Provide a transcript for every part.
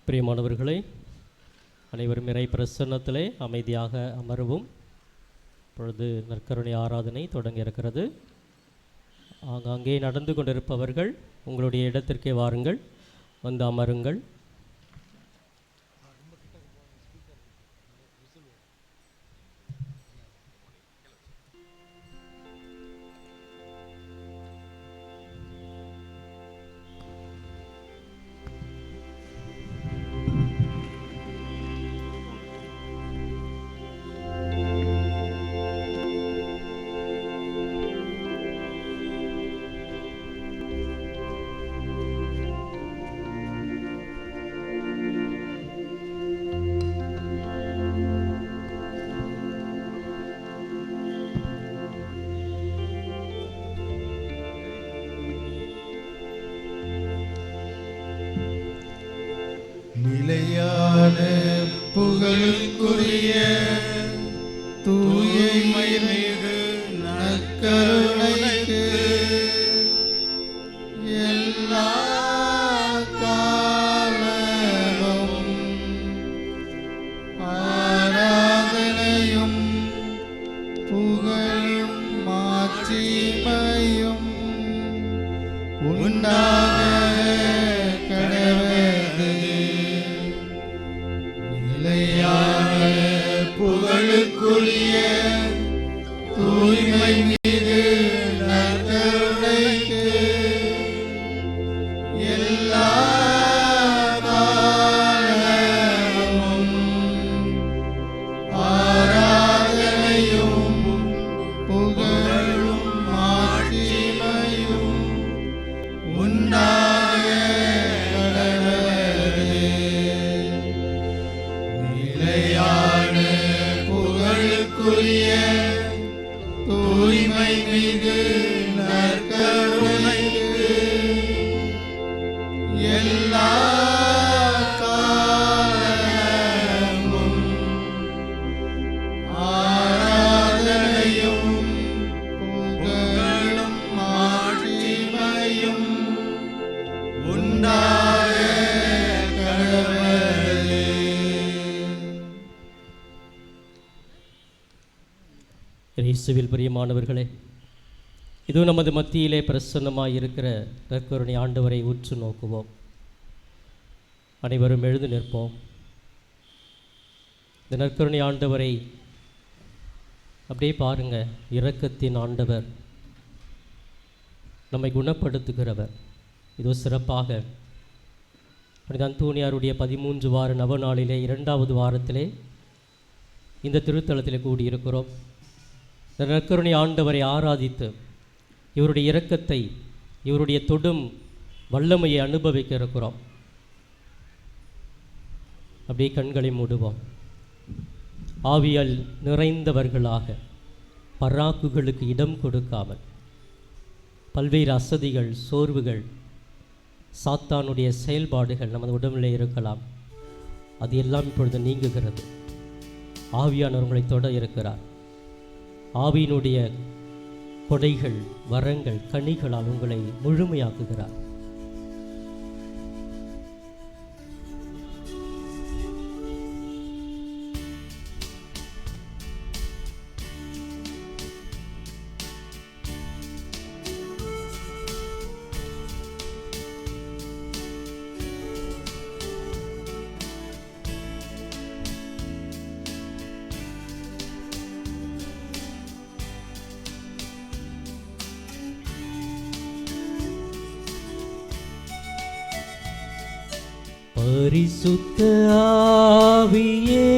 பிரியமானவர்களே, அனைவரும் இறை பிரசன்னத்திலே அமைதியாக அமரவும். இப்பொழுது நற்கருணை ஆராதனை தொடங்க இருக்கிறது. ஆங்காங்கே நடந்து கொண்டிருப்பவர்கள் உங்களுடைய இடத்திற்கே வாருங்கள், வந்து அமருங்கள். நிலையான புகழுக்குரிய தூய்மை மிகு நற்கருணைக்கு எல்லா காலமும் ஆராதனையும் புகழும் மாட்சிமையும் உண்டாக புகழுக்குரிய தூய்மை மீது நற்கருணைக்கு எல்லா காலமும் ஆராதனையும் புகழும் மாட்சிமையும் உண்டாக கடவுளே. நிலையான புகழுக்குரிய தூய்மை மிகு நற்கருணைக்கு எல்லா காலமும் ஆராதனையும் புகழும் மாட்சிமையும் உண்டாக கடவுளே. இயேசுவில் பிரியமானவர்களே, இது நமது மத்தியிலே பிரசன்னமாய் இருக்கிற நற்கருணை ஆண்டவரை உற்று நோக்குவோம். அனைவரும் எழுந்து நிற்போம். இந்த நற்கருணை ஆண்டவரை அப்படியே பாருங்க. இரக்கத்தின் ஆண்டவர், நம்மை குணப்படுத்துகிறவர். இதோ சிறப்பாக புனித அந்தோனியாருடைய 13 வார நவநாளிலே 2வது வாரத்திலே இந்த திருத்தலத்தில் கூடியிருக்கிறோம். இந்த நற்கருணை ஆண்டவரை ஆராதித்து இவருடைய இரக்கத்தை, இவருடைய தொடும் வல்லமையை அனுபவிக்க இருக்கிறோம். அப்படியே கண்களை மூடுவோம். ஆவியால் நிறைந்தவர்களாக, பராக்குகளுக்கு இடம் கொடுக்காமல், பல்வேறு அசதிகள், சோர்வுகள், சாத்தானுடைய செயல்பாடுகள் நமது உடம்பில் இருக்கலாம். அது எல்லாம் இப்பொழுது நீங்குகிறது. ஆவியானவர் உங்களை தொட இருக்கிறார். ஆவியினுடைய கொடைகள், வரங்கள், கனிகளால் உங்களை முழுமையாக்குகிறார். பரிசுத்த ஆவியே,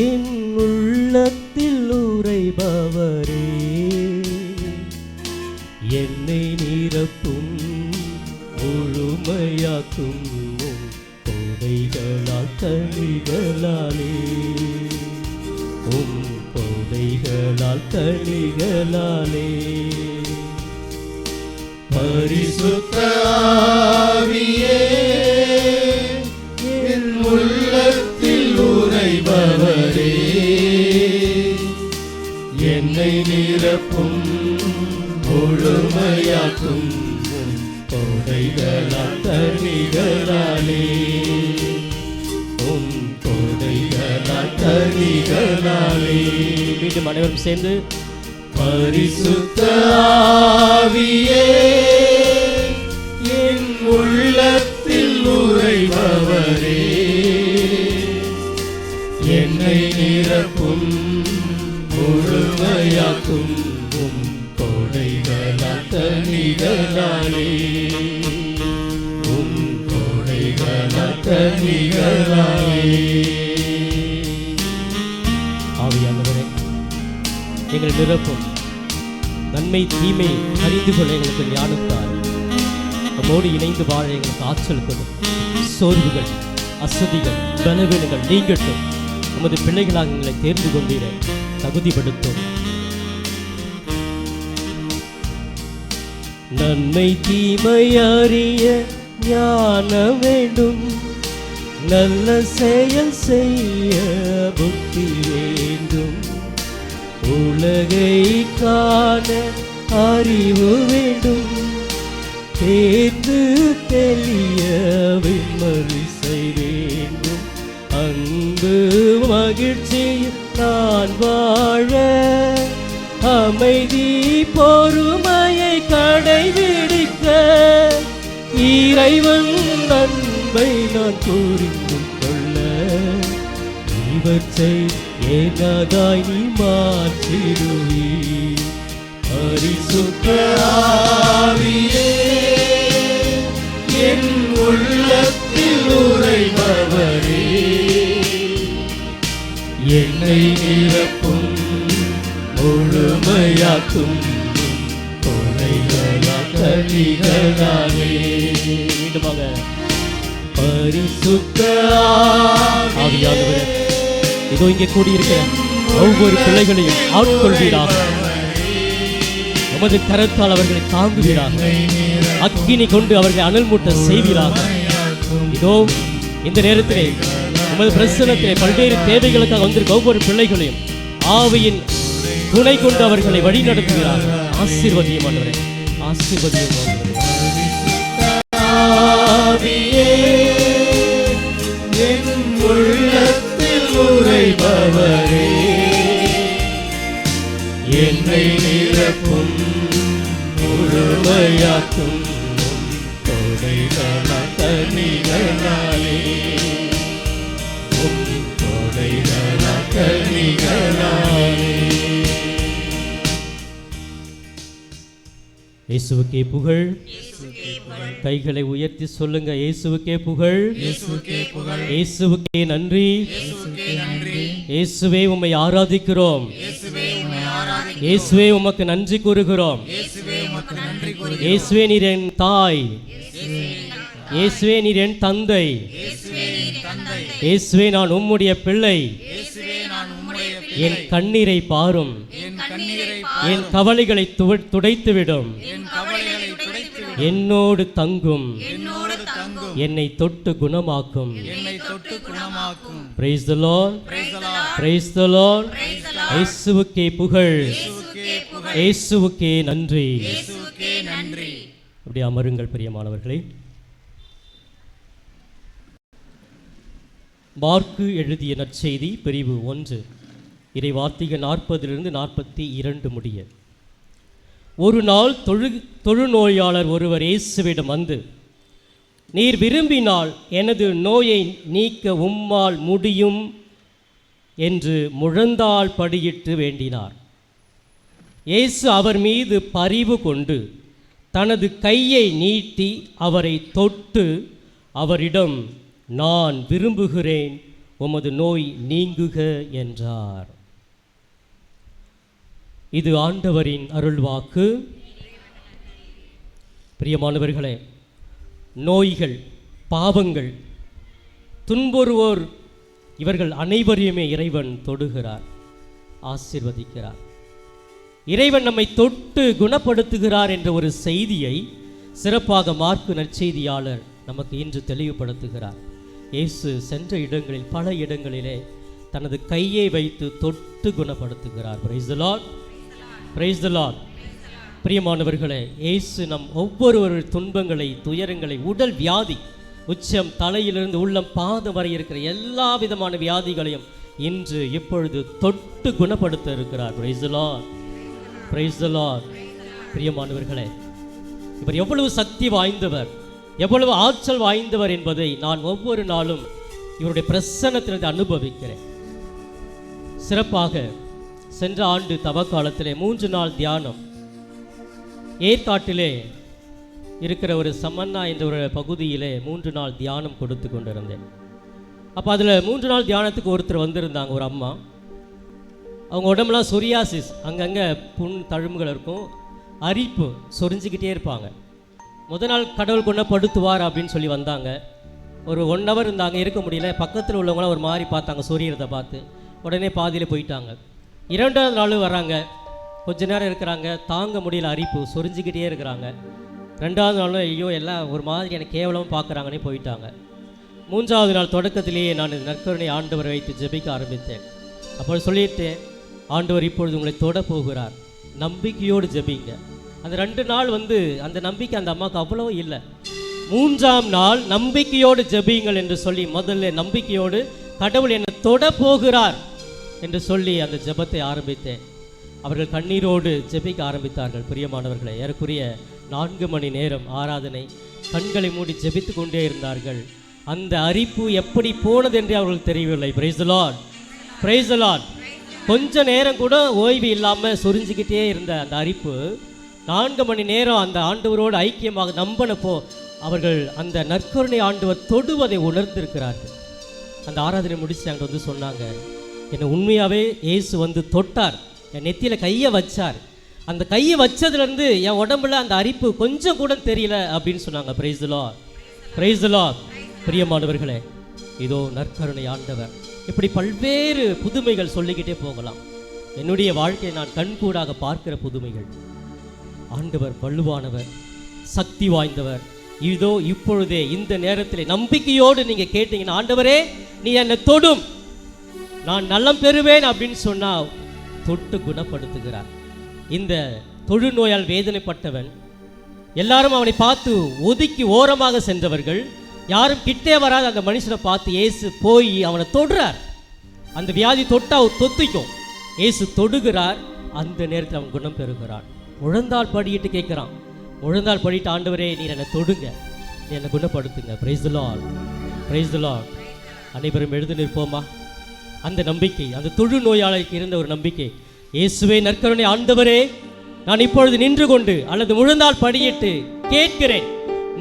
என் உள்ளத்தில் உறைபவரே, என்னை நிரப்பும், முழுமையாக்கும் உம் கொடைகளால் கனிகளாலே, உம் கொடைகளால் கனிகளாலே. பரிசுத்த ஆவியே, என் உள்ளத்தில் உறைபவரே, என்னை நிரப்பும், முழுமையாக்கும் கொடைகளால் கனிகளாலே உம் கொடைகளால் கனிகளாலே. மீண்டும் அனைவரும் சேர்ந்து பரிசுத்த ஆவியே என் உள்ளத்தில் உறைபவரே, என்னை நிரப்பும் முழுமையாக்கும் உம் கொடைகளால் கனிகளாலே உம் கொடைகளால் கனிகளாலே. ஆவியானவரே, எங்களை நிரப்பும், நன்மை தீமை அறிந்து கொள்ள எங்களுக்கு ஞானத்தார், நம்மோடு இணைந்து வாழ எங்களுக்கு ஆற்றல் கொடும், சோர்வுகள் அசதிகள் பலவீனங்கள் நீங்கட்டும், நமது பிள்ளைகளாக எங்களை தேர்ந்து கொண்டீர தகுதிப்படுத்தும். நன்மை தீமை அறிய ஞானம் வேண்டும், நல்ல செயல் செய்ய புத்தி வேண்டும், உலகை காண அறிவு வேண்டும், தேர்ந்து தெளிய விமரிசை வேண்டும், அன்பு மகிழ்ச்சியில் நான் வாழ அமைதி பொறுமையை கடைபிடிக்க இறைவன் அன்பை நான் புரிந்து கொள்ள இவற்றை ஏகாதாய் நீ மாற்றிடுவி. பரிசுத்த ஆவியே என் உள்ளத்தில் உறைபவரே, என்னை நிரப்பும் முழுமையாக்கும் கொடைகளால் கனிகளாலே. மீண்டுமாக பரிசுத்த ஆவியானவரே, இதோ இங்கே கூடியிருக்கிற ஒவ்வொரு பிள்ளைகளையும் ஆட்கொள்வீராக, உமது கரத்தால் அவர்களை தாங்குவீராக, அக்கினி கொண்டு அவர்களை அனல் மூட்ட செய்வீராக. இதோ இந்த நேரத்திலே உமது பிரசன்னத்திலே பல்வேறு தேவைகளுக்காக வந்திருக்க ஒவ்வொரு பிள்ளைகளையும் ஆவியின் துணை கொண்டு அவர்களை வழி நடத்துகிறார். ஆசீர்வதியும் ஆண்டவரே, ஆசீர்வதியும் ஆவியே என் உள்ளத்தில் உறைபவரே, என்னை நிரப்பும் முழுமையாக்கும் கொடைகளால் கனிகளாலே கொடைகளால் கனிகளாலே. இயேசுவுக்கே புகழ். கைகளை உயர்த்தி சொல்லுங்க, இயேசுவுக்கே புகழ், இயேசுவுக்கே நன்றி, இயேசுவே உம்மை ஆராதிக்கிறோம், இயேசுவே உமக்கு நன்றி கூறுகிறோம், இயேசுவே நீர் என் தாய், இயேசுவே நீர் என் தந்தை, இயேசுவே நான் உம்முடைய பிள்ளை, என் கண்ணீரை பாரும், என் கவலைகளை துடைத்துவிடும், என்னோடு தங்கும், என்னை தொட்டு குணமாக்கும். Praise the Lord, praise the Lord. இயேசுவுக்கே புகழ், இயேசுவுக்கே நன்றி. அப்படி அமருங்கள் பிரியமானவர்களே. மார்க்கு எழுதிய நற்செய்தி பிரிவு 1 இறை வார்த்தைகள் 40 42 முடிய. ஒரு நாள் தொழுநோயாளர் ஒருவர் இயேசுவிடம் வந்து, நீர் விரும்பினால் எனது நோயை நீக்க உம்மால் முடியும் என்று முழந்தாள் படியிட்டு வேண்டினார். இயேசு அவர் மீது பரிவு கொண்டு தனது கையை நீட்டி அவரை தொட்டு அவரிடம், நான் விரும்புகிறேன், உமது நோய் நீங்குக என்றார். இது ஆண்டவரின் அருள்வாக்கு. பிரியமானவர்களே, நோய்கள், பாவங்கள், துன்புறுவோர் இவர்கள் அனைவரையுமே இறைவன் தொடுகிறார், ஆசீர்வதிக்கிறார். இறைவன் நம்மை தொட்டு குணப்படுத்துகிறார் என்ற ஒரு செய்தியை சிறப்பாக மார்க்கு நற்செய்தியாளர் நமக்கு இன்று தெளிவுபடுத்துகிறார். இயேசு சென்ற இடங்களில் பல இடங்களிலே தனது கையை வைத்து தொட்டு குணப்படுத்துகிறார். Praise the Lord, praise the Lord. பிரியமானவர்களே, இயேசு நம் ஒவ்வொரு துன்பங்களை, துயரங்களை, உடல் வியாதி, உச்சம் தலையிலிருந்து உள்ளம் பாதம் வரை இருக்கிற எல்லா விதமான வியாதிகளையும் இன்று இப்பொழுது தொட்டு குணப்படுத்த இருக்கிறார். Price the Lord, praise the Lord. பிரியமானவர்களே, இவர் எவ்வளவு சக்தி வாய்ந்தவர், எவ்வளவு ஆற்றல் வாய்ந்தவர் என்பதை நான் ஒவ்வொரு நாளும் இவருடைய பிரசன்னத்திலிருந்து அனுபவிக்கிறேன். சிறப்பாக சென்ற ஆண்டு தவக்காலத்திலே 3 நாள் தியானம் ஏற்காட்டிலே இருக்கிற ஒரு சமன்னா என்ற ஒரு பகுதியிலே 3 நாள் தியானம் கொடுத்து கொண்டிருந்தேன். அப்போ அதில் 3 நாள் தியானத்துக்கு ஒருத்தர் வந்திருந்தாங்க, ஒரு அம்மா. அவங்க உடம்புலாம் சொரியாசிஸ், அங்கங்கே புண் தழும்புகள் இருக்கும், அரிப்பு சொரிஞ்சிக்கிட்டே இருப்பாங்க. முதல் நாள் கடவுள் குணப்படுத்துவார் அப்படின்னு சொல்லி வந்தாங்க. ஒரு 1 hour இருந்தாங்க, இருக்க முடியல. பக்கத்தில் உள்ளவங்களாம் ஒரு மாதிரி பார்த்தாங்க, சொரியறதை பார்த்து உடனே பாதியில் போயிட்டாங்க. 2வது நாள் வராங்க, கொஞ்ச நேரம் இருக்கிறாங்க, தாங்க முடியல, அரிப்பு சொரிஞ்சிக்கிட்டே இருக்கிறாங்க. 2வது நாளும் ஐயோ எல்லாம் ஒரு மாதிரி எனக்கு கேவலமாக பார்க்குறாங்கன்னே போயிட்டாங்க. 3வது நாள் தொடக்கத்திலேயே நான் நற்கருணை ஆண்டவரை வைத்து ஜெபிக்க ஆரம்பித்தேன். அப்போ சொல்லிட்டேன், ஆண்டவர் இப்பொழுது உங்களை தொட போகிறார், நம்பிக்கையோடு ஜெபிங்க. அந்த 2 நாள் அந்த நம்பிக்கை அந்த அம்மாவுக்கு அவ்வளோ இல்லை. 3ஆம் நாள் நம்பிக்கையோடு ஜெபியுங்கள் என்று சொல்லி, முதல்ல நம்பிக்கையோடு கடவுள் என்னை தொட போகிறார் என்று சொல்லி அந்த ஜெபத்தை ஆரம்பித்தேன். அவர்கள் கண்ணீரோடு ஜெபிக்க ஆரம்பித்தார்கள். பிரியமானவர்களை, ஏறக்குறைய 4 மணி நேரம் ஆராதனை, கண்களை மூடி ஜெபித்து கொண்டே இருந்தார்கள். அந்த அரிப்பு எப்படி போனது என்று அவர்களுக்கு தெரியவில்லை. Price the Lord, praise the Lord. கொஞ்ச நேரம் கூட ஓய்வு இல்லாமல் சொரிஞ்சிக்கிட்டே இருந்த அந்த அரிப்பு 4 மணி நேரம் அந்த ஆண்டவரோடு ஐக்கியமாக நம்பினப்போ அவர்கள் அந்த நற்கருணை ஆண்டவர் தொடுவதை உணர்ந்திருக்கிறார்கள். அந்த ஆராதனை முடிச்சு அங்கே சொன்னாங்க, என்னை உண்மையாகவே இயேசு தொட்டார், என் நெத்தியில் கையை வச்சார், அந்த கையை வச்சதுலேருந்து என் உடம்புல அந்த அரிப்பு கொஞ்சம் கூட தெரியல அப்படின்னு சொன்னாங்க. Price the Lord, praise the Lord. பிரியமானவர்களே, இதோ நற்கருணை ஆண்டவர். இப்படி பல்வேறு புதுமைகள் சொல்லிக்கிட்டே போகலாம். என்னுடைய வாழ்க்கையை நான் கண்கூடாக பார்க்கிற புதுமைகள். ஆண்டவர் வலுவானவர், சக்தி வாய்ந்தவர். இதோ இப்பொழுதே இந்த நேரத்தில் நம்பிக்கையோடு நீங்கள் கேட்டீங்கன்னா, ஆண்டவரே நீ என்னை தொடும், நான் நலம் பெறுவேன் அப்படின்னு சொன்னால் தொட்டு குணப்படுத்துகிறார். இந்த தொழுநோயால் வேதனைப்பட்டவன், எல்லாரும் அவனை பார்த்து ஒதுக்கி ஓரமாக சென்றவர்கள், யாரும் கிட்டே வராத அந்த மனுஷனை பார்த்து இயேசு போய் அவனை தொடுறார். அந்த வியாதி தொட்டா தொத்திக்கும், இயேசு தொடுகிறார். அந்த நேரத்தில் அவன் குணம் பெறுகிறான். முழந்தாள் படிட்டு கேட்குறான், முழந்தாள் படிட்டு, ஆண்டவரே நீர் என்னை தொடுங்க, நீ என்னை குணப்படுத்துங்க. Praise the Lord, praise the Lord. அனைவரும் எழுந்து நிற்போமா? அந்த நம்பிக்கை, அந்த தொழு நோயாளிக்கு இருந்த ஒரு நம்பிக்கை. இயேசுவே நற்கருணை ஆண்டவரே, நான் இப்பொழுது நின்று கொண்டு அல்லது முழந்தாள் படியிட்டு கேட்கிறேன்,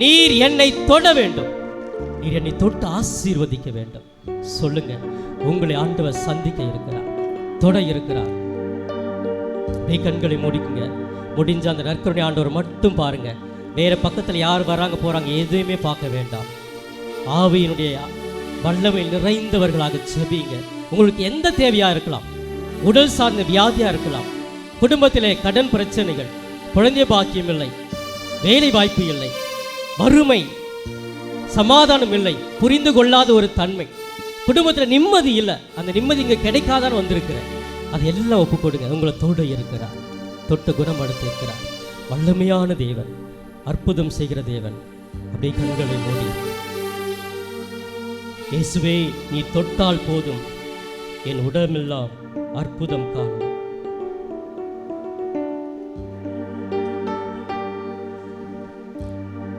நீர் என்னை தொட வேண்டும், நீர் என்னை தொட்டு ஆசீர்வதிக்க வேண்டும். சொல்லுங்க, உங்களை ஆண்டவர் சந்திக்க இருக்கிறார், தொட இருக்கிறார். கண்களை மூடிக்குங்க. முடிஞ்ச அந்த நற்கருணை ஆண்டவர் மட்டும் பாருங்க. வேற பக்கத்தில் யார் வராங்க போறாங்க எதுவுமே பார்க்க வேண்டாம். ஆவியினுடைய வல்லமை நிறைந்தவர்களாக ஜெபிங்க. உங்களுக்கு எந்த தேவையா இருக்கலாம், உடல் சார்ந்த வியாதியா இருக்கலாம், குடும்பத்திலே கடன் பிரச்சனைகள், குழந்தை பாக்கியம் இல்லை, வேலை வாய்ப்பு இல்லை, வறுமை, சமாதானம் இல்லை, புரிந்து கொள்ளாத ஒரு தன்மை, குடும்பத்தில் நிம்மதி இல்லை, அந்த நிம்மதி இங்கே கிடைக்காதான்னு வந்திருக்கிறேன். அது எல்லாம் ஒப்பு கொடுங்க. உங்களை தொட இருக்கிறார், தொட்டு குணப்படுத்த இருக்கிறார். வல்லமையான தேவன், அற்புதம் செய்கிற தேவன். அப்படியே கண்களை மூடி, இயேசுவே நீ தொட்டால் போதும், என் உடம்பெல்லாம் அற்புதம் காணும்.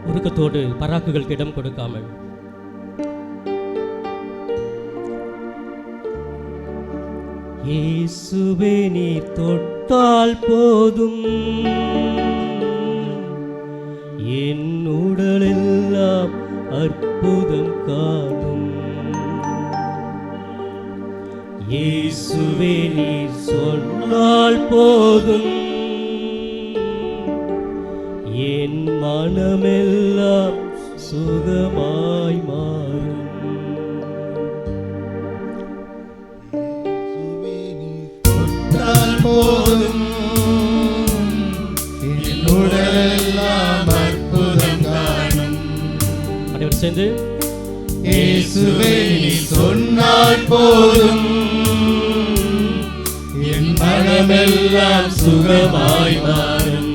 உருக்கத்தோடு பராக்குகளுக்கு இடம் கொடுக்காமல் இயேசுவே நீ தொட்டால் போதும், என் உடலெல்லாம் அற்புதம் காணும். இயேசுவே நீ சொன்னால் போதும், என் மனமெல்லாம் சுகமாய் மாறும். போதும், என் உடலெல்லாம் அற்புதம் காணும். அனைவரும் சேர்ந்து இயேசுவே நீ சொன்னால் போதும், என் மனமெல்லாம் சுகமாய் மாறும்.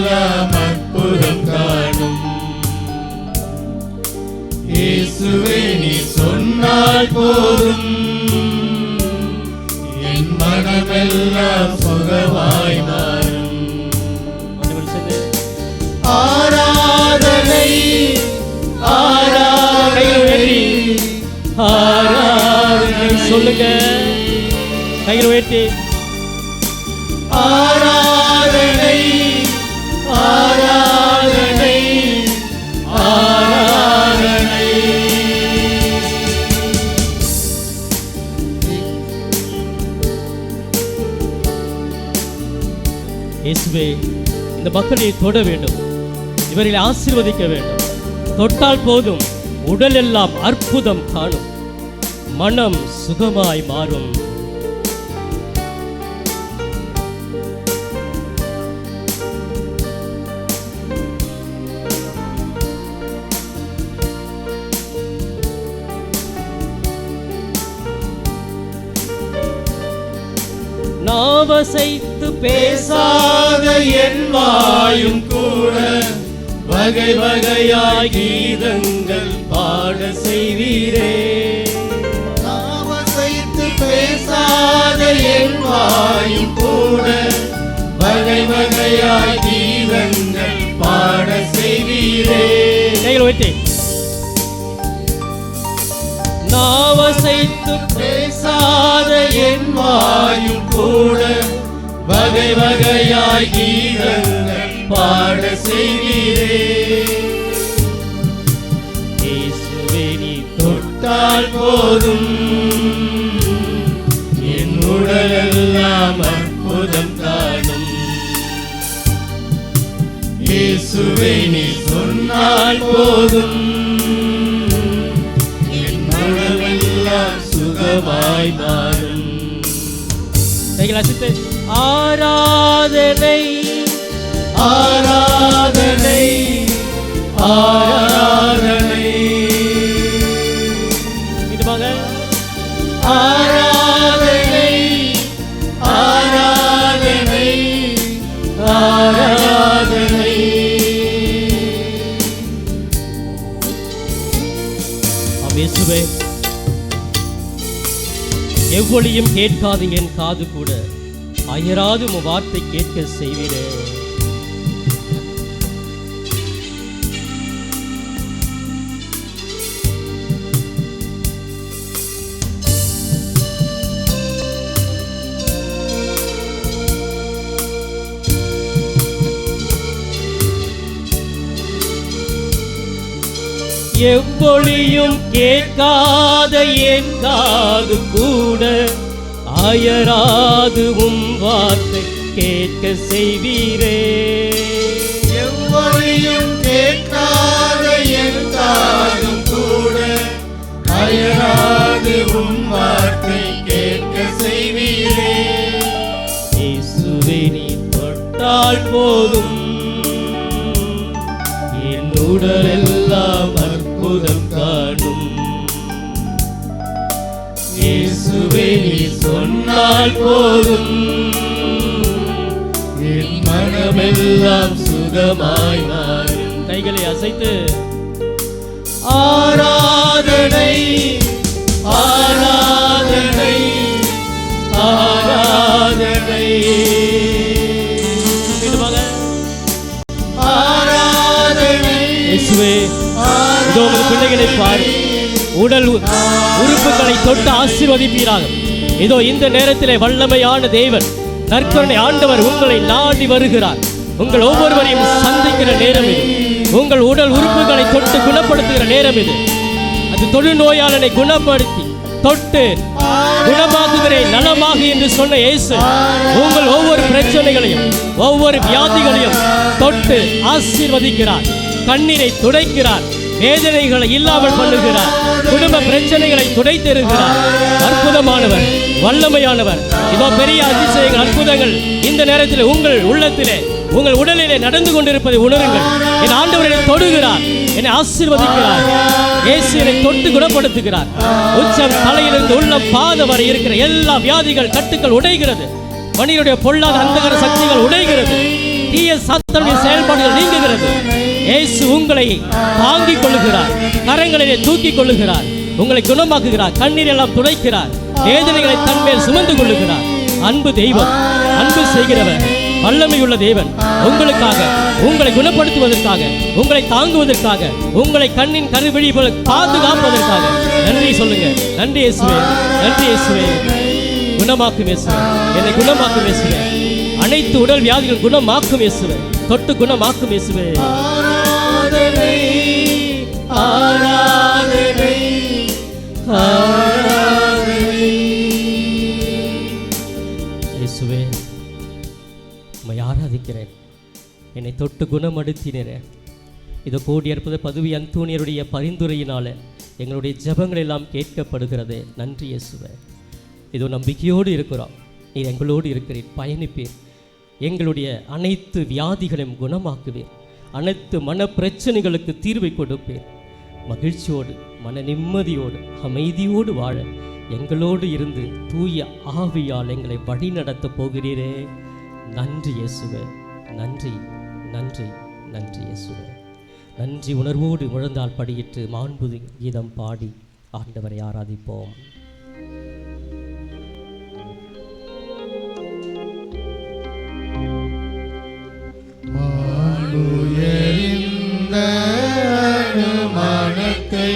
உடலெல்லாம் அற்புதம் காணும். இயேசுவே நீ சொன்னால் போதும், என் மனமெல்லாம் சுகமாய் மாறும். ஆராதனை ஆராதனை ஆராதனை சொல்லுங்க, கையில் உயர்த்தி. ஆராதனை ஆராதனை ஆராதனை. இயேசுவே இந்த மக்களை தொட வேண்டும், இவர்களை ஆசீர்வதிக்க வேண்டும். தொட்டால் போதும் உடல் எல்லாம் அற்புதம் காணும், மனம் சுகமாய் மாறும். நாவசைத்து பேசாத என் வாயும் கூட வகை வகையாய் கீதங்கள் பாட செய்வீரே. நாவசைத்து பேசாத என் வாயும் கூட வகை வகையாய் கீதங்கள் பாட செய்வீரே. கையில் வைத்தே. நாவசைத்து பேசாத என் வாயும் கூட வகை வகையாய் கீதங்கள் பாட செய்வீரே. இயேசுவே நீ தொட்டால் போதும், என் உடலெல்லாம் அற்புதம் காணும். இயேசுவே நீ சொன்னால் போதும், என் உடலெல்லாம் சுகமாய் மாறும். கைகள் அசைத்து. ஆராதனை ஆராதனை ஆராதனை இதுவாக. ஆராதனை ஆராதனை ஆராதனை. இயேசுவே எவ்வளியும் கேட்காது என் காது கூட அயராது உன் வார்த்தை கேட்க செய்வீரே. எவ்வளியும் கேட்காத என் காது கூட அயராது உம் வார்த்தை கேட்க செய்வீரே. எவ்வளியும் கேட்காத என் காதும் கூட அயராது உம் வார்த்தை கேட்க செய்வீரே. இயேசுவே நீ தொட்டால் போதும், என் உடலெல்லாம் அற்புதம் காணும். இயேசுவே நீ சொன்னால் போதும், என் மனமெல்லாம் சுகமாய் மாறும். கைகளை அசைத்து. ஆராதனை ஆராதனை ஆராதனை ஆராதனை. இயேசுவே இதோ உங்கள் பிள்ளைகளை பார், உடல் உறுப்புகளை தொட்டு ஆசீர்வதிப்பீராக. இதோ இந்த நேரத்திலே வல்லமையான தேவன் நற்கருணை ஆண்டவர் உங்களை நாடி வருகிறார். உங்கள் ஒவ்வொருவரையும் சந்திக்கிற நேரம் இது. உங்கள் உடல் உறுப்புகளை தொட்டு குணப்படுத்துகிற நேரம் இது. அது தொழுநோயாளனை குணப்படுத்தி தொட்டு குணமாக்குகிறேன் நலமாகு என்று சொன்ன இயேசு உங்கள் ஒவ்வொரு பிரச்சனைகளையும் ஒவ்வொரு வியாதிகளையும் தொட்டு ஆசீர்வதிக்கிறார். கண்ணீரை துடைக்கிறார், வேதனைகளை இல்லாமல் பண்ணுகிறார், குடும்ப பிரச்சனைகளை துடைத்தருகிறார். அற்புதமானவர், வல்லமையானவர். இதோ பெரிய அதிசயங்கள், அற்புதங்கள் இந்த நேரத்தில் உங்கள் உள்ளத்திலே உங்கள் உடலிலே நடந்து கொண்டிருப்பதை உணருங்கள். என் ஆண்டவர் என்னை தொடுகிறார், என்னை ஆசீர்வதிக்கிறார். இயேசு என்னை தொட்டு குணப்படுத்துகிறார். உச்சம் தலையிலிருந்து உள்ளம் பாதம் வரை இருக்கிற எல்லா வியாதிகள் கட்டுக்கள் உடைகிறது. மனிதனுடைய பொல்லாத அந்தகர சக்திகள் உடைகிறது. தீய சாத்தானுடைய செயல்பாடுகள் நீங்குகிறது. இயேசு உங்களை தாங்கிக் கொள்ளுகிறார், கரங்களிலே தூக்கிக் கொள்ளுகிறார், உங்களை குணமாக்குகிறார், கண்ணீர் எல்லாம் துடைக்கிறார், வேதனைகளை தன்மேல் சுமந்து கொள்ளுகிறார். அன்பு தெய்வம், அன்பு செய்கிறவர், வல்லமையுள்ள தேவன் உங்களுக்காக, உங்களை குணப்படுத்துவதற்காக, உங்களை தாங்குவதற்காக, உங்களை கண்ணின் கருவிழி போல பாதுகாப்பதற்காக நன்றி சொல்லுங்க. நன்றி இயேசுவே, நன்றி இயேசுவே. குணமாக்கும் இயேசுவே, என்னை குணமாக்கும் இயேசுவே. அனைத்து உடல் வியாதிகள் குணமாக்கும் இயேசுவே, தொட்டு குணமாக்கும் இயேசுவே. ஆராதனை ஆராதனை ஆராதனை. இயேசுவே, உம்மை ஆராதிக்கிறேன். என்னை தொட்டு குணமடுத்தினரே. இது கோடியற்பது பதவி அந்தோனியருடைய பரிந்துரையினால எங்களுடைய ஜெபங்கள் எல்லாம் கேட்கப்படுகிறது. நன்றி இயேசுவே. இதோ நம்பிக்கையோடு இருக்கிறோம். நீர் எங்களோடு இருக்கிறீர், பயணிப்பீர், எங்களுடைய அனைத்து வியாதிகளையும் குணமாக்குவீர், அனைத்து மன பிரச்சனைகளுக்கு தீர்வை கொடுப்பீர். மகிழ்ச்சியோடு, மன நிம்மதியோடு, அமைதியோடு வாழ எங்களோடு இருந்து தூய ஆவியால் எங்களை வழி நடத்த போகிறீரே. நன்றி இயேசுவே, நன்றி நன்றி நன்றி இயேசுவே. நன்றி உணர்வோடு முழந்தால் படியிட்டு மாண்பு கீதம் பாடி ஆண்டவரை ஆராதிப்போம். உயர்ந்த மனத்தை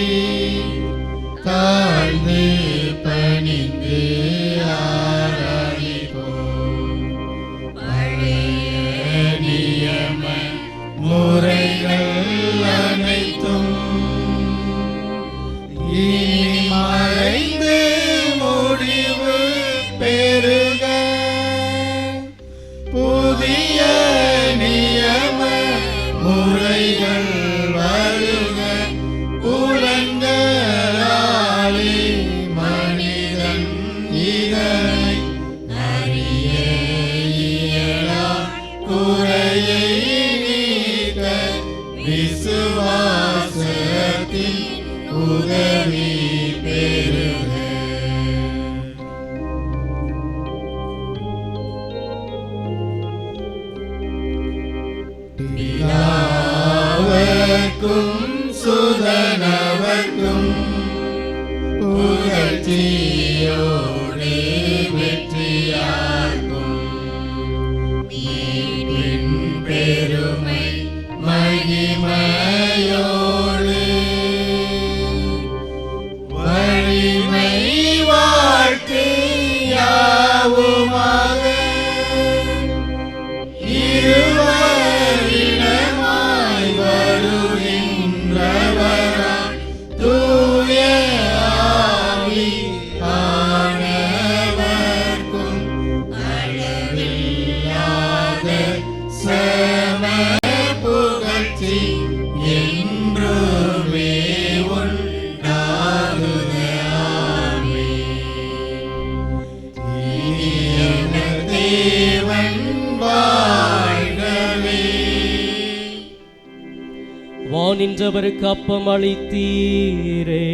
தாழ்ந்து பணிந்து ஆராதிப்போம். பழைய நியம முறைகள் அனைத்தும் இனி மறைந்து முடிவு பெறுக. புதிய நியம முறைகள் வருக. புலன்களாலே மனிதன் இதனை அறிய இயலா. குறையை நீக்க விசுவாசத்தின் உதவி பெறுக. பிதாவுக்கும் சுதனவர்க்கும் புகழ்ச்சியோடு வெற்றியார்க்கும் மீட்பின் பெருமை மகிமையோடு வலிமை வாழ்த்து யாவுமாக இருவரிடமாய் வருகின்றவராம் தூய ஆவி ஆனவர்க்கும் அளவில்லாத சம புகழ்ச்சி என்றுமே உண்டாகுக. ஆமென். தேவன் வாழ்கவே. வானின்றவருக்கு அப்பம் அளித்தீரே.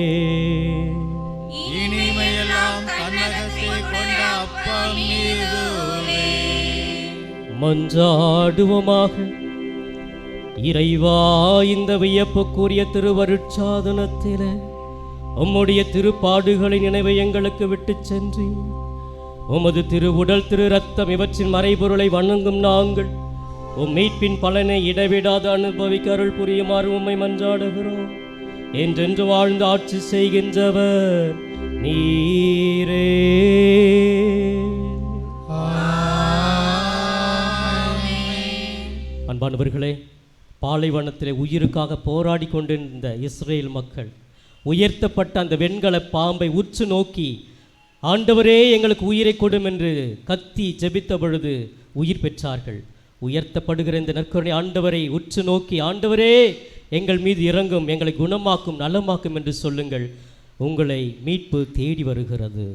இனிமையெல்லாம் தன்னகத்தில் கொண்ட அப்பம் இதுவே. மன்றாடுவோமாக. இறைவா, இந்த வியப்புக்குரிய திருவருட்சாதனத்திலே உம்முடைய திருப்பாடுகளை நினைவை எங்களுக்கு விட்டு சென்று உமது திருவுடல் திரு ரத்தம் இவற்றின் மறைபொருளை வணங்கும் நாங்கள் உம் மீட்பின் பலனை இடைவிடாது அனுபவிக்க அருள் புரியுமாறு உம்மை மன்றாடுகிறோம். என்றென்று வாழ்ந்து ஆட்சி செய்கின்றவர் நீரே. அன்பானவர்களே, பாலைவனத்திலே உயிருக்காக போராடி கொண்டிருந்த இஸ்ரேல் மக்கள் உயர்த்தப்பட்ட அந்த வெண்கல பாம்பை உற்று நோக்கி, ஆண்டவரே எங்களுக்கு உயிரை கொடும் என்று கத்தி ஜெபித்த பொழுது உயிர் பெற்றார்கள். உயர்த்தப்படுகிற இந்த நற்கருணை ஆண்டவரை உற்று நோக்கி, ஆண்டவரே எங்கள் மீது இறங்கும், எங்களை குணமாக்கும், நலமாக்கும் என்று சொல்லுங்கள். உங்களை மீட்பு தேடி வருகிறது.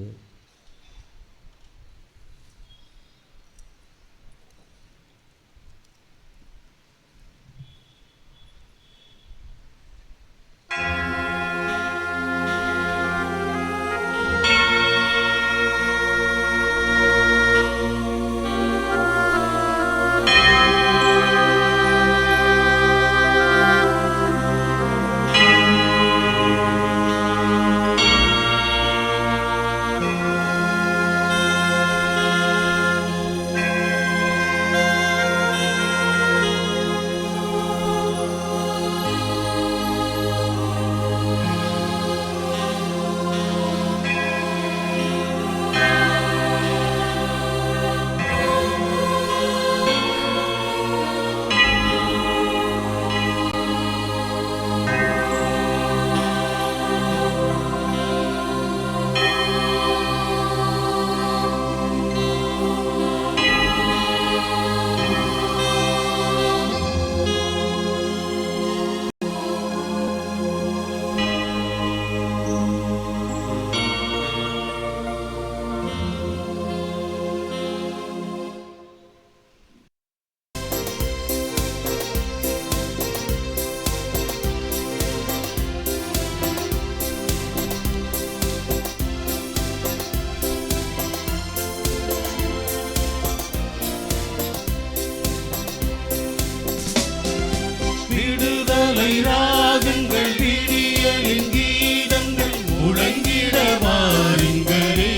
விடுதலை ராகங்கள் விடியலின் கீதங்கள் முழங்கிட வாருங்களே.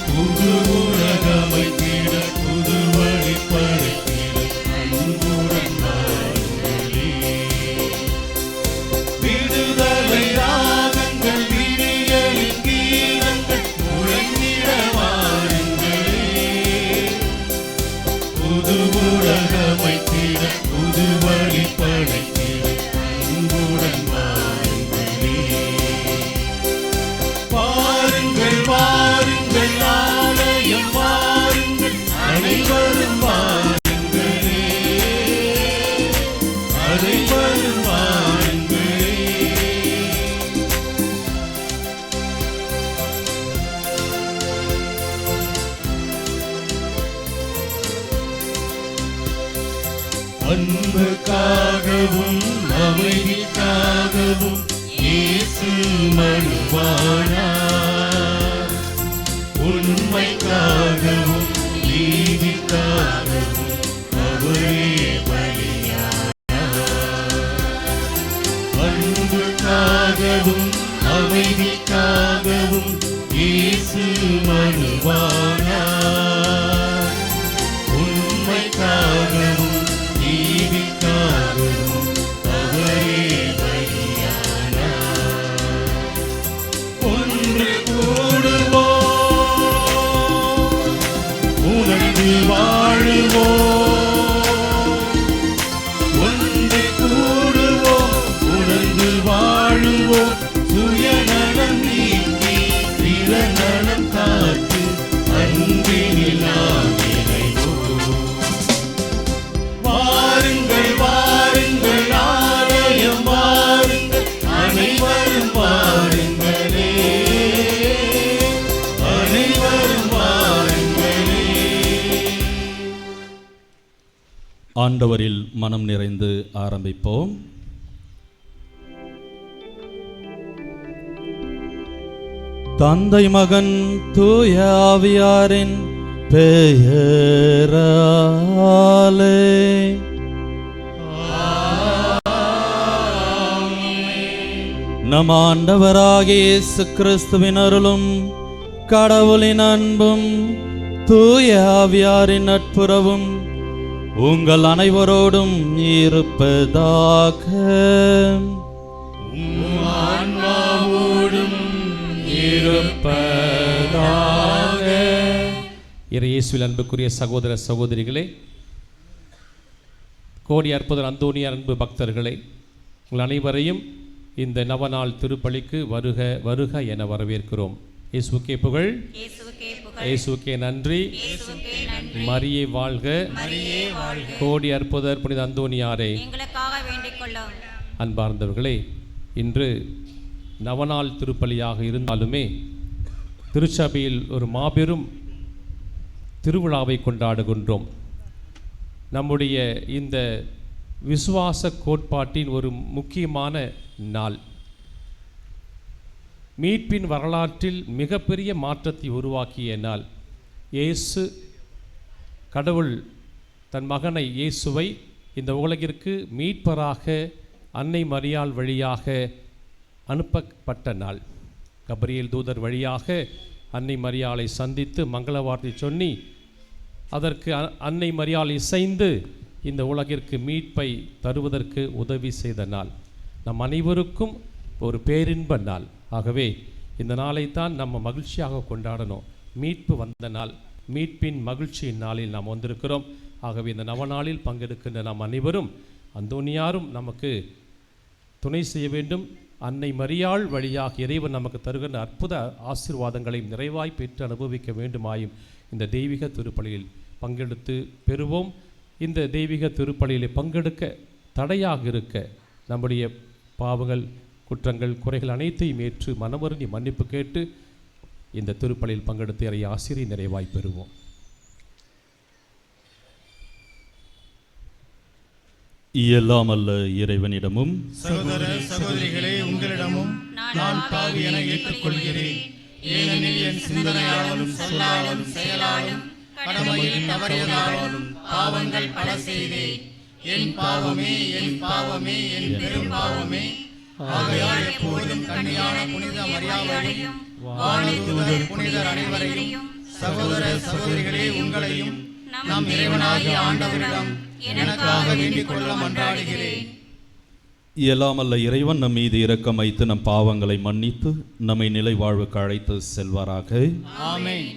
புது உலகமைத்திட புது வழி படைத்திட அன்புடன் வாருங்களே. விடுதலை ராகங்கள் விடியலின் கீதங்கள் முழங்கிட வாருங்களே. புது உலகமைத்திட புது வழி படைத்திட அன்புடன் வாருங்களே. வாருங்கள் வாருங்கள் ஆலயம் வாருங்கள் அனைவரும் வாருங்களே. அனைவரும் வாருங்களே. அன்புக்காகவும் அமைதிக்காகவும் இயேசு மனுவானார். உண்மைக்காகவும் நீதிக்காகவும் அவரே பலியானார். அன்புக்காகவும் அமைதிக்காகவும் இயேசு மனுவானார். உண்மைக்காகவும் நீதிக்காகவும் அவரே பலியானார். ஒன்று கூடுவோம், உணர்ந்து வாழுவோம். ஒன்று கூடுவோம், உணர்ந்து வாழுவோம். சுயநலம் நீக்கி பிறநலம் காத்து அன்பினில் நாம் இணைவோம். வாருங்கள் வாருங்கள் ஆலயம் வாருங்கள் அனைவரும் வாருங்களே. அனைவரும் வாருங்களே. ஆண்டவரில் மனம் நிறைந்து ஆரம்பிப்போம். தந்தை மகன் தூய ஆவியாரின் பெயராலே நம் ஆண்டவராகிய இயேசு கிறிஸ்துவின் அருளும் கடவுளின் அன்பும் தூய ஆவியாரின் நட்புறவும் உங்கள் அனைவரோடும் இருப்பதாக. ஆன்மாவோடும் இருப்பதாக. இயேசுவில் அன்புக்குரிய சகோதர சகோதரிகளே, கோடி அற்புதர் அந்தோனியார் அன்பு பக்தர்களே, உங்கள் அனைவரையும் இந்த நவநாள் திருப்பலிக்கு வருக வருக என வரவேற்கிறோம். இயேசுவுக்கே புகழ், இயேசுவுக்கே நன்றி, மரியே வாழ்க, கோடி அற்புதர் புனித அந்தோனியாரே அன்பார்ந்தவர்களே, இன்று நவநாள் திருப்பலியாக இருந்தாலுமே திருச்சபையில் ஒரு மாபெரும் திருவிழாவை கொண்டாடுகின்றோம். நம்முடைய இந்த விசுவாச கோட்பாட்டின் ஒரு முக்கியமான நாள். மீட்பின் வரலாற்றில் மிகப்பெரிய மாற்றத்தை உருவாக்கிய நாள். இயேசு கடவுள் தன் மகனை இயேசுவை இந்த உலகிற்கு மீட்பராக அன்னை மரியாள் வழியாக அனுப்பப்பட்ட நாள். கபிரியேல் தூதர் வழியாக அன்னை மரியாளை சந்தித்து மங்கள வார்த்தை சொல்லி அதற்கு அன்னை மரியாள் இசைந்து இந்த உலகிற்கு மீட்பை தருவதற்கு உதவி செய்த நாள். நம் அனைவருக்கும் ஒரு பேரின்ப நாள். ஆகவே இந்த நாளைத்தான் நம்ம மகிழ்ச்சியாக கொண்டாடணும். மீட்பு வந்த நாள், மீட்பின் மகிழ்ச்சியின் நாளில் நாம் வந்திருக்கிறோம். ஆகவே இந்த நவநாளில் பங்கெடுக்கின்ற நாம் அனைவரும் அந்தோனியாரும் நமக்கு துணை செய்ய வேண்டும். அன்னை மரியாள் வழியாக இறைவன் நமக்கு தருகின்ற அற்புத ஆசீர்வாதங்களையும் நிறைவாய் பெற்று அனுபவிக்க வேண்டுமாயும் இந்த தெய்வீக திருப்பலியில் பங்கெடுத்து பெறுவோம். இந்த தெய்வீக திருப்பலியில் பங்கெடுக்க தடையாக இருக்க நம்முடைய பாவங்கள், குற்றங்கள், குறைகள் அனைத்தையும் ஏற்று மனவருந்தி மன்னிப்பு கேட்டு இந்த திருப்பலியில் பங்கெடுத்து இறை ஆசிரியை நிறைவாய் பெறுவோம். எல்லாம் அல்ல இறைவனிடமும் சகோதர சகோதரிகளே, உங்களிடமும் நான் பாவி என ஏற்றுக்கொள்கிறேன். ஏனெனில் என் சிந்தனையாலும் சொல்லாலும் செயலாலும் கடமையில் தவறியதாலும் பாவங்கள் பல செய்தேன். என் பாவமே, என் பாவமே, என் பெரும் பாவமே. ஆகையால் எப்போதும் கன்னியான புனித மரியாதையும் வானதூதர் புனிதர் அனைவரையும் சகோதர சகோதரிகளே உங்களையும் நம் இறைவனாகிய ஆண்டவரிடம் எனக்காக வேண்டிக் கொள்ள மன்றாடுகிறேன். இயலாமல்ல இறைவன் நம் மீது இரக்கம் வைத்து நம் பாவங்களை மன்னித்து நம்மை நிலை வாழ்வுக்கு அழைத்து செல்வாராக. ஆமென்.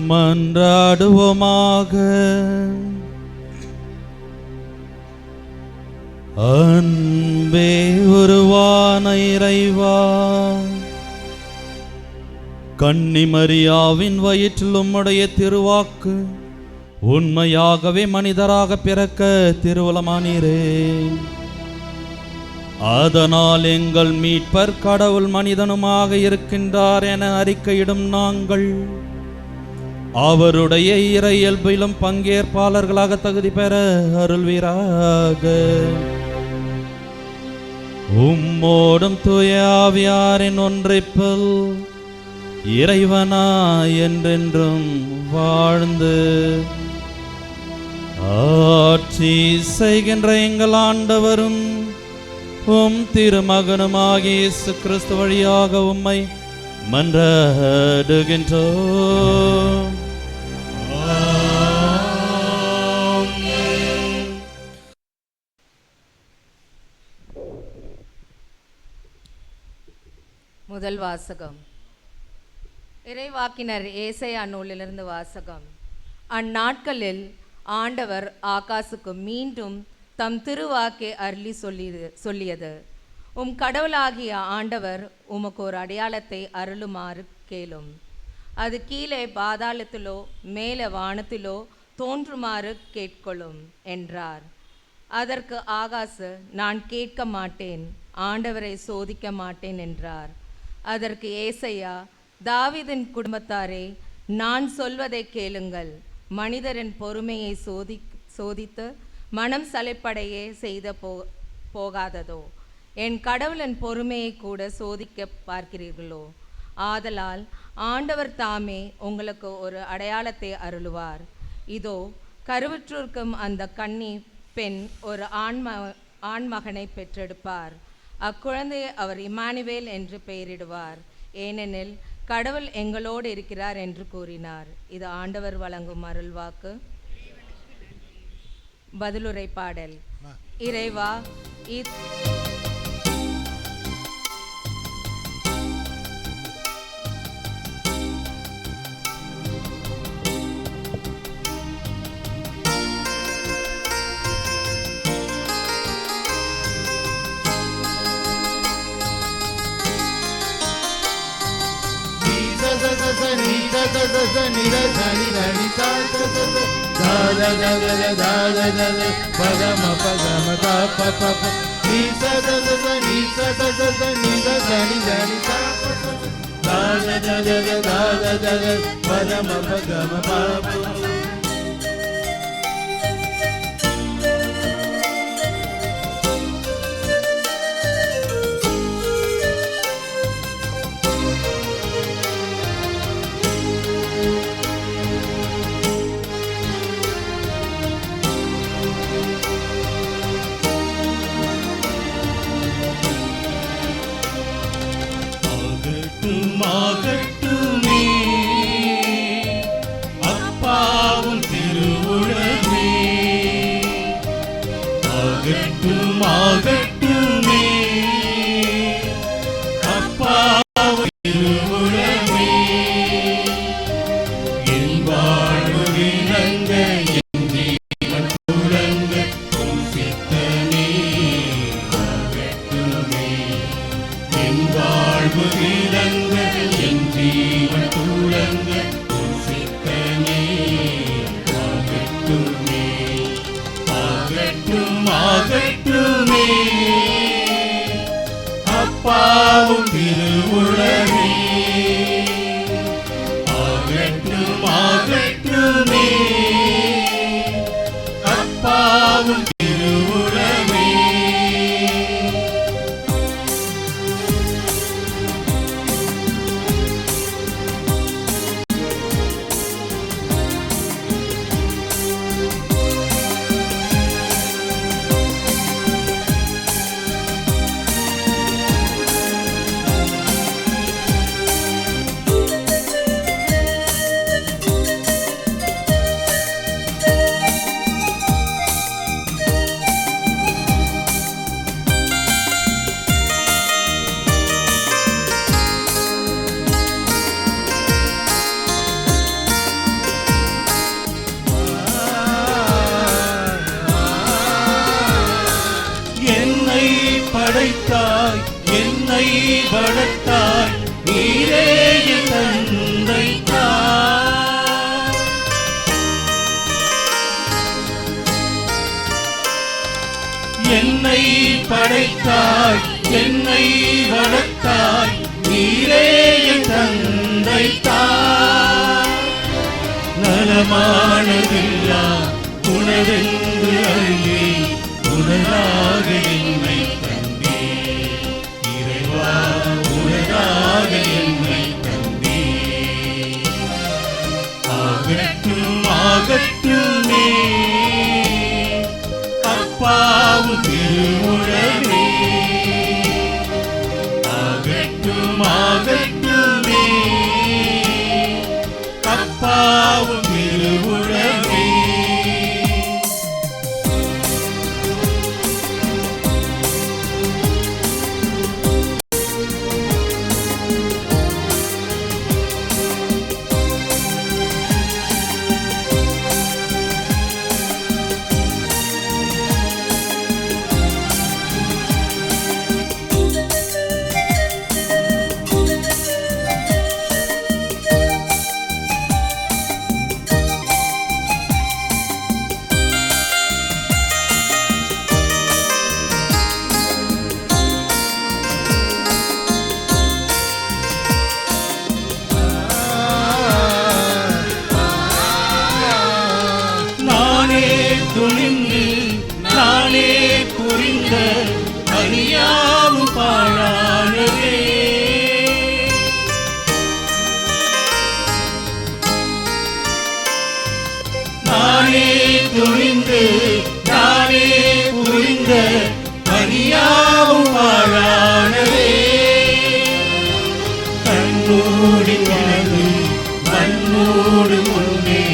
மன்றாடுவோமாக. அன்பே உருவான இறைவா, கன்னிமரியாவின் வயிற்றில் உம்முடைய திருவாக்கு உண்மையாகவே மனிதராக பிறக்க திருவுளமானீரே. அதனால் எங்கள் மீட்பர் கடவுள் மனிதனுமாக இருக்கின்றார் என அறிக்கையிடும் நாங்கள் அவருடைய இறை இயல்பிலும் பங்கேற்பாளர்களாக தகுதி பெற அருள்வீராக. உம்மோடும் தூய ஆவியாரின் ஒன்றிப்பில் இறைவனா என்றென்றும் வாழ்ந்து ஆட்சி செய்கின்ற எங்கள் ஆண்டவரும் உம் திருமகனுமாகிய இயேசு கிறிஸ்து வழியாக உம்மை மன்றாடுகின்றோம். முதல் வாசகம். இறைவாக்கினர் ஏசாயா நூலிலிருந்து வாசகம். அந்நாட்களில் ஆண்டவர் ஆகாசுக்கு மீண்டும் தம் திருவாக்கை அருளி சொல்லியது, உம் கடவுளாகிய ஆண்டவர் உமக்கு ஒரு அடையாளத்தை அருளுமாறு கேளும். அது கீழே பாதாளத்திலோ மேலே வானத்திலோ தோன்றுமாறு கேட்கொள்ளும் என்றார். அதற்கு ஆகாசு, நான் கேட்க மாட்டேன், ஆண்டவரை சோதிக்க மாட்டேன் என்றார். அதற்கு ஏசையா, தாவீதின் குடும்பத்தாரே, நான் சொல்வதை கேளுங்கள். மனிதரின் பொறுமையை சோதித்து மனம் சலிப்படைய செய்த போகாததோ? என் கடவுளின் பொறுமையை கூட சோதிக்க பார்க்கிறீர்களோ? ஆதலால் ஆண்டவர் தாமே உங்களுக்கு ஒரு அடையாளத்தை அருளுவார். இதோ, கருவுற்றிருக்கும் அந்த கன்னி பெண் ஒரு ஆண்மகனை பெற்றெடுப்பார். அக்குழந்தையை அவர் இம்மானுவேல் என்று பெயரிடுவார். ஏனெனில் கடவுள் எங்களோடு இருக்கிறார் என்று கூறினார். இது ஆண்டவர் வழங்கும் அருள்வாக்கு. பதிலுரை பாடல். இறைவா, ஆகட்டுமே அப்பாவும் திருவுளமே, ஆகட்டுமே அப்பாவும் திருவுளமே, என் வாழ்வு விளங்க என் ஜீவன் துளங்க உன் சித்தமே. ஆகட்டுமே என் வாழ்வு விளங்க என் ஜீவன் துளங்க உன் சித்தமே. ஆகட்டுமே ஆகட்டுமே அப்பாவும் திருவுளமே, ஆகட்டுமே அப்பாவும் திருவுளமே. என்னை படைத்தாய் என்னை வளர்த்தாய் நீரே என் தந்தை தாய். என்னை படைத்தாய் என்னை வளர்த்தாய் நீரே என் தந்தை தாய். நலமானதெல்லாம் உணவென்று அருகே உனதாக என்னை தந்தே. இறைவா, உனதாக என்னை தந்தே. ஆகட்டுமே அப்பாவும் திருவுளமே, ஆகட்டுமே அப்பாவும் திருவுளமே. புரிந்த பணியாவும் பாழானதே. நானே துணிந்து நானே புரிந்த பணியாவும் பாழானதே. கண்மூடி உனது மண்மூடு முன்னே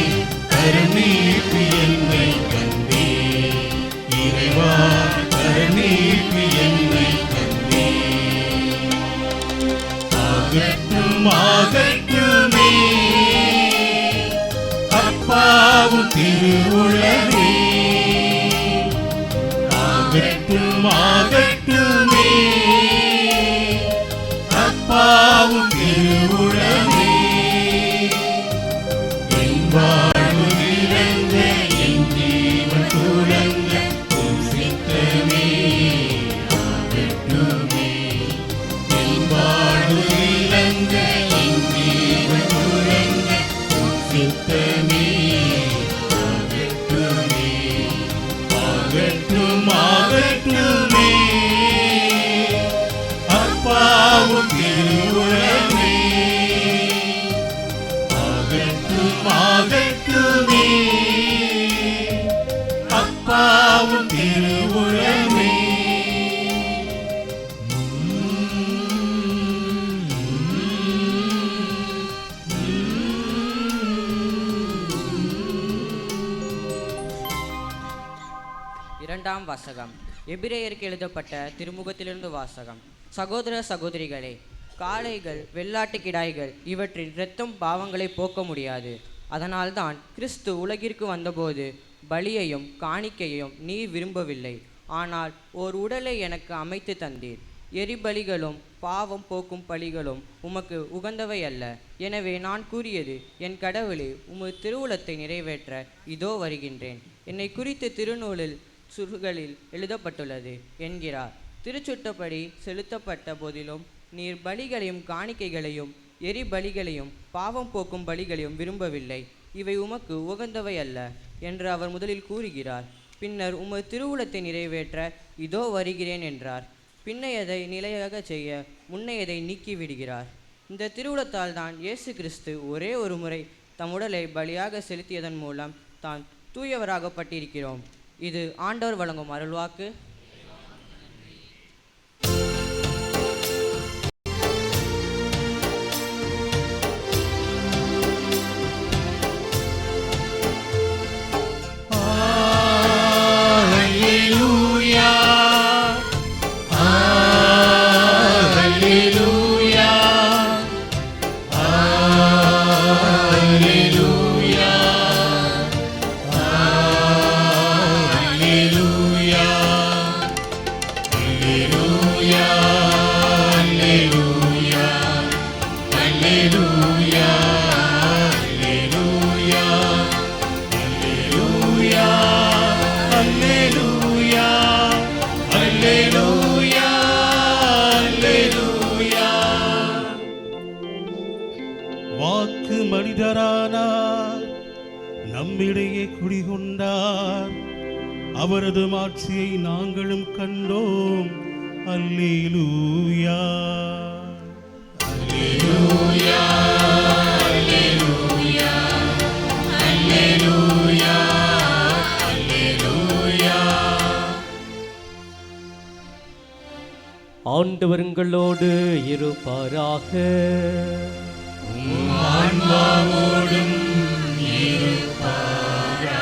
கருணீர்ப்பு என்னை கண்டே. இறைவா கருணீர்ப்பு என்னை கண்டே. ஆகட்டும் ஆகட்டுமே அப்பாவும் திருவுளமே. ஆகட்டும் ஆகட்டுமே அப்பாவும் திருவுளமே. என் வாழ்வு இழந்த என் ஜீவன் துறந்த உன் சித்தமே ஆகட்டுமே. என் வாழ்வு இழந்த என் ஜீவன் துறந்த உன் சித்தமே ஆகட்டுமே. ஆகட்டும் ஆகட்டுமே அப்பாவும் திருவுளமே. ஆகட்டும் ஆகட்டுமே அப்பாவும் திருவுளமே. இரண்டாம் வாசகம். எபிரேயருக்கு எழுதப்பட்ட திருமுகத்திலிருந்து வாசகம். சகோதர சகோதரிகளே, காளைகள் வெள்ளாட்டு கிடாய்கள் இவற்றின் இரத்தம் பாவங்களை போக்க முடியாது. அதனால்தான் கிறிஸ்து உலகிற்கு வந்தபோது பலியையும் காணிக்கையையும் நீர் விரும்பவில்லை, ஆனால் ஓர் உடலை எனக்கு அமைத்து தந்தீர். எரிபலிகளும் பாவம் போக்கும் பலிகளும் உமக்கு உகந்தவை அல்ல. எனவே நான் கூறியது, என் கடவுளே, உமது திருவுளத்தை நிறைவேற்ற இதோ வருகின்றேன். என்னை குறித்து திருநூலில் சுருகளில் எழுதப்பட்டுள்ளது என்கிறார். திருச்சுட்டப்படி செலுத்தப்பட்ட போதிலும் நீர் பலிகளையும் காணிக்கைகளையும் எரிபலிகளையும் பாவம் போக்கும் பலிகளையும் விரும்பவில்லை, இவை உமக்கு உகந்தவை அல்ல என்று அவர் முதலில் கூறுகிறார். பின்னர் உமது திருவுளத்தை நிறைவேற்ற இதோ வருகிறேன் என்றார். பின்னையதை நிலையாக செய்ய முன்னையதை நீக்கிவிடுகிறார். இந்த திருவுளத்தால் தான் இயேசு கிறிஸ்து ஒரே ஒரு முறை தம் உடலை பலியாக செலுத்தியதன் மூலம் தான் தூயவராகப்பட்டிருக்கிறோம். இது ஆண்டவர் வழங்கும் அருள்வாக்கு. வாக்கு மனிதரானார், நம்மிடையே குடிகொண்டார். அவரது மாட்சியை நாங்களும் கண்டோம். அல்லேலூயா அல்லேலூயா அல்லேலூயா அல்லேலூயா அல்லேலூயா. ஆண்டவர் உங்களோடு இருப்பாராக. ஆன்மாவோடும் இருப்பாராக.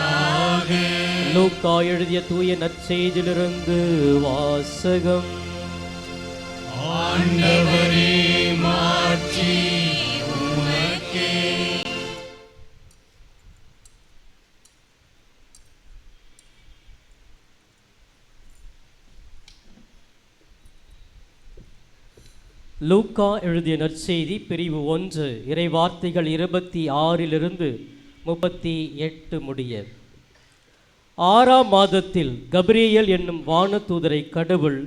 லூக்கா எழுதிய தூய நற்செய்தியிலிருந்து வாசகம். ஆண்டவரே, மாட்சி உமக்கே. லூக்கா எழுதிய நற்செய்தி பிரிவு 1 இறைவார்த்தைகள் 26 38 முடிய. 6ஆம் மாதத்தில் கபிரியேல் என்னும் வானதூதரை கடவுள்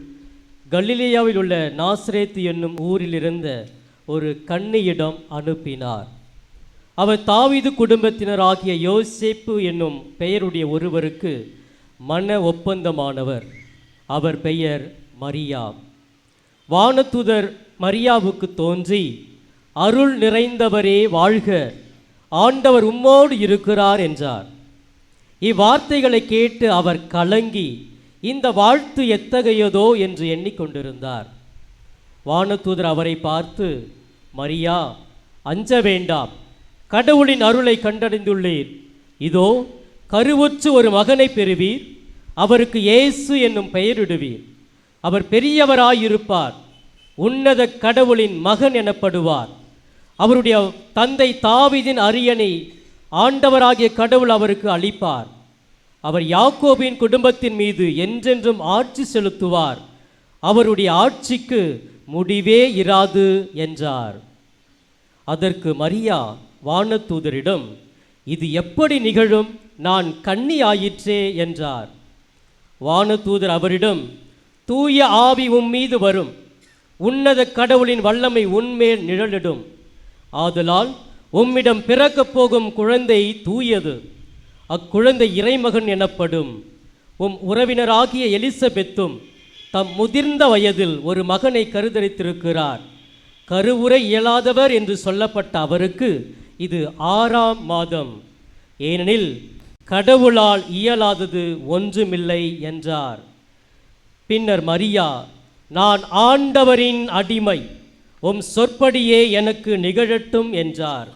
கலிலேயாவில் உள்ள நாசரேத்து என்னும் ஊரில் இருந்த ஒரு கன்னியிடம் அனுப்பினார். அவர் தாவீது குடும்பத்தினராகிய யோசேப்பு என்னும் பெயருடைய ஒருவருக்கு மன ஒப்பந்தமானவர். அவர் பெயர் மரியா. வானதூதர் மரியாவுக்கு தோன்றி, அருள் நிறைந்தவரே வாழ்க, ஆண்டவர் உம்மோடு இருக்கிறார் என்றார். இவ்வார்த்தைகளை கேட்டு அவர் கலங்கி, இந்த வாழ்த்து எத்தகையதோ என்று எண்ணிக்கொண்டிருந்தார். வானதூதர் அவரை பார்த்து, மரியா, அஞ்ச வேண்டாம், கடவுளின் அருளை கண்டடைந்துள்ளீர். இதோ கருவுற்று ஒரு மகனை பெறுவீர், அவருக்கு இயேசு என்னும் பெயரிடுவீர். அவர் பெரியவராயிருப்பார், உன்னத கடவுளின் மகன் எனப்படுவார். அவருடைய தந்தை தாவீதின் அரியணை ஆண்டவராகிய கடவுள் அவருக்கு அளிப்பார். அவர் யாக்கோபின் குடும்பத்தின் மீது என்றென்றும் ஆட்சி செலுத்துவார். அவருடைய ஆட்சிக்கு முடிவே இராது என்றார். அதற்கு மரியா வானதூதரிடம், இது எப்படி நிகழும்? நான் கன்னி ஆயிற்றே என்றார். வானதூதர் அவரிடம், தூய ஆவி உம்மீது வரும், உன்னத கடவுளின் வல்லமை உன்மேல் நிழலிடும். ஆதலால் உம்மிடம் பிறக்கப் போகும் குழந்தை தூயது, அக்குழந்தை இறைமகன் எனப்படும். உறவினராகிய எலிசபெத்தும் தம் முதிர்ந்த வயதில் ஒரு மகனை கருதரித்திருக்கிறார். கருவுற இயலாதவர் என்று சொல்லப்பட்ட அவருக்கு இது 6ஆம் மாதம், ஏனெனில் கடவுளால் இயலாதது ஒன்றுமில்லை என்றார். பின்னர் மரியா, நான் ஆண்டவரின் அடிமை, உம் சொற்படியே எனக்கு நிகழட்டும் என்றார்.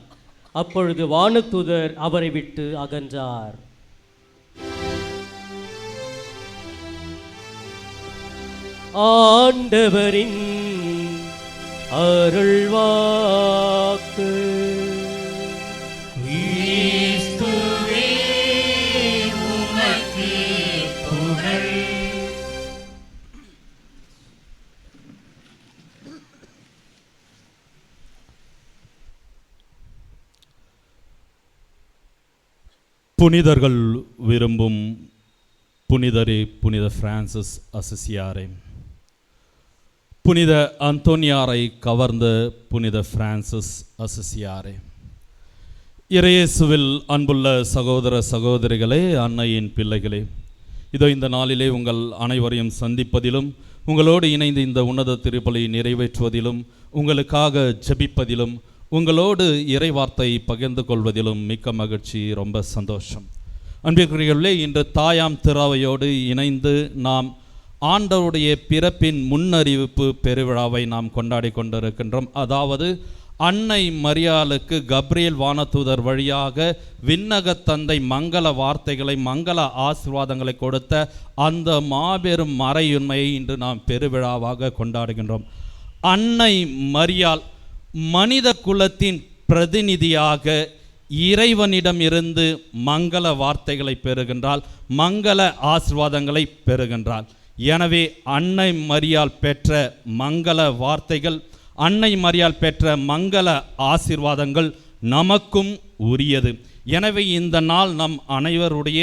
அப்பொழுது வானதூதர் அவரை விட்டு அகன்றார். ஆண்டவரின் அருள்வாக்கு. கிறிஸ்துவே உமக்கு புகழ். புனிதர்கள் விரும்பும் புனிதரே, புனித பிரான்சிஸ் அசிசியாரே, புனித அந்தோனியாரை கவர்ந்த புனித பிரான்சிஸ் அசிசியாரே, இறையேசுவில் அன்புள்ள சகோதர சகோதரிகளே, அன்னையின் பிள்ளைகளே, இதோ இந்த நாளிலே உங்கள் அனைவரையும் சந்திப்பதிலும், உங்களோடு இணைந்து இந்த உன்னத திருப்பலி நிறைவேற்றுவதிலும், உங்களுக்காக ஜெபிப்பதிலும், உங்களோடு இறைவார்த்தை பகிர்ந்து கொள்வதிலும் மிக்க மகிழ்ச்சி, ரொம்ப சந்தோஷம். அன்பிற்குரியவர்களே, இன்று தாயாம் திராவையோடு இணைந்து நாம் ஆண்டவருடைய பிறப்பின் முன்னறிவிப்பு பெருவிழாவை நாம் கொண்டாடி கொண்டிருக்கின்றோம். அதாவது அன்னை மரியாளுக்கு கப்ரியேல் வானதூதர் வழியாக விண்ணக தந்தை மங்கள வார்த்தைகளை, மங்கள ஆசீர்வாதங்களை கொடுத்த அந்த மாபெரும் மறையுண்மையை இன்று நாம் பெருவிழாவாக கொண்டாடுகின்றோம். அன்னை மரியாள் மனித குலத்தின் பிரதிநிதியாக இறைவனிடம் இருந்து மங்கள வார்த்தைகளை பெறுகின்றாள், மங்கள ஆசீர்வாதங்களை பெறுகின்றாள். எனவே அன்னை மரியாள் பெற்ற மங்கள வார்த்தைகள், அன்னை மரியாள் பெற்ற மங்கள ஆசீர்வாதங்கள் நமக்கும் உரியது. எனவே இந்த நாள் நம் அனைவருடைய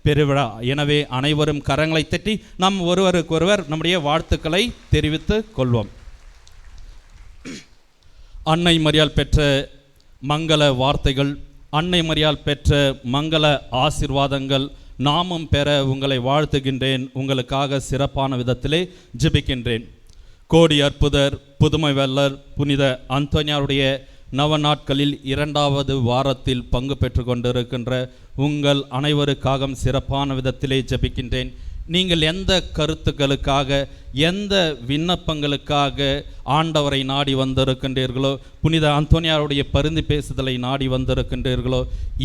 பெருவிழா. எனவே அனைவரும் கரங்களை தட்டி நம் ஒருவருக்கொருவர் நம்முடைய வாழ்த்துக்களை தெரிவித்து கொள்வோம். அன்னை மரியாள் பெற்ற மங்கள வார்த்தைகள், அன்னை மரியாள் பெற்ற மங்கள ஆசீர்வாதங்கள் நாமும் பெற உங்களை வாழ்த்துகின்றேன். உங்களுக்காக சிறப்பான விதத்திலே ஜெபிக்கின்றேன். கோடி அற்புதர், புதுமை வல்லர் புனித அந்தோனியாருடைய நவநாட்களில் 2வது வாரத்தில் பங்கு பெற்று கொண்டிருக்கின்ற உங்கள் அனைவருக்காக சிறப்பான விதத்திலே ஜெபிக்கின்றேன். நீங்கள் எந்த கருத்துக்களுக்காக, எந்த விண்ணப்பங்களுக்காக ஆண்டவரை நாடி வந்திருக்கின்றீர்களோ, புனித அந்தோனியாருடைய பரிந்து பேசுதலை நாடி வந்திருக்கின்றீர்களோ,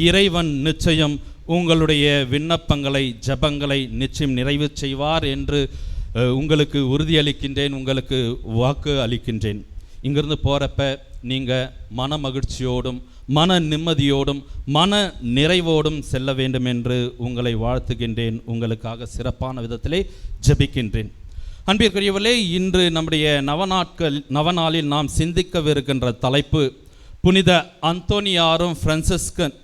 இறைவன் நிச்சயம் உங்களுடைய விண்ணப்பங்களை, ஜெபங்களை நிச்சயம் நிறைவு செய்வார் என்று உங்களுக்கு உறுதியளிக்கின்றேன், உங்களுக்கு வாக்கு அளிக்கின்றேன். இங்கிருந்து போகிறப்ப நீங்கள் மன மகிழ்ச்சியோடும், மன நிம்மதியோடும், மன நிறைவோடும் செல்ல வேண்டும் என்று உங்களை வாழ்த்துகின்றேன். உங்களுக்காக சிறப்பான விதத்திலே ஜெபிக்கின்றேன். அன்பிற்குரியவர்களே, இன்று நம்முடைய நவநாளில் நாம் சிந்திக்கவிருக்கின்ற தலைப்பு புனித அந்தோனியாரும் பிரான்சிஸ்கன்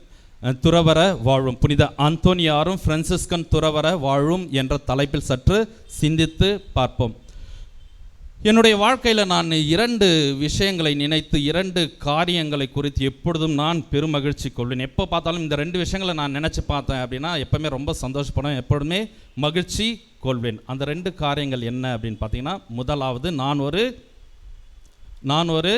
துறவர வாழும். புனித அந்தோனியாரும் பிரான்சிஸ்கன் துறவர வாழும் என்ற தலைப்பில் சற்று சிந்தித்து பார்ப்போம். என்னுடைய வாழ்க்கையில் நான் 2 விஷயங்களை நினைத்து 2 காரியங்களை குறித்து எப்பொழுதும் நான் பெருமகிழ்ச்சி கொள்வேன். எப்போ பார்த்தாலும் இந்த 2 விஷயங்களை நான் நினச்சி பார்த்தேன் அப்படின்னா எப்போவுமே ரொம்ப சந்தோஷப்படுவேன், எப்பொழுதுமே மகிழ்ச்சி கொள்வேன். அந்த 2 காரியங்கள் என்ன அப்படின்னு பார்த்தீங்கன்னா, முதலாவது நான் ஒரு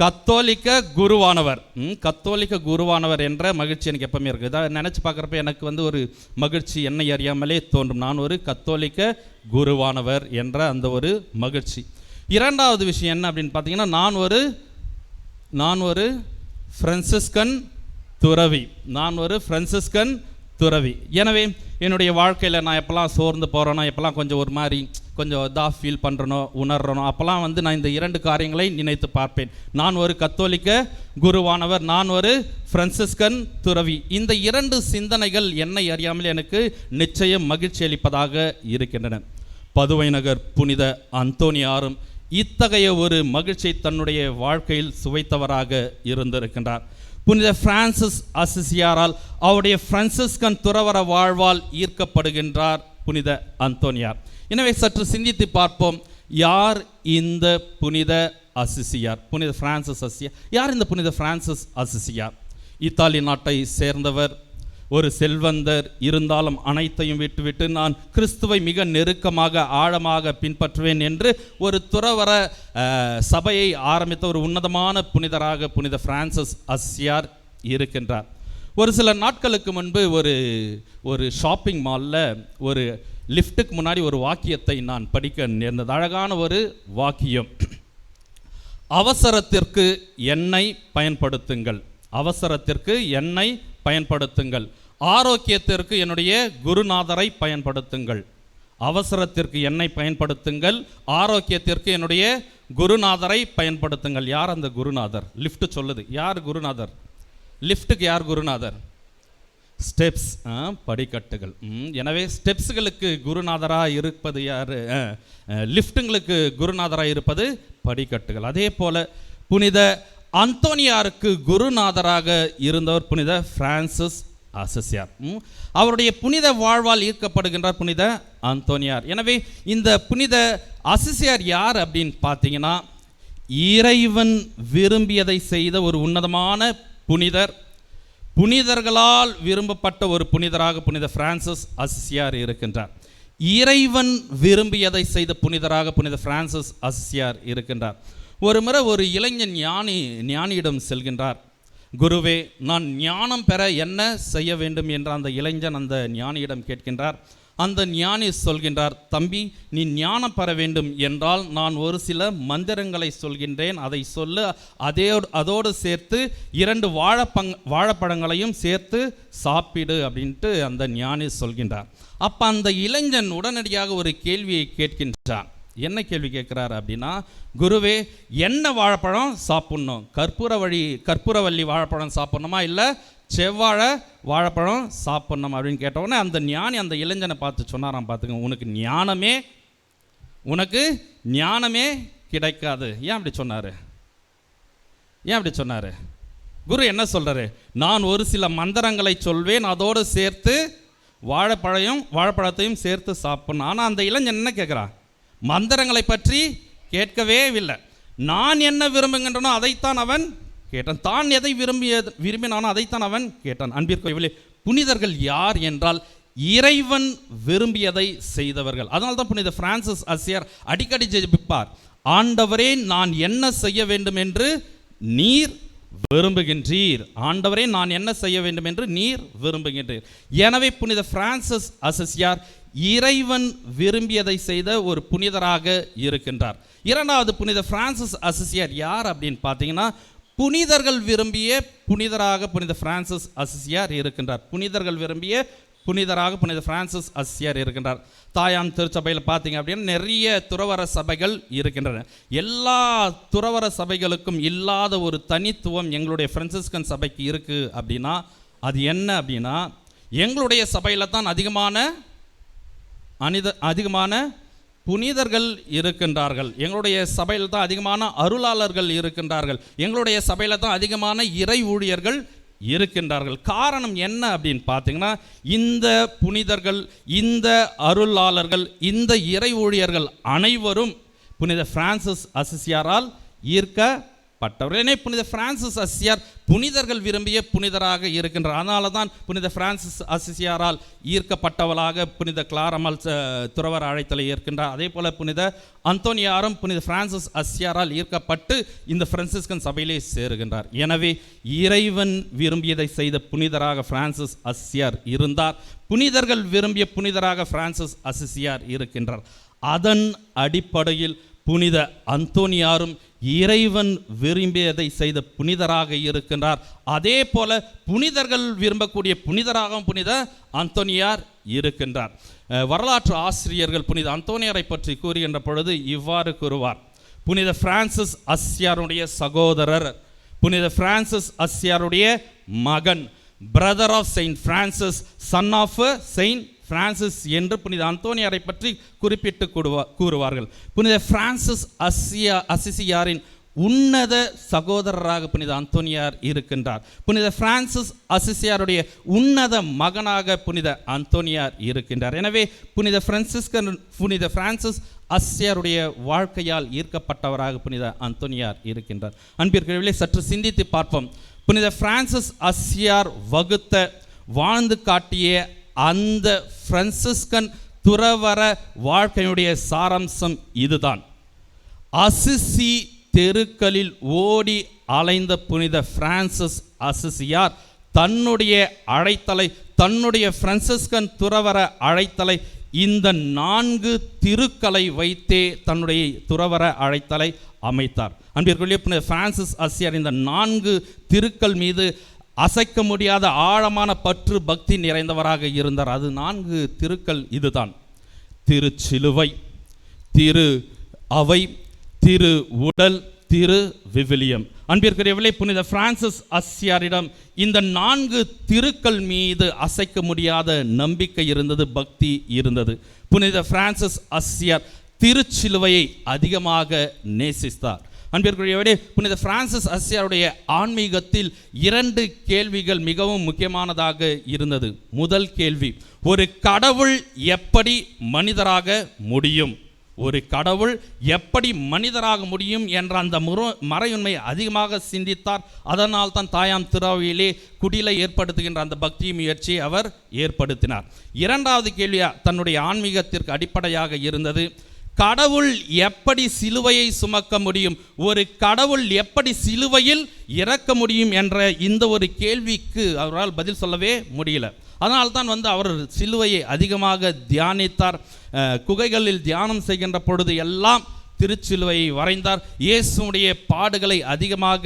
கத்தோலிக்க குருவானவர். கத்தோலிக்க குருவானவர் என்ற மகிழ்ச்சி எனக்கு எப்பவுமே இருக்குது. இதை நினச்சி பார்க்குறப்ப எனக்கு ஒரு மகிழ்ச்சி என்னை அறியாமலே தோன்றும். நான் ஒரு கத்தோலிக்க குருவானவர் என்ற அந்த ஒரு மகிழ்ச்சி. 2வது விஷயம் என்ன அப்படின்னு பார்த்தீங்கன்னா, நான் ஒரு பிரான்சிஸ்கன் துறவி. துறவி. எனவே என்னுடைய வாழ்க்கையில் நான் எப்போல்லாம் சோர்ந்து போகிறேனோ, எப்போல்லாம் கொஞ்சம் இதாக ஃபீல் பண்ணுறனோ, உணர்றனோ, அப்போல்லாம் நான் இந்த 2 காரியங்களை நினைத்து பார்ப்பேன். நான் ஒரு கத்தோலிக்க குருவானவர், நான் ஒரு பிரான்சிஸ்கன் துறவி. இந்த 2 சிந்தனைகள் என்னை அறியாமல் எனக்கு நிச்சயம் மகிழ்ச்சி அளிப்பதாக இருக்கின்றன. பதுவை நகர் புனித அந்தோனியாரும் இத்தகைய ஒரு மகிழ்ச்சியை தன்னுடைய வாழ்க்கையில் சுவைத்தவராக இருந்திருக்கின்றார். புனித பிரான்சிஸ் அசிசியாரால் அவருடைய பிரான்சிஸ்கன் துறவற வாழ்வால் ஈர்க்கப்படுகின்றார் புனித அந்தோனியார். எனவே சற்று சிந்தித்து பார்ப்போம், யார் இந்த புனித அசிசியார்? புனித பிரான்சிஸ் அசிசியார் யார்? இந்த புனித பிரான்சிஸ் அசிசியார் இத்தாலி நாட்டை சேர்ந்தவர், ஒரு செல்வந்தர். இருந்தாலும் அனைத்தையும் விட்டுவிட்டு நான் கிறிஸ்துவை மிக நெருக்கமாக ஆழமாக பின்பற்றுவேன் என்று ஒரு துறவற சபையை ஆரம்பித்த ஒரு உன்னதமான புனிதராக புனித பிரான்சிஸ் அசிசியார் இருக்கின்றார். ஒரு சில நாட்களுக்கு முன்பு ஒரு ஷாப்பிங் மாலில் ஒரு லிஃப்ட்டுக்கு முன்னாடி ஒரு வாக்கியத்தை நான் படிக்க நேர்ந்தது. அழகான ஒரு வாக்கியம். அவசரத்திற்கு எண்ணெய் பயன்படுத்துங்கள், அவசரத்திற்கு எண்ணெய் பயன்படுத்துங்கள், ஆரோக்கியத்திற்கு என்னுடைய குருநாதரை பயன்படுத்துங்கள். அவசரத்திற்கு எண்ணெய் பயன்படுத்துங்கள், ஆரோக்கியத்திற்கு என்னுடைய குருநாதரை பயன்படுத்துங்கள். யார் அந்த குருநாதர்? லிஃப்ட் சொல்லுது. யார் குருநாதர்? லிஃப்ட்டுக்கு யார் குருநாதர்? ஸ்டெப்ஸ், படிக்கட்டுகள். எனவே ஸ்டெப்ஸுகளுக்கு குருநாதராக இருப்பது யார்? லிஃப்ட்டுங்களுக்கு குருநாதராக இருப்பது படிக்கட்டுகள். அதே போல் புனித அந்தோனியாருக்கு குருநாதராக இருந்தவர் புனித பிரான்சிஸ் அசிசியார். அவருடைய புனித வாழ்வால் ஈர்க்கப்படுகின்றார் புனித அந்தோனியார். எனவே இந்த புனித அசிசியார் யார் அப்படின்னு பார்த்தீங்கன்னா, இறைவன் விரும்பியதை செய்த ஒரு உன்னதமான புனிதர், புனிதர்களால் விரும்பப்பட்ட ஒரு புனிதராக புனித பிரான்சிஸ் அசிசியார் இருக்கின்றார். இறைவன் விரும்பியதை செய்த புனிதராக புனித பிரான்சிஸ் அசிசியார் இருக்கின்றார். ஒரு முறை ஒரு இளைஞன் ஞானியிடம் செல்கின்றார். குருவே, நான் ஞானம் பெற என்ன செய்ய வேண்டும் என்று அந்த இளைஞன் அந்த ஞானியிடம் கேட்கின்றார். அந்த ஞானி சொல்கின்றார், தம்பி, நீ ஞானம் பெற வேண்டும் என்றால் நான் ஒரு சில மந்திரங்களை சொல்கின்றேன், அதை சொல்ல, அதோடு சேர்த்து 2 வாழைப்பழங்களையும் சேர்த்து சாப்பிடு அப்படின்ட்டு அந்த ஞானி சொல்கின்றார். அப்போ அந்த இளைஞன் உடனடியாக ஒரு கேள்வியை கேட்கின்றான். என்ன கேள்வி கேட்குறாரு அப்படின்னா, குருவே, என்ன வாழைப்பழம் சாப்பிட்ணும்? கற்பூரவள்ளி வாழைப்பழம் சாப்பிட்ணுமா, இல்லை செவ்வாழை வாழைப்பழம் சாப்பிட்ணும் அப்படின்னு கேட்டவுடனே அந்த ஞானி அந்த இளைஞனை பார்த்து சொன்னாராம், பார்த்துங்க, உனக்கு ஞானமே கிடைக்காது. ஏன் அப்படி சொன்னார்? குரு என்ன சொல்கிறாரு? நான் ஒரு சில மந்திரங்களை சொல்வேன், அதோடு சேர்த்து வாழைப்பழத்தையும் சேர்த்து சாப்பிட்ணும். ஆனால் அந்த இளைஞன் என்ன கேட்குறான்? மந்திரங்களை பற்றி கேட்கவே இல்லை. நான் என்ன விரும்புகின்றனோ அதைத்தான் அவன் கேட்டான். தான் எதை விரும்பினானோ அதைத்தான் அவன் கேட்டான். அன்பிற்குரியவர்களே, புனிதர்கள் யார் என்றால் இறைவன் விரும்பியதை செய்தவர்கள். அதனால தான் புனித பிரான்சிஸ் அசிசியார் அடிக்கடி ஜெபிப்பார், ஆண்டவரே, நான் என்ன செய்ய வேண்டும் என்று நீர் விரும்புகின்றீர். ஆண்டவரே, நான் என்ன செய்ய வேண்டும் என்று நீர் விரும்புகின்றீர். எனவே புனித பிரான்சிஸ் அசிசியார் இறைவன் விரும்பியதை செய்த ஒரு புனிதராக இருக்கின்றார். 2வது புனித பிரான்சிஸ் அசிசியார் யார் அப்படின்னு பார்த்தீங்கன்னா, புனிதர்கள் விரும்பிய புனிதராக புனித பிரான்சிஸ் அசிசியார் இருக்கின்றார். புனிதர்கள் விரும்பிய புனிதராக புனித பிரான்சிஸ் அசிசியார் இருக்கின்றார். தாயாம் திருச்சபையில் பார்த்தீங்க அப்படின்னா நிறைய துறவற சபைகள் இருக்கின்றன. எல்லா துறவற சபைகளுக்கும் இல்லாத ஒரு தனித்துவம் எங்களுடைய பிரான்சிஸ்கன் சபைக்கு இருக்குது அப்படின்னா அது என்ன அப்படின்னா, எங்களுடைய சபையில் தான் அதிகமான புனிதர்கள் இருக்கின்றார்கள். எங்களுடைய சபையில் தான் அதிகமான அருளாளர்கள் இருக்கின்றார்கள். எங்களுடைய சபையில் தான் அதிகமான இறை ஊழியர்கள் இருக்கின்றார்கள். காரணம் என்ன அப்படின்னு பார்த்தீங்கன்னா, இந்த புனிதர்கள், இந்த அருளாளர்கள், இந்த இறை ஊழியர்கள் அனைவரும் புனித பிரான்சிஸ் அசிசியாரால் ஈர்க்கப்பட்டவர். எனவே புனித பிரான்சிஸ் அசிசியார் புனிதர்கள் விரும்பிய புனிதராக இருக்கின்றார். அதனால தான் புனித பிரான்சிஸ் அசிசியாரால் ஈர்க்கப்பட்டவளாக புனித கிளாரமல் துறவர அழைத்தலை ஏற்கின்றார். அதே போல புனித அந்தோனியாரும் புனித பிரான்சிஸ் அசிசியாரால் ஈர்க்கப்பட்டு இந்த பிரான்சிஸ்கன் சபையிலே சேருகின்றார். எனவே இறைவன் விரும்பியதை செய்த புனிதராக பிரான்சிஸ் அசிசியார் இருந்தார். புனிதர்கள் விரும்பிய புனிதராக பிரான்சிஸ் அசிசியார் இருக்கின்றார். அதன் அடிப்படையில் புனித அந்தோனியாரும் இறைவன் விரும்பியதை செய்த புனிதராக இருக்கின்றார். அதே போல புனிதர்கள் விரும்பக்கூடிய புனிதராகவும் புனித அந்தோனியார் இருக்கின்றார். வரலாற்று ஆசிரியர்கள் புனித அந்தோனியாரை பற்றி கூறுகின்ற பொழுது இவ்வாறு கூறுவார். புனித பிரான்சிஸ் அசிசியாருடைய சகோதரர், புனித பிரான்சிஸ் அசிசியாருடைய மகன், brother of Saint Francis, son of Saint Francis என்று புனித அந்தோனியாரை பற்றி குறிப்பிட்டு கூறுவார்கள். புனித பிரான்சிஸ் அசிசியாரின் உன்னத சகோதரராக புனித அந்தோனியார் இருக்கின்றார். புனித பிரான்சிஸ் அசிசியாருடைய உன்னத மகனாக புனித அந்தோனியார் இருக்கின்றார். எனவே புனித பிரான்சிஸ் அசிசியாருடைய வாழ்க்கையால் ஈர்க்கப்பட்டவராக புனித அந்தோனியார் இருக்கின்றார். அன்பிற்குரியவர்களே, சற்று சிந்தித்து பார்ப்போம். புனித பிரான்சிஸ் அசிசியார் வகுத்த வாழ்ந்து காட்டிய அந்த பிரான்சிஸ்கன் துறவர வாழ்க்கையுடைய சாராம்சம் இதுதான். அசிசி தெருக்களில் ஓடி அலைந்த புனித பிரான்சிஸ் அசிசியார் தன்னுடைய அழைத்தலை, தன்னுடைய பிரான்சிஸ்கன் துறவர அழைத்தலை இந்த 4 திருக்களை வைத்தே தன்னுடைய துறவர அழைத்தலை அமைத்தார். அன்பிற்குரிய புனித பிரான்சிஸ் அசிசியார் இந்த 4 திருக்கள் மீது அசைக்க முடியாத ஆழமான பற்று பக்தி நிறைந்தவராக இருந்தார். அது 4 திருக்கள் இதுதான்: திருச்சிலுவை, திரு அவை, திரு உடல், திரு விவிலியம். அன்பிற்குரியவர்களே, புனித பிரான்சிஸ் அசிசியாரிடம் இந்த 4 திருக்கள் மீது அசைக்க முடியாத நம்பிக்கை இருந்தது, பக்தி இருந்தது. புனித பிரான்சிஸ் அசிசியார் திருச்சிலுவையை அதிகமாக நேசித்தார். அன்பிற்குரியவரே, புனித பிரான்சிஸ் அசிசியாருடைய ஆன்மீகத்தில் 2 கேள்விகள் மிகவும் முக்கியமானதாக இருந்தது. முதல் கேள்வி, ஒரு கடவுள் எப்படி மனிதராக முடியும்? ஒரு கடவுள் எப்படி மனிதராக முடியும் என்ற அந்த மறையுண்மை அதிகமாக சிந்தித்தார். அதனால் தான் தாயாம் திருவையிலே குடிலை ஏற்படுத்துகின்ற அந்த பக்தி முயற்சியை அவர் ஏற்படுத்தினார். இரண்டாவது கேள்வியா தன்னுடைய ஆன்மீகத்திற்கு அடிப்படையாக இருந்தது, கடவுள் எப்படி சிலுவையை சுமக்க முடியும், ஒரு கடவுள் எப்படி சிலுவையில் இறக்க முடியும் என்ற இந்த ஒரு கேள்விக்கு அவரால் பதில் சொல்லவே முடியல. அதனால்தான் அவர் சிலுவையை அதிகமாக தியானித்தார். குகைகளில் தியானம் செய்கின்ற பொழுது எல்லாம் திருச்சிலுவையை வரைந்தார். இயேசுடைய பாடுகளை அதிகமாக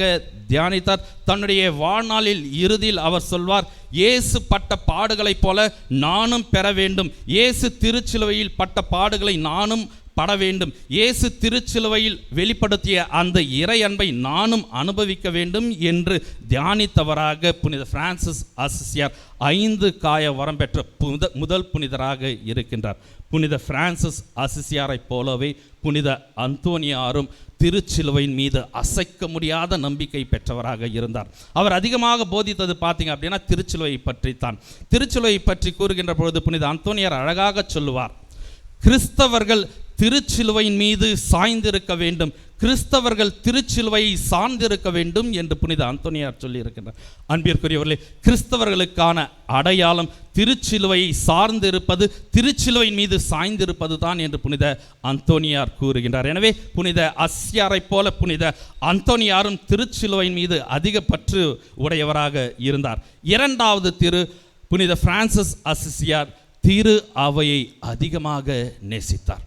தியானித்தார். தன்னுடைய வாழ்நாளில் இறுதியில் அவர் சொல்வார், இயேசு பட்ட பாடுகளைப் போல நானும் பெற வேண்டும், இயேசு திருச்சிலுவையில் பட்ட பாடுகளை நானும் பட வேண்டும், இயேசு திருச்சிலுவையில் வெளிப்படுத்திய அந்த இறை அன்பை நானும் அனுபவிக்க வேண்டும் என்று தியானித்தவராக புனித பிரான்சிஸ் அசிசியார் 5 காய வரம் பெற்ற முதல் புனிதராக இருக்கின்றார். புனித பிரான்சிஸ் அசிசியாரை போலவே புனித அந்தோனியாரும் திருச்சிலுவையின் மீது அசைக்க முடியாத நம்பிக்கை பெற்றவராக இருந்தார். அவர் அதிகமாக போதித்தது பார்த்தீங்க அப்படின்னா திருச்சிலுவை பற்றித்தான். திருச்சிலுவை பற்றி கூறுகின்ற பொழுது புனித அந்தோனியார் அழகாக சொல்லுவார், கிறிஸ்தவர்கள் திருச்சிலுவையின் மீது சாய்ந்திருக்க வேண்டும், கிறிஸ்தவர்கள் திருச்சிலுவையை சார்ந்திருக்க வேண்டும் என்று புனித அந்தோனியார் சொல்லி இருக்கின்றார். அன்பிற்குரியவர்களே, கிறிஸ்தவர்களுக்கான அடையாளம் திருச்சிலுவையை சார்ந்திருப்பது, திருச்சிலுவையின் மீது சாய்ந்திருப்பது தான் என்று புனித அந்தோனியார் கூறுகின்றார். எனவே புனித அசிசியாரை போல புனித அந்தோனியாரும் திருச்சிலுவையின் மீது அதிக பற்று உடையவராக இருந்தார். இரண்டாவது புனித பிரான்சிஸ் அசிசியார் திரு அவையை அதிகமாக நேசித்தார்.